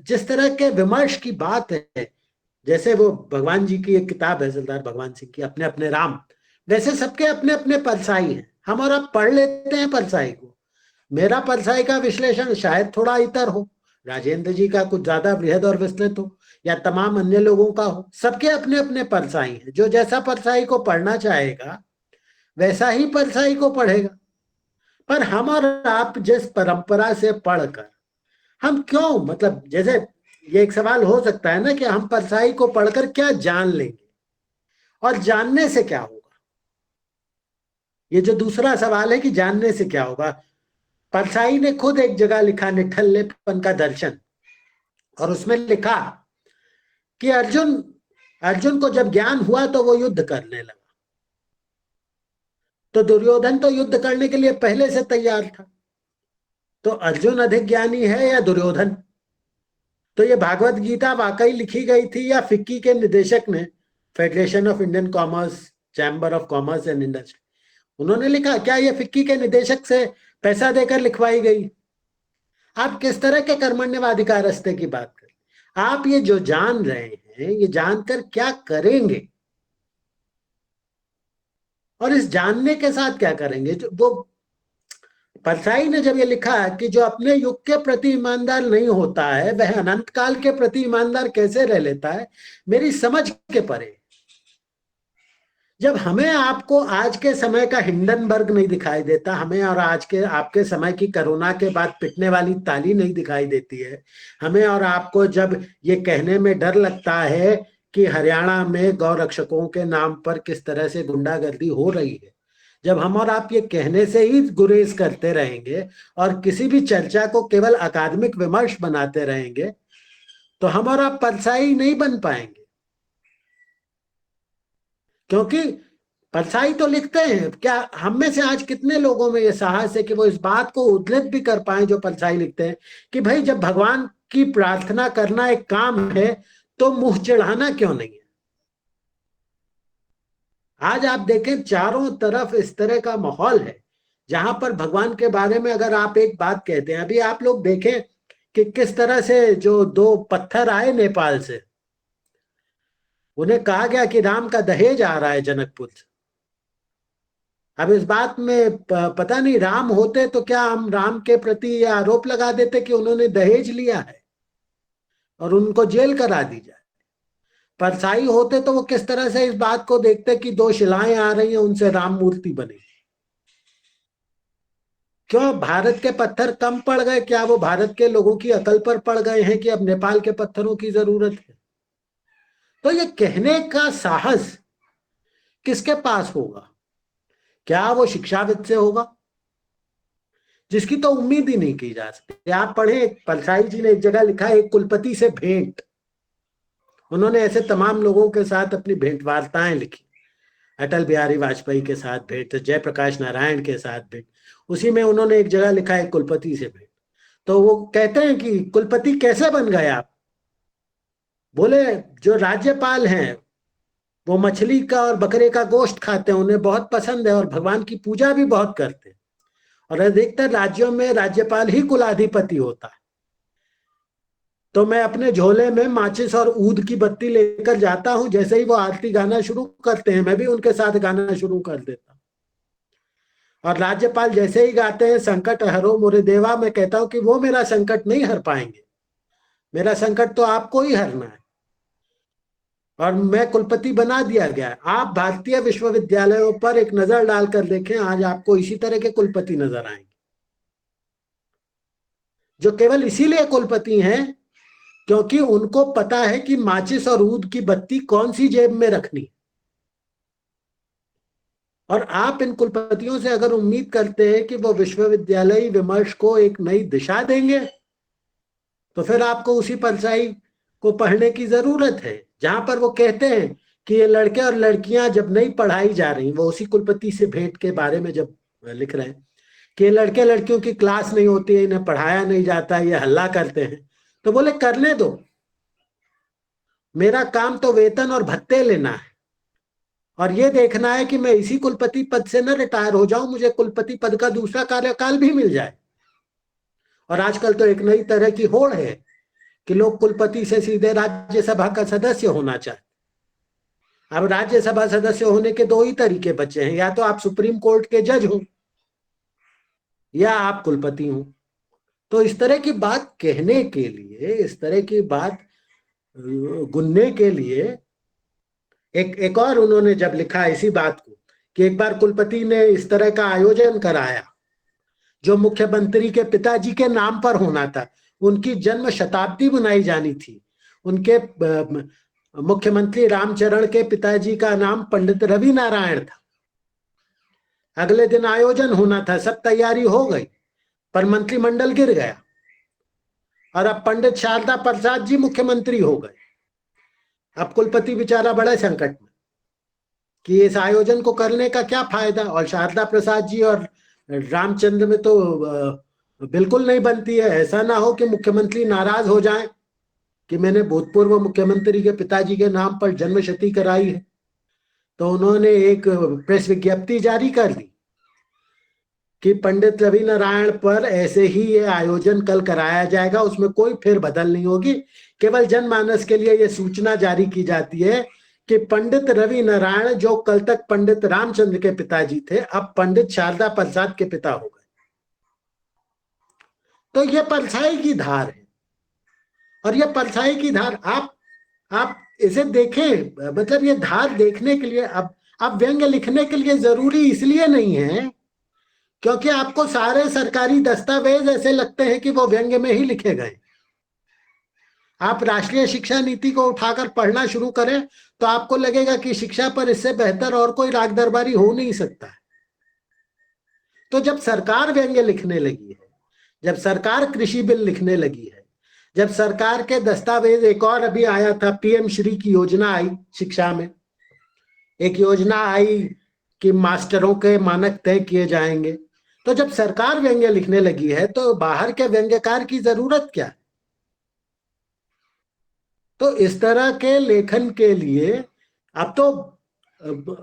जिस तरह के विमर्श की बात है, जैसे वो भगवान जी की एक किताब है सरदार भगवान सिंह की, अपने अपने राम, वैसे सबके अपने अपने परछाई हैं, हम और आप पढ़ लेते हैं परछाई को। मेरा परछाई का विश्लेषण शायद थोड़ा इतर हो, राजेंद्र जी का कुछ ज्यादा बृहद और विस्तृत हो, या तमाम अन्य लोगों का हो। सबके अपने अपने परछाई हैं, जो जैसा परछाई को पढ़ना चाहेगा वैसा ही परछाई को पढ़ेगा। पर हम और आप जिस परंपरा से पढ़कर हम क्यों, मतलब जैसे ये एक सवाल हो सकता है ना कि हम परछाई को पढ़कर क्या जान लेंगे और जानने से क्या होगा। ये जो दूसरा सवाल है कि जानने से क्या होगा, परछाई ने खुद एक जगह लिखा निठल्लेपन का दर्शन, और उसमें लिखा कि अर्जुन अर्जुन को जब ज्ञान हुआ तो वो युद्ध करने लगा। तो दुर्योधन तो युद्ध करने के लिए पहले से तैयार था। तो अर्जुन अधिक ज्ञानी है या दुर्योधन? तो ये भागवत गीता वाकई लिखी गई थी या फिक्की के निदेशक ने, federation of Indian commerce, chamber of commerce and industry, उन्होंने लिखा? क्या ये फिक्की के निदेशक से पैसा देकर लिखवाई गई? आप किस तरह के कर्मण्यवाधिकार रास्ते की बात करें? आप ये जो जान रहे हैं, ये जानकर क्या करेंगे और इस जानने के साथ क्या करेंगे? जो वो परछाई ने जब ये लिखा कि जो अपने युग के प्रति ईमानदार नहीं होता है वह अनंत काल के प्रति ईमानदार कैसे रह लेता है, मेरी समझ के परे। जब हमें आपको आज के समय का हिंडनबर्ग नहीं दिखाई देता, हमें और आज के आपके समय की कोरोना के बाद पिटने वाली ताली नहीं दिखाई देती है, हमें और आपको जब ये कहने में डर लगता है कि हरियाणा में गौ रक्षकों के नाम पर किस तरह से गुंडागर्दी हो रही है, जब हम और आप ये कहने से ही गुरेज करते रहेंगे और किसी भी चर्चा को केवल अकादमिक विमर्श बनाते रहेंगे, तो हम और आप परछाई नहीं बन पाएंगे। क्योंकि परछाई तो लिखते हैं, क्या हम में से आज कितने लोगों में ये साहस है कि वो इस बात को उद्धृत भी कर पाए जो परछाई लिखते हैं कि भाई जब भगवान की प्रार्थना करना एक काम है तो मुंह चिढ़ाना क्यों नहीं है? आज आप देखें चारों तरफ इस तरह का माहौल है जहां पर भगवान के बारे में अगर आप एक बात कहते हैं, अभी आप लोग देखें कि किस तरह से जो 2 पत्थर आए नेपाल से, उन्हें कहा गया कि राम का दहेज आ रहा है जनकपुर से। अब इस बात में पता नहीं, राम होते तो क्या हम राम के प्रति आरोप लगा देते कि उन्होंने दहेज लिया है और उनको जेल करा दी जाए। परछाई होते तो वो किस तरह से इस बात को देखते कि 2 शिलाएं आ रही हैं, उनसे राम मूर्ति बनेगी। क्यों भारत के पत्थर कम पड़ गए? क्या वो भारत के लोगों की अकल पर पड़ गए हैं कि अब नेपाल के पत्थरों की जरूरत है? तो ये कहने का साहस किसके पास होगा? क्या वो शिक्षाविद से होगा, जिसकी तो उम्मीद ही नहीं की जा सकती? आप पढ़े, परछाई जी ने एक जगह लिखा है, एक कुलपति से भेंट। उन्होंने ऐसे तमाम लोगों के साथ अपनी भेंट वार्ताएं लिखी, अटल बिहारी वाजपेयी के साथ भेंट, जयप्रकाश नारायण के साथ भेंट। उसी में उन्होंने एक जगह लिखा है कुलपति से भेंट। तो वो कहते हैं कि कुलपति कैसे बन गए आप? बोले जो राज्यपाल हैं वो मछली का और बकरे का गोश्त खाते हैं, उन्हें बहुत पसंद है और भगवान की पूजा भी बहुत करते हैं, और अधिकतर राज्यों में राज्यपाल ही कुलाधिपति होता है। तो मैं अपने झोले में माचिस और ऊद की बत्ती लेकर जाता हूं, जैसे ही वो आरती गाना शुरू करते हैं मैं भी उनके साथ गाना शुरू कर देता हूं। और राज्यपाल जैसे ही गाते हैं संकट हरो मोरे देवा, मैं कहता हूं कि वो मेरा संकट नहीं हर पाएंगे, मेरा संकट तो आपको ही हरना है। और मैं कुलपति बना दिया गया है। आप भारतीय विश्वविद्यालयों पर एक नजर डालकर देखें, आज आपको इसी तरह के कुलपति नजर आएंगे, जो केवल इसीलिए कुलपति हैं क्योंकि उनको पता है कि माचिस और ऊद की बत्ती कौन सी जेब में रखनी। और आप इन कुलपतियों से अगर उम्मीद करते हैं कि वो विश्वविद्यालय विमर्श को एक नई दिशा देंगे, तो फिर आपको उसी परछाई को पढ़ने की जरूरत है जहां पर वो कहते हैं कि ये लड़के और लड़कियां जब नहीं पढ़ाई जा रही, वो उसी कुलपति से भेंट के बारे में जब लिख रहे हैं कि लड़के लड़कियों की क्लास नहीं होती है, इन्हें पढ़ाया नहीं जाता, ये हल्ला करते हैं, तो बोले करने दो, मेरा काम तो वेतन और भत्ते लेना है और ये देखना है कि मैं इसी कुलपति पद से न रिटायर हो जाऊं, मुझे कुलपति पद का दूसरा कार्यकाल भी मिल जाए। और आजकल तो एक नई तरह की होड़ है कि लोग कुलपति से सीधे राज्यसभा का सदस्य होना चाहते। अब राज्यसभा सदस्य होने के दो ही तरीके बचे हैं, या तो आप सुप्रीम कोर्ट के जज हो या आप कुलपति हो। तो इस तरह की बात कहने के लिए, इस तरह की बात गुनने के लिए एक और उन्होंने जब लिखा इसी बात को कि एक बार कुलपति ने इस तरह का आयोजन कराया जो मुख्यमंत्री के पिताजी के नाम पर होना था, उनकी जन्म शताब्दी मनाई जानी थी। उनके मुख्यमंत्री रामचरण के पिताजी का नाम पंडित रवि नारायण था। अगले दिन आयोजन होना था, सब तैयारी हो गई, पर मंत्रिमंडल गिर गया और अब पंडित शारदा प्रसाद जी मुख्यमंत्री हो गए। अब कुलपति बेचारा बड़े संकट में कि इस आयोजन को करने का क्या फायदा, और शारदा प्रसाद जी और रामचंद्र में तो बिल्कुल नहीं बनती है। ऐसा ना हो कि मुख्यमंत्री नाराज हो जाएं कि मैंने भूतपूर्व मुख्यमंत्री के पिताजी के नाम पर जन्मशती कराई है। तो उन्होंने एक प्रेस विज्ञप्ति जारी कर दी कि पंडित रवि नारायण पर ऐसे ही ये आयोजन कल कराया जाएगा, उसमें कोई फेरबदल नहीं होगी। केवल जनमानस के लिए ये सूचना जारी की जाती है कि पंडित रवि नारायण जो कल तक पंडित रामचंद्र के पिताजी थे, अब पंडित शारदा प्रसाद के पिता हो गए। तो ये परछाई की धार है, और ये परछाई की धार आप इसे देखें, मतलब ये धार देखने के लिए अब व्यंग्य लिखने के लिए जरूरी इसलिए नहीं है क्योंकि आपको सारे सरकारी दस्तावेज ऐसे लगते हैं कि वो व्यंग्य में ही लिखे गए। आप राष्ट्रीय शिक्षा नीति को उठाकर पढ़ना शुरू करें तो आपको लगेगा कि शिक्षा पर इससे बेहतर और कोई राग दरबारी हो नहीं सकता है। तो जब सरकार व्यंग्य लिखने लगी है, जब सरकार कृषि बिल लिखने लगी है, जब सरकार के दस्तावेज, एक और अभी आया था पीएम श्री की योजना आई शिक्षा में, एक योजना आई कि मास्टरों के मानक तय किए जाएंगे। तो जब सरकार व्यंग्य लिखने लगी है तो बाहर के व्यंग्यकार की जरूरत क्या है? तो इस तरह के लेखन के लिए अब तो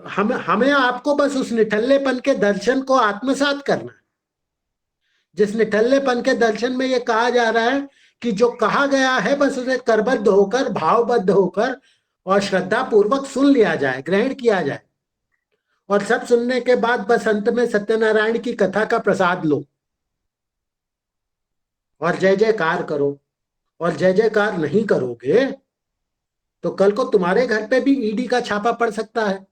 हमें आपको बस उस निठल्लेपन के दर्शन को आत्मसात करना है, जिस निठल्लेपन के दर्शन में ये कहा जा रहा है कि जो कहा गया है बस उसे करबद्ध होकर, भावबद्ध होकर और श्रद्धा पूर्वक सुन लिया जाए, ग्रहण किया जाए, और सब सुनने के बाद बस अंत में सत्यनारायण की कथा का प्रसाद लो और जय जयकार करो। और जय जयकार नहीं करोगे तो कल को तुम्हारे घर पे भी ईडी का छापा पड़ सकता है।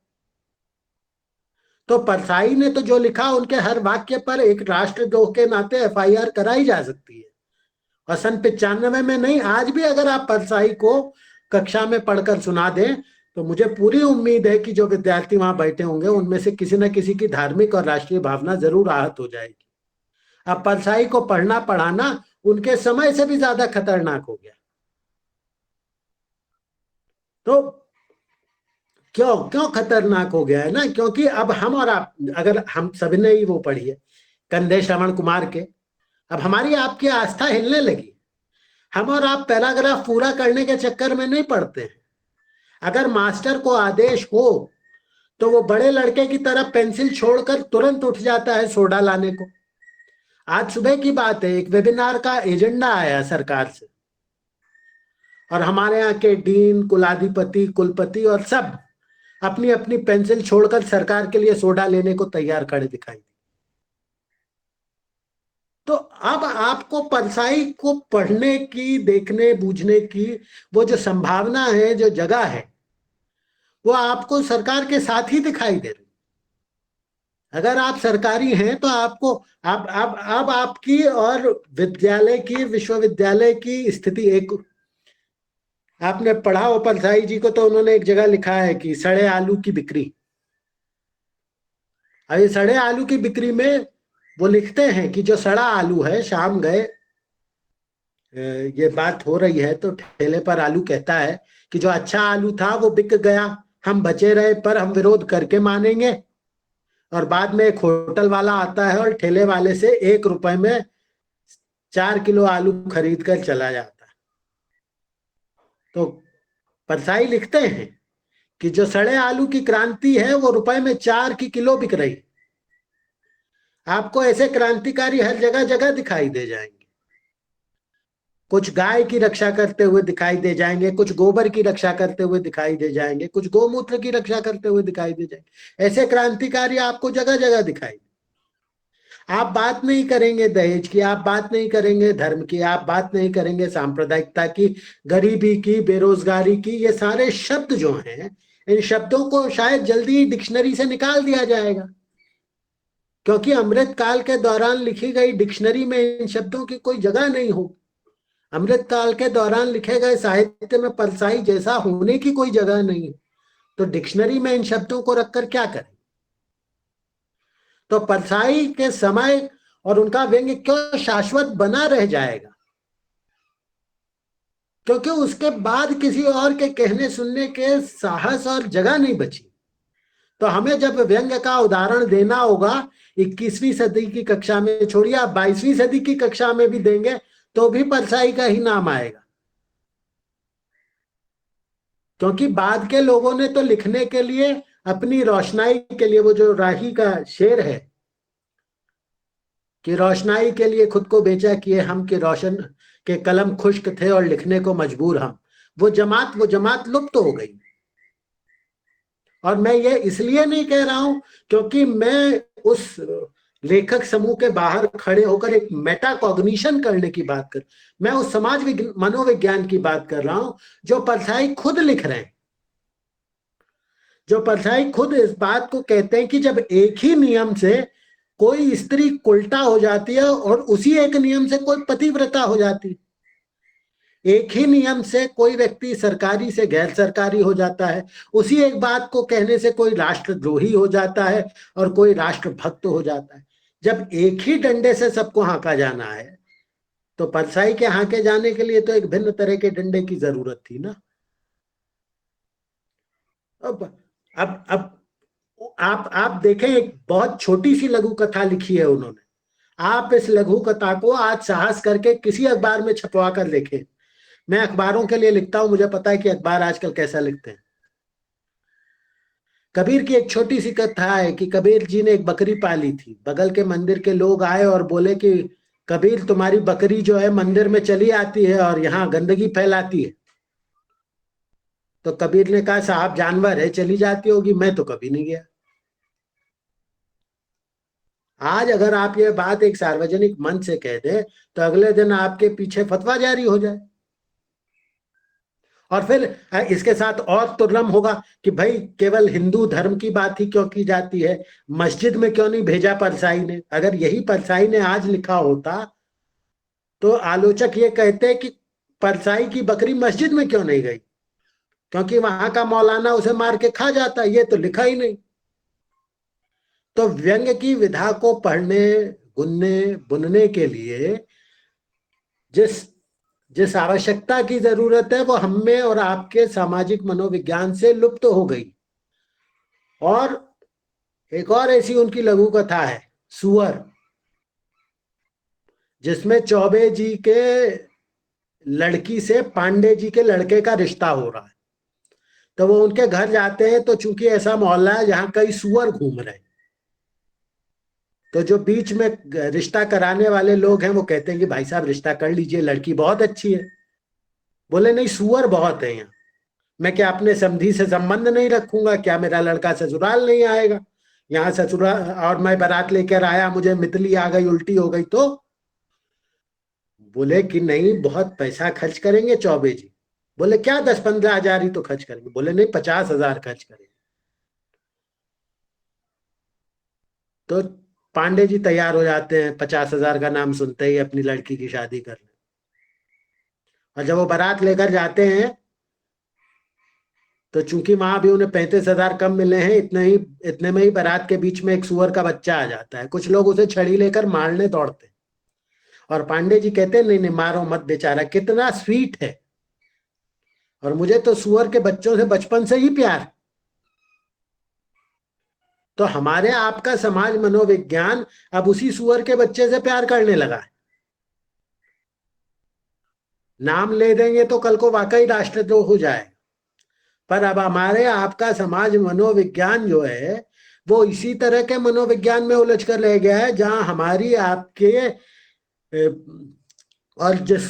तो परसाई ने तो जो लिखा, उनके हर वाक्य पर एक राष्ट्रद्रोह के नाते एफआईआर कराई जा सकती है। और सन 95 में नहीं, आज भी अगर आप परसाई को कक्षा में पढ़कर सुना दें तो मुझे पूरी उम्मीद है कि जो विद्यार्थी वहां बैठे होंगे उनमें से किसी न किसी की धार्मिक और राष्ट्रीय भावना जरूर आहत हो जाएगी। अब परसाई को पढ़ना पढ़ाना उनके समय से भी ज्यादा खतरनाक हो गया। तो क्यों खतरनाक हो गया है ना, क्योंकि अब हम और आप, अगर हम सभी ने ही वो पढ़ी है कंधे श्रवण कुमार के, अब हमारी आपकी आस्था हिलने लगी। हम और आप पैराग्राफ पूरा करने के चक्कर में नहीं पढ़ते हैं। अगर मास्टर को आदेश हो तो वो बड़े लड़के की तरह पेंसिल छोड़कर तुरंत उठ जाता है सोडा लाने को। आज सुबह की बात है, एक वेबिनार का एजेंडा आया सरकार से, और हमारे यहाँ के डीन, कुलाधिपति, कुलपति और सब अपनी अपनी पेंसिल छोड़कर सरकार के लिए सोडा लेने को तैयार खड़े दिखाई दी। तो अब आपको परसाई को पढ़ने की, देखने बूझने की वो जो संभावना है, जो जगह है, वो आपको सरकार के साथ ही दिखाई दे रही। अगर आप सरकारी हैं तो आपको अब आपकी और विद्यालय की, विश्वविद्यालय की स्थिति एक, आपने पढ़ा हो परसाई जी को तो उन्होंने एक जगह लिखा है कि सड़े आलू की बिक्री। अभी सड़े आलू की बिक्री में वो लिखते हैं कि जो सड़ा आलू है, शाम गए, ये बात हो रही है तो ठेले पर आलू कहता है कि जो अच्छा आलू था वो बिक गया, हम बचे रहे पर हम विरोध करके मानेंगे। और बाद में एक होटल वाला आता है और ठेले वाले से 1 रुपए में 4 किलो आलू खरीद कर चला जाता है। तो परसाई लिखते हैं कि जो सड़े आलू की क्रांति है वो रुपए में 4 की किलो बिक रही। आपको ऐसे क्रांतिकारी हर जगह जगह दिखाई दे जाएंगे। कुछ गाय की रक्षा करते हुए दिखाई दे जाएंगे, कुछ गोबर की रक्षा करते हुए दिखाई दे जाएंगे, कुछ गौमूत्र की रक्षा करते हुए दिखाई दे जाएंगे। ऐसे क्रांतिकारी आपको जगह जगह दिखाई। आप बात नहीं करेंगे दहेज की, आप बात नहीं करेंगे धर्म की, आप बात नहीं करेंगे सांप्रदायिकता की, गरीबी की, बेरोजगारी की। ये सारे शब्द जो हैं, इन शब्दों को शायद जल्दी ही डिक्शनरी से निकाल दिया जाएगा, क्योंकि अमृत काल के दौरान लिखी गई डिक्शनरी में इन शब्दों की कोई जगह नहीं हो। अमृत काल के दौरान लिखे गए साहित्य में परसाई जैसा होने की कोई जगह नहीं है, तो डिक्शनरी में इन शब्दों को रखकर क्या करें? तो परसाई के समय और उनका व्यंग्य क्यों शाश्वत बना रह जाएगा? क्योंकि उसके बाद किसी और के कहने सुनने के साहस और जगह नहीं बची। तो हमें जब व्यंग्य का उदाहरण देना होगा 21वीं सदी की कक्षा में, छोड़िए आप 22वीं सदी की कक्षा में भी देंगे तो भी परसाई का ही नाम आएगा, क्योंकि बाद के लोगों ने तो लिखने के लिए, अपनी रोशनाई के लिए, वो जो राही का शेर है कि रोशनाई के लिए खुद को बेचा किए हम, कि रोशन के कलम खुश्क थे और लिखने को मजबूर हम, वो जमात लुप्त हो गई। और मैं ये इसलिए नहीं कह रहा हूं क्योंकि मैं उस लेखक समूह के बाहर खड़े होकर एक मेटाकॉग्निशन करने की बात कर, मैं उस समाज मनोविज्ञान की बात कर रहा हूं जो परसाई खुद लिख रहे हैं, जो परसाई खुद इस बात को कहते हैं कि जब एक ही नियम से कोई स्त्री उल्टा हो जाती है और उसी एक नियम से कोई पतिव्रता हो जाती है, एक ही नियम से कोई व्यक्ति सरकारी से गैर सरकारी हो जाता है, उसी एक बात को कहने से कोई राष्ट्रद्रोही हो जाता है और कोई राष्ट्रभक्त हो जाता है। जब एक ही डंडे से सबको हांका जाना है तो परसाई के हांके जाने के लिए तो एक भिन्न तरह के डंडे की जरूरत थी ना। अब आप देखें, एक बहुत छोटी सी लघु कथा लिखी है उन्होंने, आप इस लघु कथा को आज साहस करके किसी अखबार में छपवा कर देखें। मैं अखबारों के लिए लिखता हूं, मुझे पता है कि अखबार आजकल कैसा लिखते हैं। कबीर की एक छोटी सी कथा है कि कबीर जी ने एक बकरी पाली थी। बगल के मंदिर के लोग आए और बोले कि कबीर तुम्हारी बकरी जो है मंदिर में चली आती है और यहाँ गंदगी फैलाती है। तो कबीर ने कहा साहब जानवर है, चली जाती होगी, मैं तो कभी नहीं गया। आज अगर आप ये बात एक सार्वजनिक मंच से कह दें तो अगले दिन आपके पीछे फतवा जारी हो जाए। और फिर इसके साथ और तुर्लम होगा कि भाई केवल हिंदू धर्म की बात ही क्यों की जाती है, मस्जिद में क्यों नहीं भेजा परसाई ने? अगर यही परसाई ने आज लिखा होता तो आलोचक ये कहते कि परसाई की बकरी मस्जिद में क्यों नहीं गई, क्योंकि वहां का मौलाना उसे मार के खा जाता, ये तो लिखा ही नहीं। तो व्यंग्य की विधा को पढ़ने, गुनने, बुनने के लिए जिस आवश्यकता की जरूरत है वो हमें और आपके सामाजिक मनोविज्ञान से लुप्त हो गई। और एक और ऐसी उनकी लघु कथा है सुअर, जिसमें चौबे जी के लड़की से पांडे जी के लड़के का रिश्ता हो रहा है। तो वो उनके घर जाते हैं, तो चूंकि ऐसा मोहल्ला है जहां कई सुअर घूम रहे हैं, तो जो बीच में रिश्ता कराने वाले लोग हैं वो कहते हैं कि भाई साहब रिश्ता कर लीजिए, लड़की बहुत अच्छी है। बोले नहीं, सुअर बहुत है यहाँ, मैं क्या अपने समधी से संबंध नहीं रखूंगा? क्या मेरा लड़का ससुराल नहीं आएगा? यहाँ ससुराल और मैं बारात लेकर आया, मुझे मितली आ गई, उल्टी हो गई तो? बोले कि नहीं, बहुत पैसा खर्च करेंगे चौबे जी। बोले क्या 10-15 हजार ही तो खर्च करेंगे? बोले नहीं, 50,000 खर्च करेंगे। तो पांडे जी तैयार हो जाते हैं 50,000 का नाम सुनते ही अपनी लड़की की शादी करने। और जब वो बारात लेकर जाते हैं तो चूंकि वहां भी उन्हें 35,000 कम मिले हैं, इतने में ही बारात के बीच में एक सुअर का बच्चा आ जाता है। कुछ लोग उसे छड़ी लेकर मारने दौड़ते हैं और पांडे जी कहते हैं नहीं नहीं मारो मत, बेचारा कितना स्वीट है, और मुझे तो सुअर के बच्चों से बचपन से ही प्यार। तो हमारे आपका समाज मनोविज्ञान अब उसी सुअर के बच्चे से प्यार करने लगा है। नाम ले देंगे तो कल को वाकई राष्ट्रद्रोह हो जाए, पर अब हमारे आपका समाज मनोविज्ञान जो है वो इसी तरह के मनोविज्ञान में उलझ कर रह गया है, जहां हमारी आपके और जिस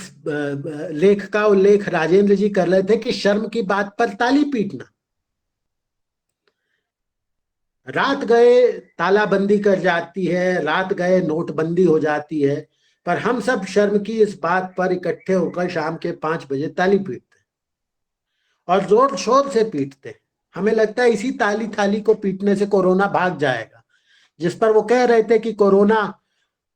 लेख का उल्लेख राजेंद्र जी कर रहे थे कि शर्म की बात पर ताली पीटना, रात गए तालाबंदी कर जाती है, रात गए नोटबंदी हो जाती है, पर हम सब शर्म की इस बात पर इकट्ठे होकर शाम के 5 बजे ताली पीटते हैं और जोर शोर से पीटते हैं। हमें लगता है इसी ताली थाली को पीटने से कोरोना भाग जाएगा, जिस पर वो कह रहे थे कि कोरोना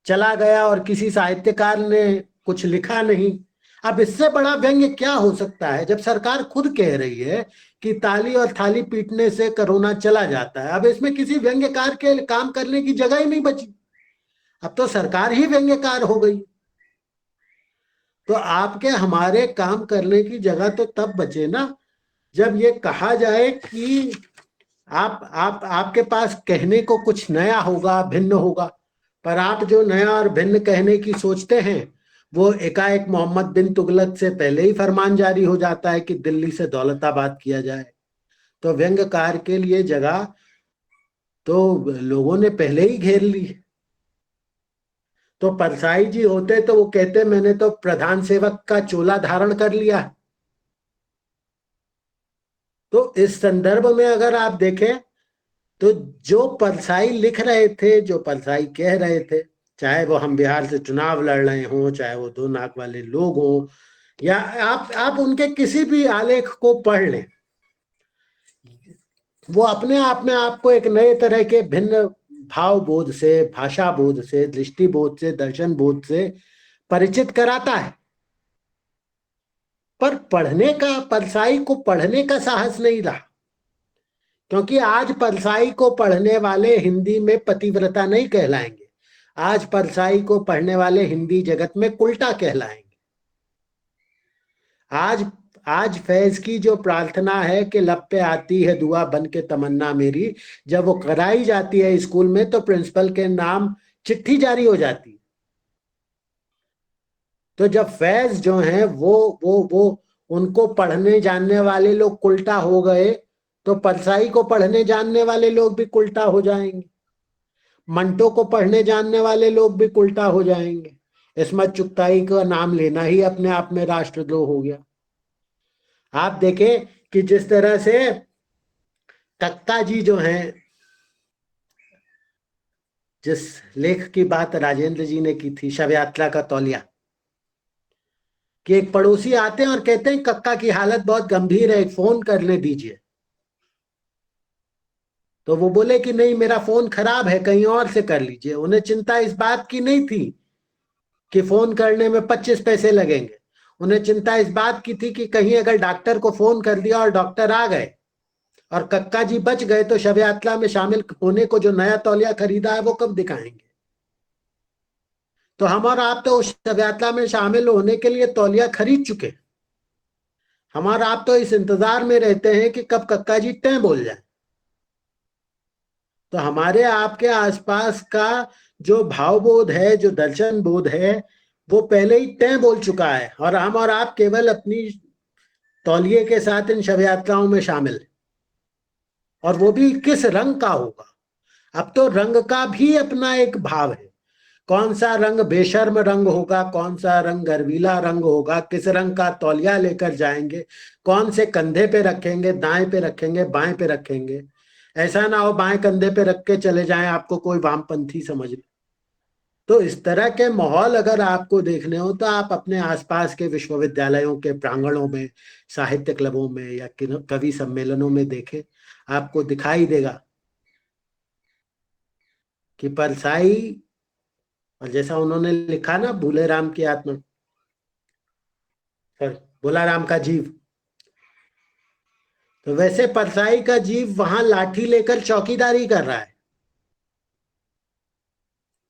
चला गया और किसी साहित्यकार ने कुछ लिखा नहीं। अब इससे बड़ा व्यंग्य क्या हो सकता है जब सरकार खुद कह रही है कि ताली और थाली पीटने से कोरोना चला जाता है। अब इसमें किसी व्यंग्यकार के काम करने की जगह ही नहीं बची, अब तो सरकार ही व्यंग्यकार हो गई। तो आपके हमारे काम करने की जगह तो तब बचे ना जब ये कहा जाए कि आपके पास कहने को कुछ नया होगा, भिन्न होगा, पर आप जो नया और भिन्न कहने की सोचते हैं वो एकाएक मोहम्मद बिन तुगलक से पहले ही फरमान जारी हो जाता है कि दिल्ली से दौलताबाद किया जाए। तो व्यंग्यकार के लिए जगह तो लोगों ने पहले ही घेर ली। तो परसाई जी होते तो वो कहते मैंने तो प्रधान सेवक का चोला धारण कर लिया। तो इस संदर्भ में अगर आप देखें तो जो परसाई लिख रहे थे, जो परसाई कह रहे थे, चाहे वो हम बिहार से चुनाव लड़ रहे हों, चाहे वो दो नाक वाले लोग हों, या आप उनके किसी भी आलेख को पढ़ लें, वो अपने आप में आपको एक नए तरह के भिन्न भाव बोध से, भाषा बोध से, दृष्टि बोध से, दर्शन बोध से परिचित कराता है। पर पढ़ने का, परसाई को पढ़ने का साहस नहीं रहा, क्योंकि आज परसाई को पढ़ने वाले हिंदी में पतिव्रता नहीं कहलाएंगे, आज परसाई को पढ़ने वाले हिंदी जगत में उल्टा कहलाएंगे। आज फैज की जो प्रार्थना है कि लब पे आती है दुआ बन के तमन्ना मेरी, जब वो कराई जाती है स्कूल में तो प्रिंसिपल के नाम चिट्ठी जारी हो जाती है। तो जब फैज जो है वो उनको पढ़ने जानने वाले लोग उल्टा हो गए तो परसाई को पढ़ने जानने वाले लोग भी उल्टा हो जाएंगे, मंटो को पढ़ने जानने वाले लोग भी उल्टा हो जाएंगे। इस्मत चुगताई का नाम लेना ही अपने आप में राष्ट्रद्रोह हो गया। आप देखें कि जिस तरह से कक्का जी जो हैं, जिस लेख की बात राजेंद्र जी ने की थी, शव यात्रा का तौलिया, कि एक पड़ोसी आते हैं और कहते हैं कक्का की हालत बहुत गंभीर है, एक फोन करने दीजिए। तो वो बोले कि नहीं मेरा फोन खराब है, कहीं और से कर लीजिए। उन्हें चिंता इस बात की नहीं थी कि फोन करने में 25 पैसे लगेंगे, उन्हें चिंता इस बात की थी कि कहीं अगर डॉक्टर को फोन कर दिया और डॉक्टर आ गए और कक्का जी बच गए तो शव यात्रा में शामिल होने को जो नया तौलिया खरीदा है वो कब दिखाएंगे। तो हम और आप तो उस शव यात्रा में शामिल होने के लिए तौलिया खरीद चुके। हम और आप तो इस इंतजार में रहते हैं कि कब कक्का जी टें बोल जाए। तो हमारे आपके आसपास का जो भावबोध है, जो दर्शन बोध है, वो पहले ही टें बोल चुका है और हम और आप केवल अपनी तौलिए के साथ इन शव यात्राओं में शामिल हैं। और वो भी किस रंग का होगा। अब तो रंग का भी अपना एक भाव है, कौन सा रंग बेशर्म रंग होगा, कौन सा रंग गर्वीला रंग होगा, किस रंग का तौलिया लेकर जाएंगे, कौन से कंधे पे रखेंगे, दाएं पे रखेंगे, बाएं पे रखेंगे। ऐसा ना हो बाएं कंधे पे रख के चले जाएं आपको कोई वामपंथी समझ ले। तो इस तरह के माहौल अगर आपको देखने हो तो आप अपने आसपास के विश्वविद्यालयों के प्रांगणों में, साहित्य क्लबों में या कवि सम्मेलनों में देखें, आपको दिखाई देगा कि परसाई, और जैसा उन्होंने लिखा ना भूले राम की आत्मा, भोला राम का जीव, तो वैसे परसाई का जीव वहां लाठी लेकर चौकीदारी कर रहा है।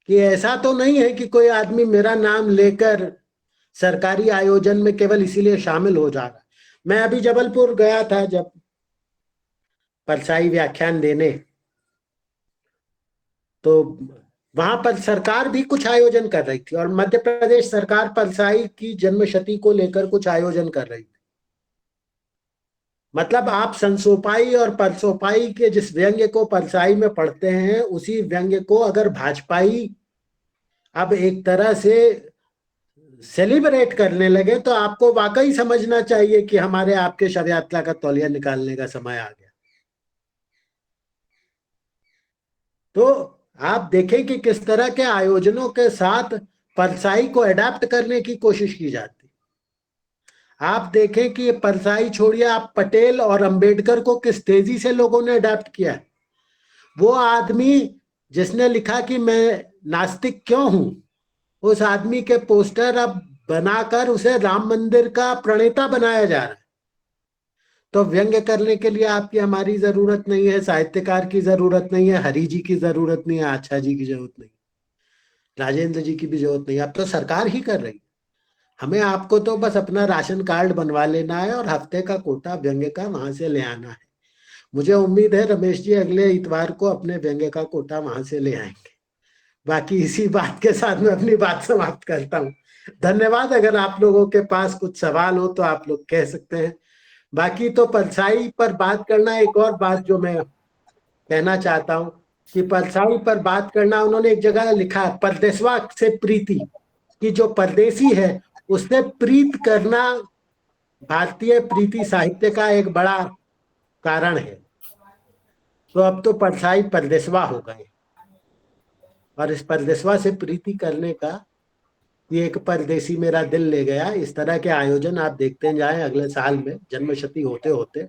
कि ऐसा तो नहीं है कि कोई आदमी मेरा नाम लेकर सरकारी आयोजन में केवल इसीलिए शामिल हो जा रहा है। मैं अभी जबलपुर गया था जब परसाई व्याख्यान देने, तो वहां पर सरकार भी कुछ आयोजन कर रही थी और मध्य प्रदेश सरकार परसाई की जन्मशती को लेकर कुछ आयोजन कर रही थी। मतलब आप संसोपाई और परसोपाई के जिस व्यंग्य को परसाई में पढ़ते हैं, उसी व्यंग्य को अगर भाजपाई अब एक तरह से सेलिब्रेट करने लगे तो आपको वाकई समझना चाहिए कि हमारे आपके शव यात्रा का तौलिया निकालने का समय आ गया। तो आप देखें कि किस तरह के आयोजनों के साथ परसाई को अडेप्ट करने की कोशिश की जाती। आप देखें कि परसाई छोड़िए, आप पटेल और अंबेडकर को किस तेजी से लोगों ने अडेप्ट किया है। वो आदमी जिसने लिखा कि मैं नास्तिक क्यों हूं, उस आदमी के पोस्टर अब बनाकर उसे राम मंदिर का प्रणेता बनाया जा रहा है। तो व्यंग्य करने के लिए आपकी हमारी जरूरत नहीं है, साहित्यकार की जरूरत नहीं है, हरि जी की जरूरत नहीं है, आच्छा जी की जरूरत नहीं, राजेंद्र जी की भी जरूरत नहीं है। अब तो सरकार ही कर रही है। हमें आपको तो बस अपना राशन कार्ड बनवा लेना है और हफ्ते का कोटा व्यंग्य का वहां से ले आना है। मुझे उम्मीद है रमेश जी अगले इतवार को अपने व्यंग्य का कोटा वहां से ले आएंगे। बाकी इसी बात के साथ मैं अपनी बात समाप्त करता हूँ। धन्यवाद। अगर आप लोगों के पास कुछ सवाल हो तो आप लोग कह सकते हैं। बाकी तो परछाई पर बात करना, एक और बात जो मैं कहना चाहता हूं कि परछाई पर बात करना, उन्होंने एक जगह लिखा है परदेशवा से प्रीति, कि जो परदेसी है उससे प्रीत करना भारतीय प्रीति साहित्य का एक बड़ा कारण है। तो अब तो परछाई परदेशवा हो गए और इस परदेशवा से प्रीति करने का ये एक परदेसी मेरा दिल ले गया। इस तरह के आयोजन आप देखते जाएं, अगले साल में जन्मशती होते होते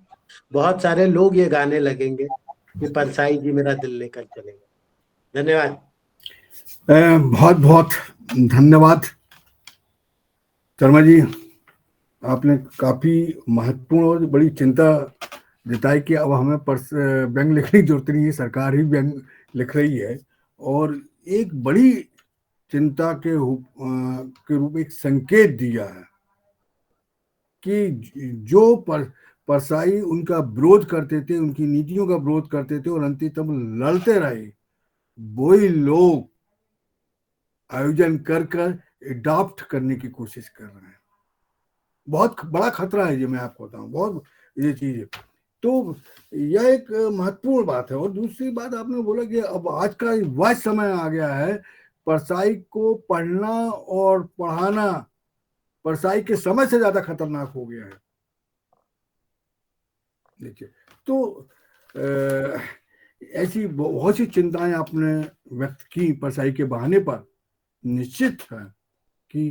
बहुत सारे लोग ये गाने लगेंगे कि परसाई जी मेरा दिल लेकर चले गए। धन्यवाद। बहुत बहुत धन्यवाद शर्मा जी। आपने काफी महत्वपूर्ण और बड़ी चिंता जताई कि अब हमें व्यंग लिखने की जरूरत नहीं है, सरकार ही व्यंग लिख रही है। और एक बड़ी चिंता के रूप में एक संकेत दिया है कि जो परसाई उनका विरोध करते थे, उनकी नीतियों का विरोध करते थे और अंततः लड़ते रहे, वही लोग आयोजन कर अडॉप्ट करने की कोशिश कर रहे हैं। बहुत बड़ा खतरा है ये, मैं आपको बताऊं, बहुत ये चीज है। तो यह एक महत्वपूर्ण बात है। और दूसरी बात आपने बोला कि अब आज का वह समय आ गया है, परसाई को पढ़ना और पढ़ाना परसाई के समय से ज्यादा खतरनाक हो गया है। देखिए, तो ऐसी बहुत सी चिंताएं आपने व्यक्त की परसाई के बहाने पर। निश्चित है कि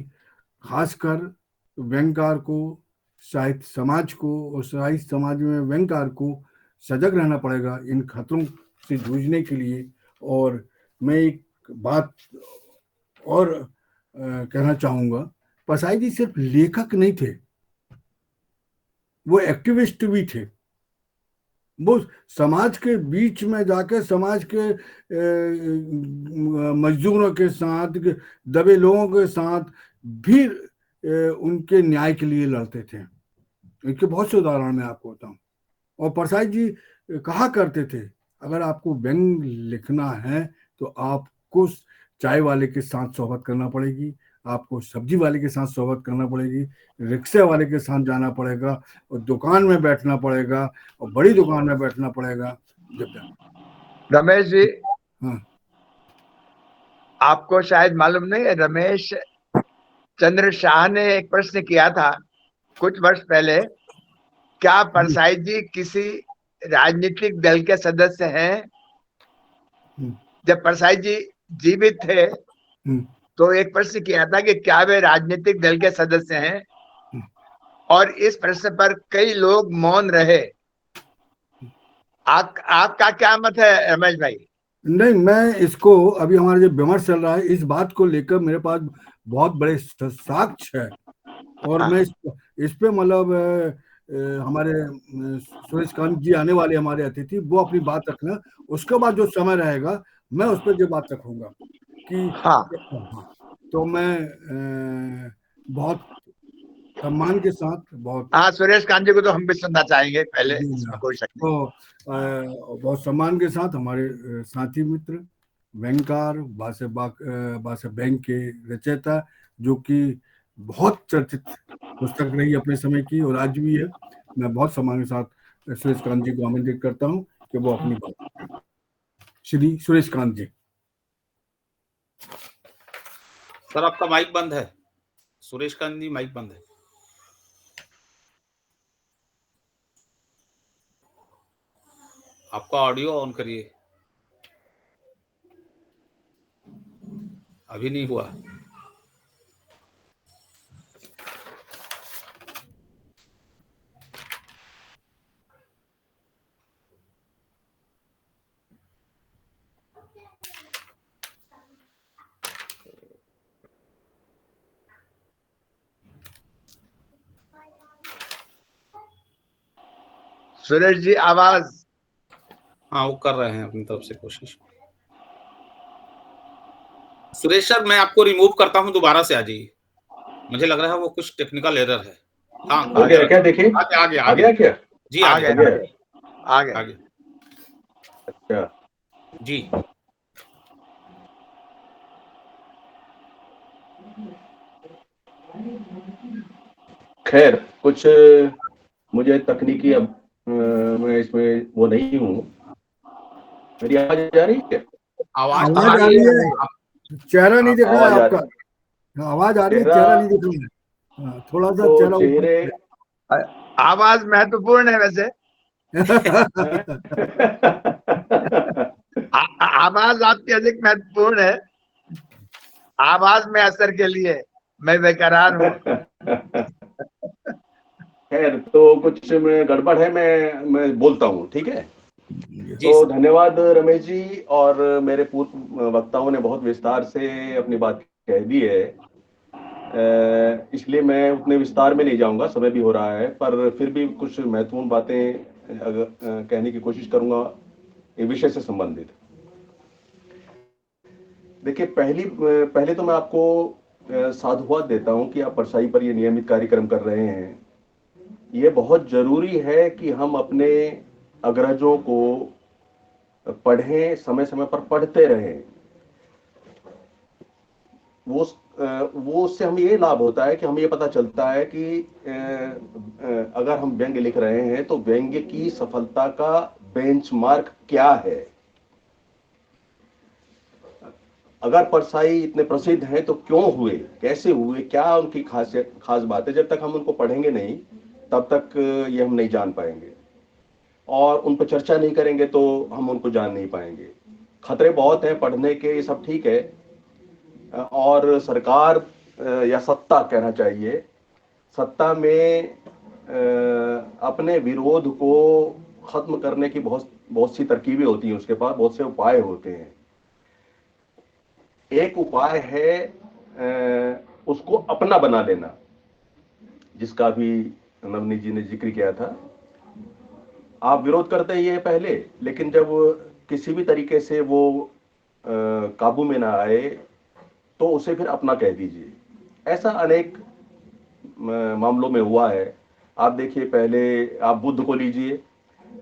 खासकर व्यंग्यकार को, साहित्य समाज को और साहित्य समाज में व्यंग्यकार को सजग रहना पड़ेगा इन खतरों से जूझने के लिए। और मैं एक बात और कहना चाहूंगा, परसाई जी सिर्फ लेखक नहीं थे, वो एक्टिविस्ट भी थे। वो समाज के बीच में जाकर समाज के मजदूरों के साथ, दबे लोगों के साथ भी उनके न्याय के लिए लड़ते थे। इनके बहुत से उदाहरण मैं आपको बताऊं। और परसाई जी कहा करते थे, अगर आपको व्यंग लिखना है तो आपको चाय वाले के साथ सोहबत करना पड़ेगी, आपको सब्जी वाले के साथ सोहबत करना पड़ेगी, रिक्शे वाले के साथ जाना पड़ेगा, और दुकान में बैठना पड़ेगा, और बड़ी दुकान में बैठना पड़ेगा। रमेश जी, हाँ, आपको शायद मालूम नहीं है, रमेश चंद्र शाह ने एक प्रश्न किया था कुछ वर्ष पहले, क्या परसाई जी किसी राजनीतिक दल के सदस्य हैं? जब परसाई जी जीवित थे तो एक प्रश्न किया था कि क्या वे राजनीतिक दल के सदस्य हैं, और इस प्रश्न पर कई लोग मौन रहे। आपका क्या मत है रमेश भाई? नहीं, मैं इसको, अभी हमारा जो विमर्श चल रहा है इस बात को लेकर मेरे पास बहुत बड़े साक्ष्य है। और मैं इस पे मतलब हमारे सुरेश कांत जी आने वाले हमारे अतिथि, वो अपनी बात रखना, उसके बाद जो समय रहेगा मैं उस पर जो बात रखूंगा कि हाँ, तो मैं बहुत सम्मान के साथ, बहुत सुरेश कांत जी को तो हम भी सुनना चाहेंगे पहले, इसमें कोई शक नहीं। तो बहुत सम्मान के साथ हमारे साथी मित्र व्यंग्यकार बासे बैंक के रचयिता, जो कि बहुत चर्चित पुस्तक रही अपने समय की और आज भी है। मैं बहुत सम्मान के साथ सुरेश कांत जी को आमंत्रित करता हूं कि वो अपनी बात। श्री सुरेश कांत जी। सर, आपका माइक बंद है। सुरेश गांधी माइक बंद है। आपका ऑडियो ऑन करिए। अभी नहीं हुआ। सुरेश जी आवाज। हाँ, वो कर रहे हैं अपनी तरफ से कोशिश। सुरेश सर, मैं आपको रिमूव करता हूँ, दोबारा से आ जाइए। मुझे लग रहा है वो कुछ टेक्निकल एरर है। हाँ, आ गया क्या? देखिए आ गया क्या? जी, आ गया। आ गए। अच्छा जी। खैर, कुछ मुझे तकनीकी अब मैं इसमें वो नहीं हूँ। मेरी आवाज आ रही है? आवाज आ रही है। चेहरा नहीं दिख रहा है आवाज आ आपका। आवाज आ रही है, चेहरा चेहरा नहीं दिख रहा है। हाँ, थोड़ा सा तो चेहरा चेहरे आवाज महत्वपूर्ण है वैसे। आवाज आपकी अधिक महत्वपूर्ण है। आवाज में असर के लिए मैं बेकरार हूँ। खैर, तो कुछ में गड़बड़ है, मैं बोलता हूँ, ठीक है? जी तो सर। धन्यवाद रमेश जी, और मेरे पूर्व वक्ताओं ने बहुत विस्तार से अपनी बात कह दी है। इसलिए मैं उतने विस्तार में नहीं जाऊंगा, समय भी हो रहा है, पर फिर भी कुछ महत्वपूर्ण बातें अगर कहने की कोशिश करूंगा ये विषय से संबंधित। देखिए, पहले तो मैं आपको साधुवाद देता हूं कि आप परसाई पर ये नियमित कार्यक्रम कर रहे हैं। ये बहुत जरूरी है कि हम अपने अग्रजों को पढ़ें, समय समय पर पढ़ते रहें। वो उससे हमें ये लाभ होता है कि हमें ये पता चलता है कि अगर हम व्यंग्य लिख रहे हैं तो व्यंग्य की सफलता का बेंचमार्क क्या है। अगर परसाई इतने प्रसिद्ध हैं तो क्यों हुए, कैसे हुए, क्या उनकी खास बात है। जब तक हम उनको पढ़ेंगे नहीं तब तक ये हम नहीं जान पाएंगे, और उन पर चर्चा नहीं करेंगे तो हम उनको जान नहीं पाएंगे। खतरे बहुत हैं पढ़ने के, ये सब ठीक है, और सरकार या सत्ता कहना चाहिए, सत्ता में अपने विरोध को खत्म करने की बहुत बहुत सी तरकीबें होती हैं, उसके पास बहुत से उपाय होते हैं। एक उपाय है उसको अपना बना लेना, जिसका भी नवनीत जी ने जिक्र किया था। आप विरोध करते ही है पहले, लेकिन जब किसी भी तरीके से वो काबू में ना आए तो उसे फिर अपना कह दीजिए। ऐसा अनेक मामलों में हुआ है। आप देखिए, पहले आप बुद्ध को लीजिए,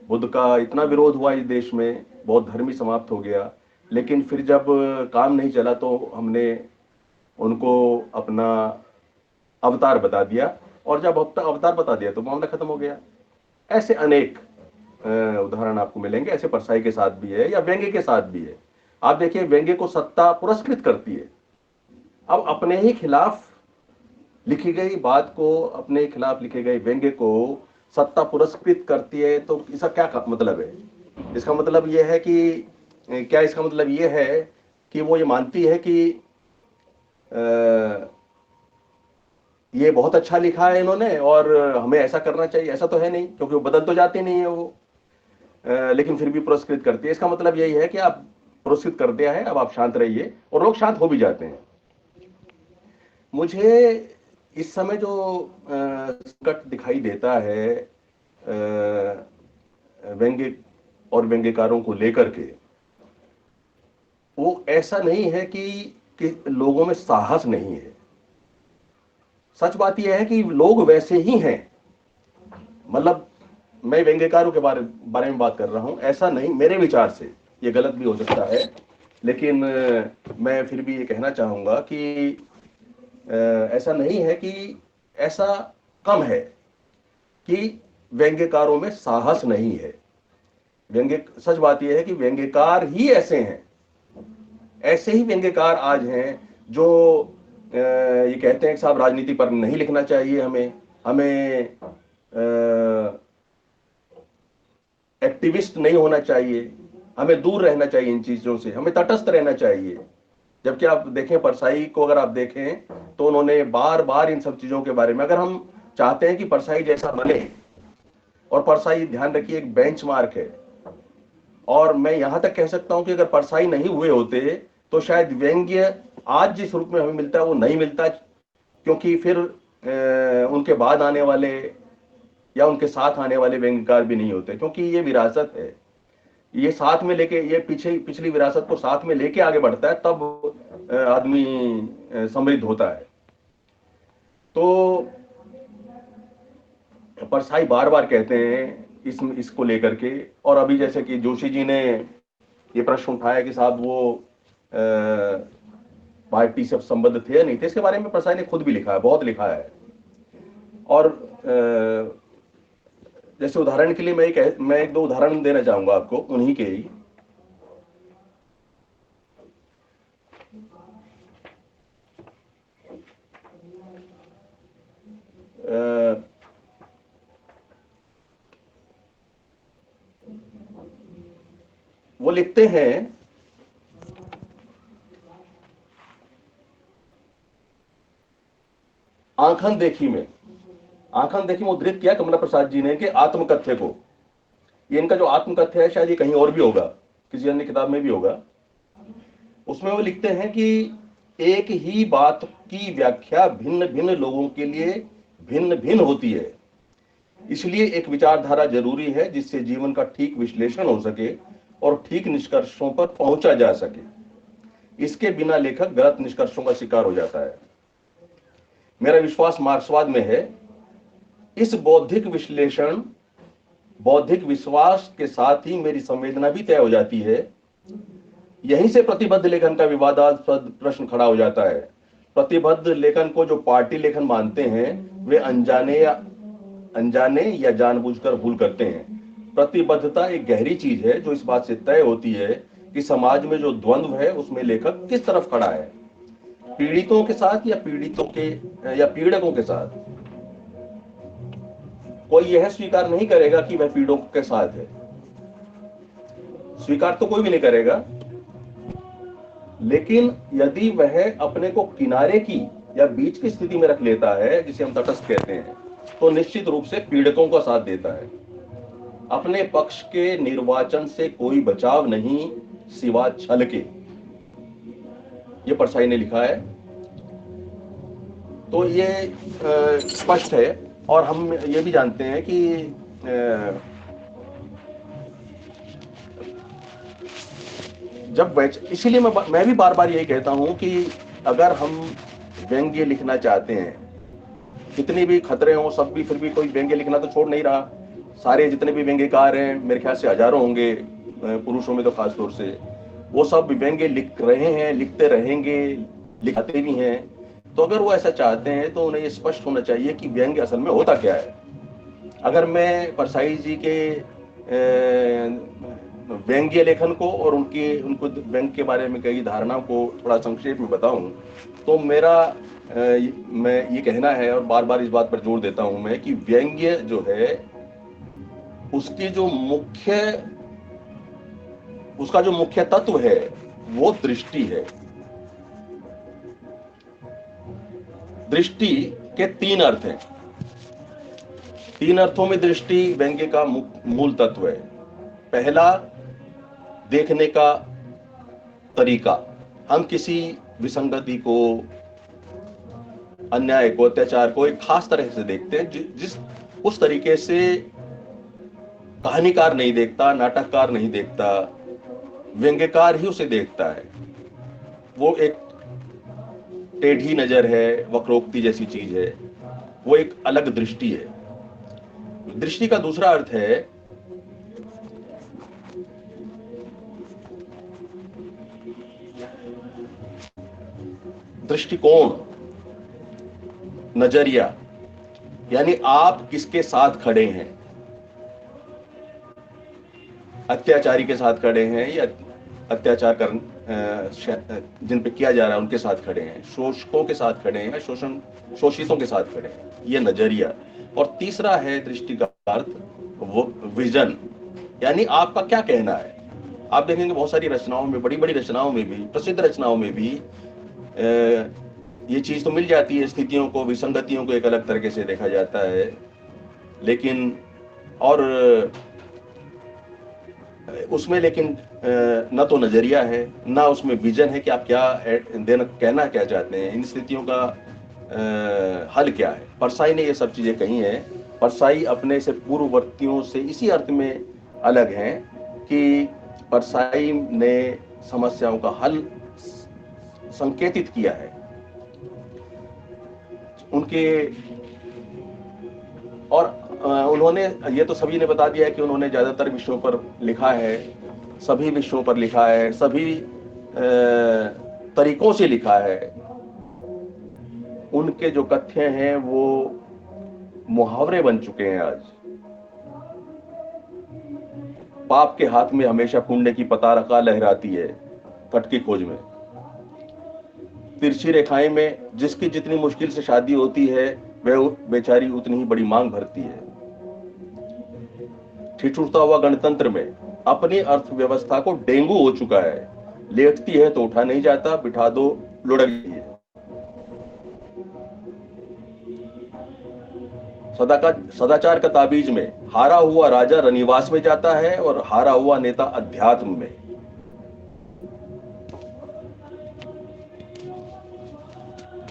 बुद्ध का इतना विरोध हुआ इस देश में, बहुत धर्मी समाप्त हो गया, लेकिन फिर जब काम नहीं चला तो हमने उनको अपना अवतार बता दिया, और जब अवतार बता दिया तो मामला खत्म हो गया। ऐसे अनेक उदाहरण आपको मिलेंगे। ऐसे परसाई के साथ भी है या व्यंग्य के साथ भी है। आप देखिए, व्यंग्य को सत्ता पुरस्कृत करती है। अब अपने ही खिलाफ लिखी गई बात को, अपने खिलाफ लिखे गए व्यंग्य को सत्ता पुरस्कृत करती है, तो इसका क्या मतलब है? इसका मतलब यह है कि इसका मतलब यह है कि वो ये मानती है कि ये बहुत अच्छा लिखा है इन्होंने और हमें ऐसा करना चाहिए। ऐसा तो है नहीं, क्योंकि वो बदल तो जाती नहीं है वो, लेकिन फिर भी पुरस्कृत करती है। इसका मतलब यही है कि आप पुरस्कृत कर दिया है, अब आप शांत रहिए, और लोग शांत हो भी जाते हैं। मुझे इस समय जो संकट दिखाई देता है व्यंग्य और व्यंग्यकारों को लेकर के, वो ऐसा नहीं है कि लोगों में साहस नहीं है। सच बात यह है कि लोग वैसे ही हैं। मतलब मैं व्यंग्यकारों के बारे में बात कर रहा हूं, ऐसा नहीं, मेरे विचार से ये गलत भी हो सकता है, लेकिन मैं फिर भी ये कहना चाहूंगा कि ऐसा नहीं है कि ऐसा कम है कि व्यंग्यकारों में साहस नहीं है। सच बात यह है कि व्यंग्यकार ही ऐसे हैं, ऐसे ही व्यंग्यकार आज हैं जो ये कहते हैं कि साहब राजनीति पर नहीं लिखना चाहिए, हमें एक्टिविस्ट नहीं होना चाहिए, हमें दूर रहना चाहिए इन चीजों से, हमें तटस्थ रहना चाहिए। जबकि आप देखें परसाई को, अगर आप देखें तो उन्होंने बार बार इन सब चीजों के बारे में, अगर हम चाहते हैं कि परसाई जैसा बने, और परसाई ध्यान रखिए एक बेंचमार्क है, और मैं यहां तक कह सकता हूं कि अगर परसाई नहीं हुए होते तो शायद व्यंग्य आज जिस रूप में हमें मिलता है वो नहीं मिलता, क्योंकि फिर उनके बाद आने वाले या उनके साथ आने वाले व्यंग्यकार भी नहीं होते, क्योंकि ये विरासत है, ये साथ में लेके, ये पिछली विरासत को साथ में लेके आगे बढ़ता है, तब आदमी समृद्ध होता है। तो परसाई बार बार कहते हैं इसको लेकर के, और अभी जैसे कि जोशी जी ने ये प्रश्न उठाया कि साहब वो पार्टी से संबद्ध थे या नहीं थे, इसके बारे में परसाई ने खुद भी लिखा है, बहुत लिखा है। और जैसे उदाहरण के लिए मैं एक दो उदाहरण देना चाहूंगा आपको उन्हीं के ही। वो लिखते हैं आंखन देखी में उद्धृत किया कमला प्रसाद जी ने कि आत्मकथ्य को, ये इनका जो आत्मकथ्य है शायद ये कहीं और भी होगा, किसी अन्य किताब में भी होगा। उसमें वो लिखते हैं कि एक ही बात की व्याख्या भिन्न भिन्न लोगों के लिए भिन्न भिन्न होती है, इसलिए एक विचारधारा जरूरी है जिससे जीवन का ठीक विश्लेषण हो सके और ठीक निष्कर्षों पर पहुंचा जा सके। इसके बिना लेखक गलत निष्कर्षों का शिकार हो जाता है। मेरा विश्वास मार्क्सवाद में है। इस बौद्धिक विश्वास के साथ ही मेरी संवेदना भी तय हो जाती है। यहीं से प्रतिबद्ध लेखन का विवादास्पद प्रश्न खड़ा हो जाता है। प्रतिबद्ध लेखन को जो पार्टी लेखन मानते हैं वे अनजाने या जानबूझकर भूल करते हैं। प्रतिबद्धता एक गहरी चीज है जो इस बात से तय होती है कि समाज में जो द्वंद्व है उसमें लेखक किस तरफ खड़ा है, पीड़ितों के साथ या पीड़कों के साथ। कोई यह स्वीकार नहीं करेगा कि वह पीड़कों के साथ है, स्वीकार तो कोई भी नहीं करेगा, लेकिन यदि वह अपने को किनारे की या बीच की स्थिति में रख लेता है, जिसे हम तटस्थ कहते हैं, तो निश्चित रूप से पीड़कों का साथ देता है। अपने पक्ष के निर्वाचन से कोई बचाव नहीं सिवा छल के, ये परसाई ने लिखा है। तो ये स्पष्ट है। और हम ये भी जानते हैं कि इसीलिए मैं भी बार बार यही कहता हूं कि अगर हम व्यंग्य लिखना चाहते हैं, कितने भी खतरे हों सब भी, फिर भी कोई व्यंग्य लिखना तो छोड़ नहीं रहा। सारे जितने भी व्यंग्यकार हैं, मेरे ख्याल से हजारों होंगे, पुरुषों में तो खास तौर से, वो सब व्यंग्य लिख रहे हैं, लिखते रहेंगे, लिखते भी हैं। तो अगर वो ऐसा चाहते हैं तो उन्हें ये स्पष्ट होना चाहिए कि व्यंग्य असल में होता क्या है। अगर मैं परसाई जी के व्यंग्य लेखन को और उनको व्यंग्य के बारे में कई धारणाओं को थोड़ा संक्षेप में बताऊं, तो मैं ये कहना है, और बार बार इस बात पर जोर देता हूं मैं, कि व्यंग्य जो है उसका जो मुख्य तत्व है वो दृष्टि है। दृष्टि के तीन अर्थ हैं। तीन अर्थों में दृष्टि व्यंग्य का मूल तत्व है। पहला, देखने का तरीका। हम किसी विसंगति को, अन्याय को, अत्याचार को एक खास तरह से देखते हैं, उस तरीके से कहानीकार नहीं देखता, नाटककार नहीं देखता, व्यंग्यकार ही उसे देखता है। वो एक टेढ़ी नजर है, वक्रोक्ति जैसी चीज है, वो एक अलग दृष्टि है। दृष्टि का दूसरा अर्थ है दृष्टिकोण, नजरिया, यानी आप किसके साथ खड़े हैं, अत्याचारी के साथ खड़े हैं या अत्याचार जिन पे किया जा रहा है उनके साथ खड़े हैं, शोषकों के साथ खड़े हैं, शोषितों के साथ खड़े हैं, ये नजरिया। और तीसरा है दृष्टि का अर्थ, वो विजन, यानी आपका क्या कहना है। आप देखेंगे बहुत सारी रचनाओं में, बड़ी बड़ी रचनाओं में भी, प्रसिद्ध रचनाओं में भी ये चीज तो मिल जाती है, स्थितियों को, विसंगतियों को एक अलग तरीके से देखा जाता है, लेकिन और उसमें लेकिन न तो नजरिया है, ना उसमें विजन है कि आप क्या देना, कहना क्या चाहते हैं, इन स्थितियों का हल क्या है। परसाई ने ये सब चीजें कही हैं। परसाई अपने से पूर्ववर्तियों से इसी अर्थ में अलग हैं कि परसाई ने समस्याओं का हल संकेतित किया है। उनके और उन्होंने, ये तो सभी ने बता दिया कि उन्होंने ज्यादातर विषयों पर लिखा है, सभी विषयों पर लिखा है, सभी तरीकों से लिखा है। उनके जो कथ्य हैं वो मुहावरे बन चुके हैं आज। पाप के हाथ में हमेशा पुण्य की पताका लहराती है, तट की खोज में। तिरछी रेखाएं में जिसकी जितनी मुश्किल से शादी होती है, वह बेचारी उतनी ही बड़ी मांग भरती है। ठिठुरता हुआ गणतंत्र में अपनी अर्थव्यवस्था को डेंगू हो चुका है। लेटती है तो उठा नहीं जाता, बिठा दो लुढ़क गई है। सदाचार का ताबीज में हारा हुआ राजा रनिवास में जाता है और हारा हुआ नेता अध्यात्म में।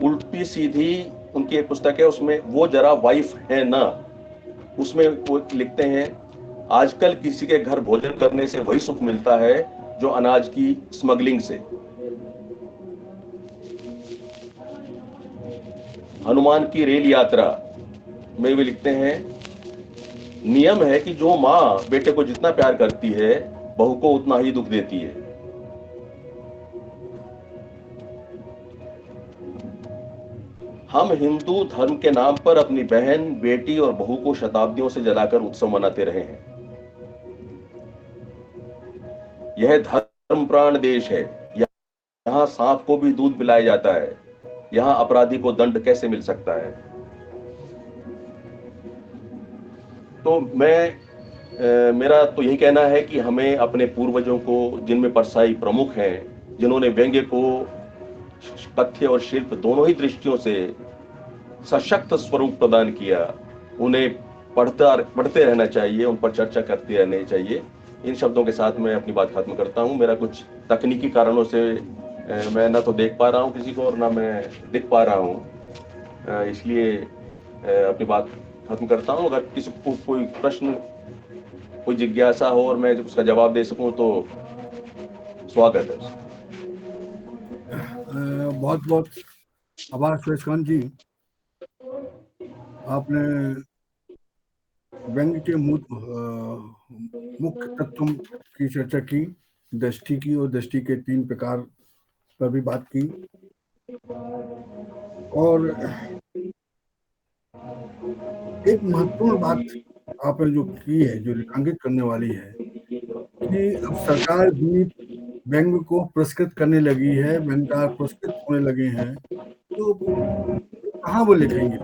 उल्टी सीधी उनकी एक पुस्तक है, उसमें वो जरा वाइफ है ना, उसमें वो लिखते हैं, आजकल किसी के घर भोजन करने से वही सुख मिलता है जो अनाज की स्मगलिंग से। हनुमान की रेल यात्रा में भी लिखते हैं, नियम है कि जो मां बेटे को जितना प्यार करती है, बहू को उतना ही दुख देती है। हम हिंदू धर्म के नाम पर अपनी बहन, बेटी और बहू को शताब्दियों से जलाकर उत्सव मनाते रहे हैं। यह धर्म प्राण देश है, यहाँ सांप को भी दूध पिलाया जाता है, यहाँ अपराधी को दंड कैसे मिल सकता है। तो मेरा तो यही कहना है कि हमें अपने पूर्वजों को, जिनमें परसाई प्रमुख हैं, जिन्होंने व्यंग्य को कथ्य और शिल्प दोनों ही दृष्टियों से सशक्त स्वरूप प्रदान किया, उन्हें पढ़ते रहना चाहिए, उन पर चर्चा करते रहना चाहिए। इन शब्दों के साथ मैं अपनी बात खत्म करता हूं। मेरा कुछ तकनीकी कारणों से मैं ना तो देख पा रहा हूं किसी को और ना मैं दिख पा रहा हूं, इसलिए अपनी बात खत्म करता हूं। अगर किसी को कोई प्रश्न, कोई जिज्ञासा हो और मैं उसका जवाब दे सकूं तो स्वागत है। बहुत बहुत आभार सुरेशकांत जी, आपने व्यंग्य के मुख्य तत्वों की चर्चा की, दृष्टि की, और दृष्टि के 3 प्रकार पर भी बात की। और एक महत्वपूर्ण बात आपने जो की है, जो रेखांकित करने वाली है, कि अब सरकार भी व्यंग्य को पुरस्कृत करने लगी है, व्यंग्यकार पुरस्कृत होने लगे हैं, तो कहाँ वो लिखेंगे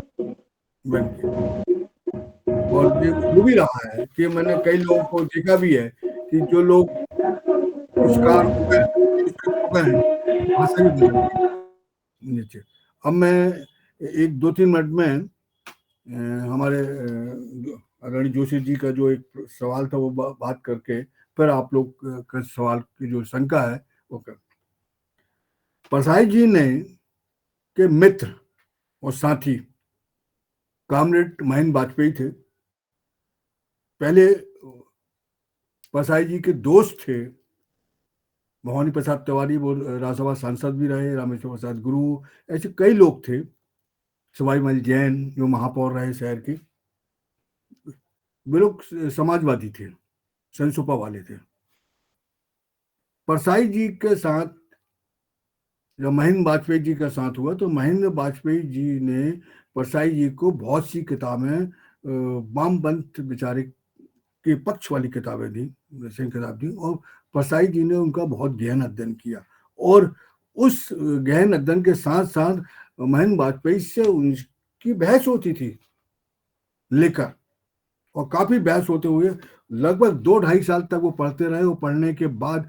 व्यंग्य। और हो भी रहा है कि मैंने कई लोगों को देखा भी है कि जो लोग पुरस्कार हो गए हैं, भाषा भी बदल गई नीचे। अब मैं 1-2-3 मिनट में हमारे आदरणीय जोशी जी का जो एक सवाल था वो बात करके फिर आप लोग का सवाल की जो शंका है वो कर। परसाई जी ने के मित्र और साथी कॉमरेड महेंद्र वाजपेयी थे। पहले परसाई जी के दोस्त थे भवानी प्रसाद तिवारी, वो राज्यसभा सांसद भी रहे, रामेश्वर प्रसाद गुरु, ऐसे कई लोग थे, सवाई मल जैन जो महापौर रहे शहर के, वे लोग समाजवादी थे, संसुपा वाले थे। परसाई जी के साथ जब महेंद्र वाजपेयी जी का साथ हुआ तो महेंद्र वाजपेयी जी ने परसाई जी को बहुत सी किताबें, वामपंथ बेचारे के पक्ष वाली किताबें दी, किताब दी, और परसाई जी ने उनका बहुत गहन अध्ययन किया और उस गहन अध्ययन के साथ साथ महेंद्र वाजपेयी से उनकी बहस होती थी लेकर, और काफी बहस होते हुए लगभग 2-2.5 साल तक वो पढ़ते रहे। वो पढ़ने के बाद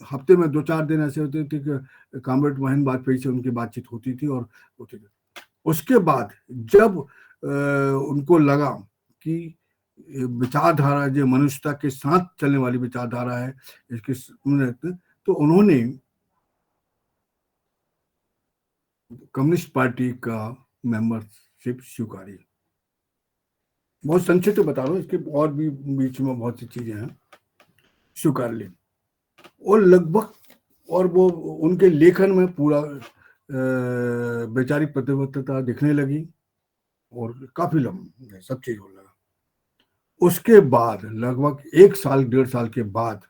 हफ्ते में 2-4 दिन ऐसे होते थे कि कॉमरेड महेंद्र वाजपेयी से उनकी बातचीत होती थी और होती थी। उसके बाद जब उनको लगा कि विचारधारा जो मनुष्यता के साथ चलने वाली विचारधारा है इसके, तो उन्होंने कम्युनिस्ट पार्टी का मेंबरशिप स्वीकारी। बहुत संक्षिप्त बता रहा हूँ, इसके और भी बीच में बहुत सी चीजें हैं। स्वीकार ली और लगभग, और वो उनके लेखन में पूरा वैचारिक प्रतिबद्धता दिखने लगी और काफी लंबा सब चीज होने लगा। उसके बाद लगभग 1-1.5 साल के बाद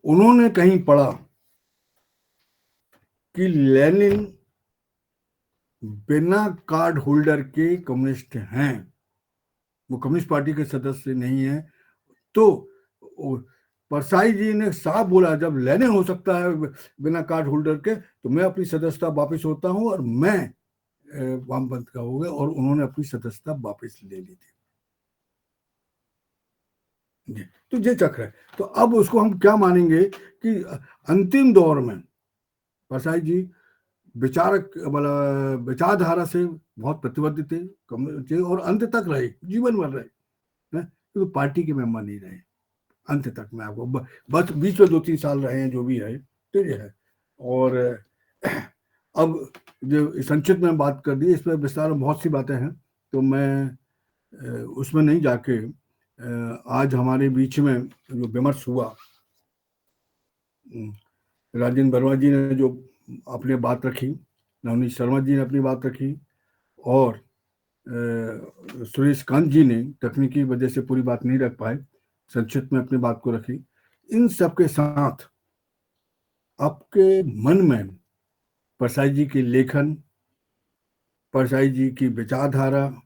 उन्होंने कहीं पढ़ा कि लेनिन बिना कार्ड होल्डर के कम्युनिस्ट हैं, वो कम्युनिस्ट पार्टी के सदस्य नहीं है। तो परसाई जी ने साफ बोला, जब लेनिन हो सकता है बिना कार्ड होल्डर के, तो मैं अपनी सदस्यता वापस होता हूं, और मैं वामपंथ का हो गया, और उन्होंने अपनी सदस्यता वापस ले ली थी। तो ये चक्र है। तो अब उसको हम क्या मानेंगे कि अंतिम दौर में परसाई जी विचारधारा से बहुत प्रतिबद्ध थे और अंत तक रहे, जीवन भर रहे, तो पार्टी के मेंबर नहीं रहे अंत तक। मैं आपको बस बीच में 2-3 साल रहे हैं, जो भी है तो ये है। और अब जो संक्षिप्त में बात कर दी, इसमें विस्तार में बहुत सी बातें हैं, तो मैं उसमें नहीं जाके आज हमारे बीच में जो विमर्श हुआ, राजेंद्र वर्मा जी ने जो अपनी बात रखी, नवनीत शर्मा जी ने अपनी बात रखी, और सुरेश कांत जी ने तकनीकी वजह से पूरी बात नहीं रख पाए, संक्षिप्त में अपनी बात को रखी। इन सबके साथ आपके मन में परसाई जी की लेखन, परसाई जी की विचारधारा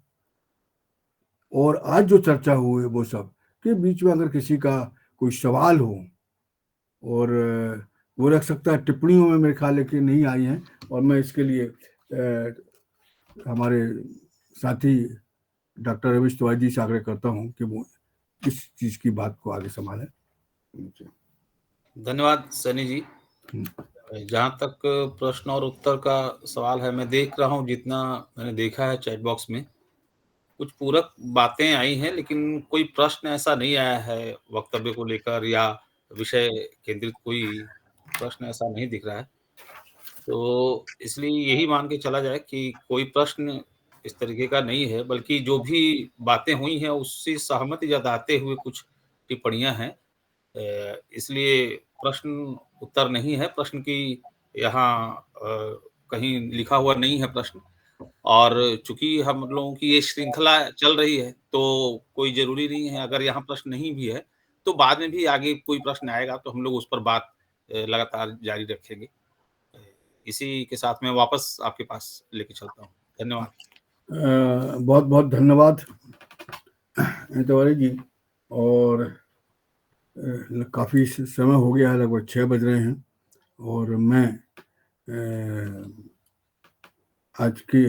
और आज जो चर्चा हुई वो सब के बीच में अगर किसी का कोई सवाल हो, और वो रख सकता है। टिप्पणियों में मेरे ख्याल है कि नहीं आई हैं, और मैं इसके लिए हमारे साथी डॉक्टर रमेश तिवारी जी से आग्रह करता हूं कि वो इस चीज की बात को आगे संभालें। धन्यवाद सनी जी। जहां तक प्रश्न और उत्तर का सवाल है, मैं देख रहा हूं, जितना मैंने देखा है चैट बॉक्स में कुछ पूरक बातें आई हैं, लेकिन कोई प्रश्न ऐसा नहीं आया है वक्तव्य को लेकर, या विषय केंद्रित कोई प्रश्न ऐसा नहीं दिख रहा है। तो इसलिए यही मान के चला जाए कि कोई प्रश्न इस तरीके का नहीं है, बल्कि जो भी बातें हुई हैं उससे सहमति जताते हुए कुछ टिप्पणियां हैं। इसलिए प्रश्न उत्तर नहीं है, प्रश्न की यहाँ कहीं लिखा हुआ नहीं है प्रश्न। और चूंकि हम लोगों की ये श्रृंखला चल रही है, तो कोई जरूरी नहीं है, अगर यहाँ प्रश्न नहीं भी है तो बाद में भी आगे कोई प्रश्न आएगा तो हम लोग उस पर बात लगातार जारी रखेंगे। इसी के साथ मैं वापस आपके पास लेके चलता हूँ। धन्यवाद। बहुत बहुत धन्यवाद तिवारी जी। और काफी समय हो गया है, लगभग 6 बज रहे हैं, और मैं आज की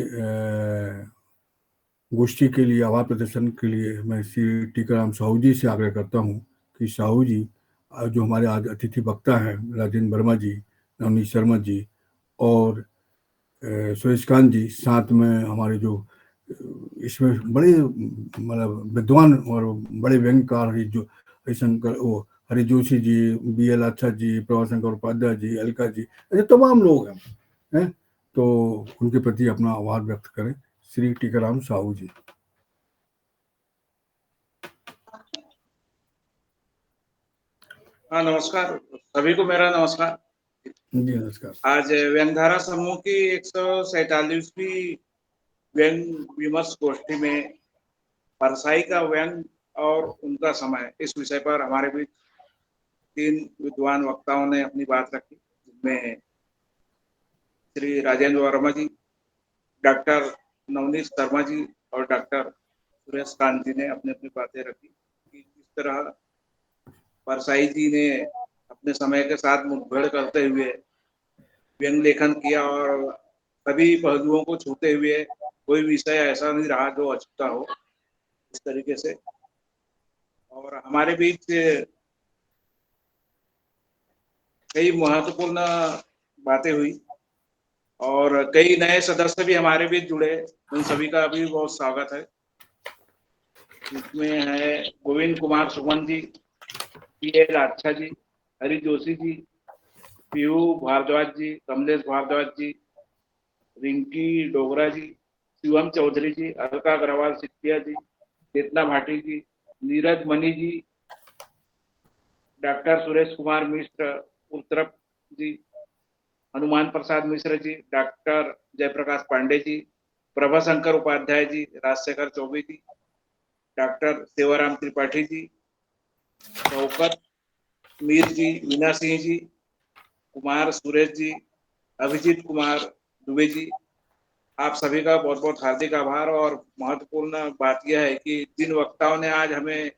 गोष्ठी के लिए, आभार प्रदर्शन के लिए मैं श्री टीकाराम साहू जी से आग्रह करता हूं कि साहू जी, जो हमारे आज अतिथि वक्ता हैं, राजेंद्र वर्मा जी, नवनीत शर्मा जी और सुरेश कांत जी, साथ में हमारे जो इसमें बड़े मतलब विद्वान और बड़े व्यंग्यकार हरिशंकर हरि जोशी जी, BL अच्छा जी, प्रभाशंकर उपाध्याय जी, अलका जी, ऐसे तमाम लोग हैं, तो उनके प्रति अपना आभार व्यक्त करें। श्री टीकाराम साहू जी। हाँ, नमस्कार सभी को, मेरा नमस्कार जी। नमस्कार। आज व्यंगधारा समूह की 147वीं व्यंग विमर्श गोष्ठी में परसाई का व्यंग और उनका समय, इस विषय पर हमारे बीच 3 विद्वान वक्ताओं ने अपनी बात रखी, जिनमें श्री राजेंद्र वर्मा जी, डॉक्टर नवनीत शर्मा जी और डॉक्टर सुरेश कांत जी ने अपनी अपनी बातें रखी कि किस तरह परसाई जी ने अपने समय के साथ मुठभेड़ करते हुए व्यंग लेखन किया और सभी पहलुओं को छूते हुए कोई विषय ऐसा नहीं रहा जो अछूता हो इस तरीके से। और हमारे बीच कई महत्वपूर्ण बातें हुई और कई नए सदस्य भी हमारे बीच जुड़े, उन सभी का भी बहुत स्वागत है। इसमें है गोविंद कुमार सुमन जी, पीएल अच्छा जी, हरि जोशी जी, पीयू भारद्वाज जी, कमलेश भारद्वाज जी, रिंकी डोगरा जी, शिवम चौधरी जी, अलका अग्रवाल सिटिया जी, चेतना भाटी जी, नीरज मनी जी, डॉक्टर सुरेश कुमार मिश्र उत्तरप जी, हनुमान प्रसाद मिश्र जी, डॉक्टर जयप्रकाश पांडे जी, प्रभा शंकर उपाध्याय जी, राजशेखर चौबे जी, डॉक्टर सेवाराम त्रिपाठी जी, शौकत मीर जी, मीना सिंह जी, कुमार सुरेश जी, अभिजीत कुमार दुबे जी, आप सभी का बहुत बहुत हार्दिक आभार। और महत्वपूर्ण बात यह है कि जिन वक्ताओं ने आज हमें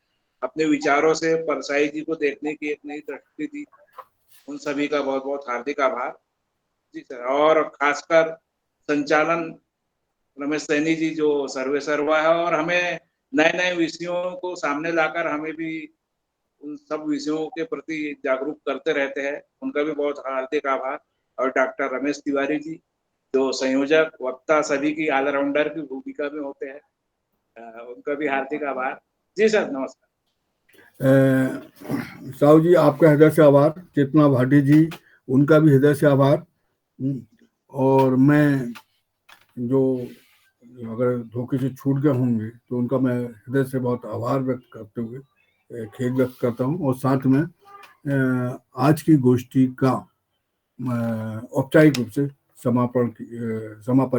अपने विचारों से परसाई जी को देखने की एक नई दृष्टि दी, उन सभी का बहुत बहुत हार्दिक आभार जी सर। और खासकर संचालन रमेश सैनी जी जो सर्वे सर्वा है और हमें नए नए विषयों को सामने लाकर हमें भी उन सब विषयों के प्रति जागरूक करते रहते हैं, उनका भी बहुत हार्दिक आभार। और डॉक्टर रमेश तिवारी जी जो संयोजक वक्ता सभी की ऑलराउंडर की भूमिका में होते हैं, उनका भी हार्दिक आभार जी सर। नमस्कार। साहू जी आपका हृदय से आभार, चेतना भाटी जी उनका भी हृदय से आभार। और मैं जो अगर धोखे से छूट गए होंगे तो उनका मैं हृदय से बहुत आभार व्यक्त करते हुए खेद व्यक्त करता हूँ। और साथ में आज की गोष्ठी का औपचारिक रूप से समापन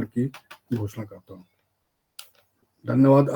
की घोषणा करता हूँ। धन्यवाद।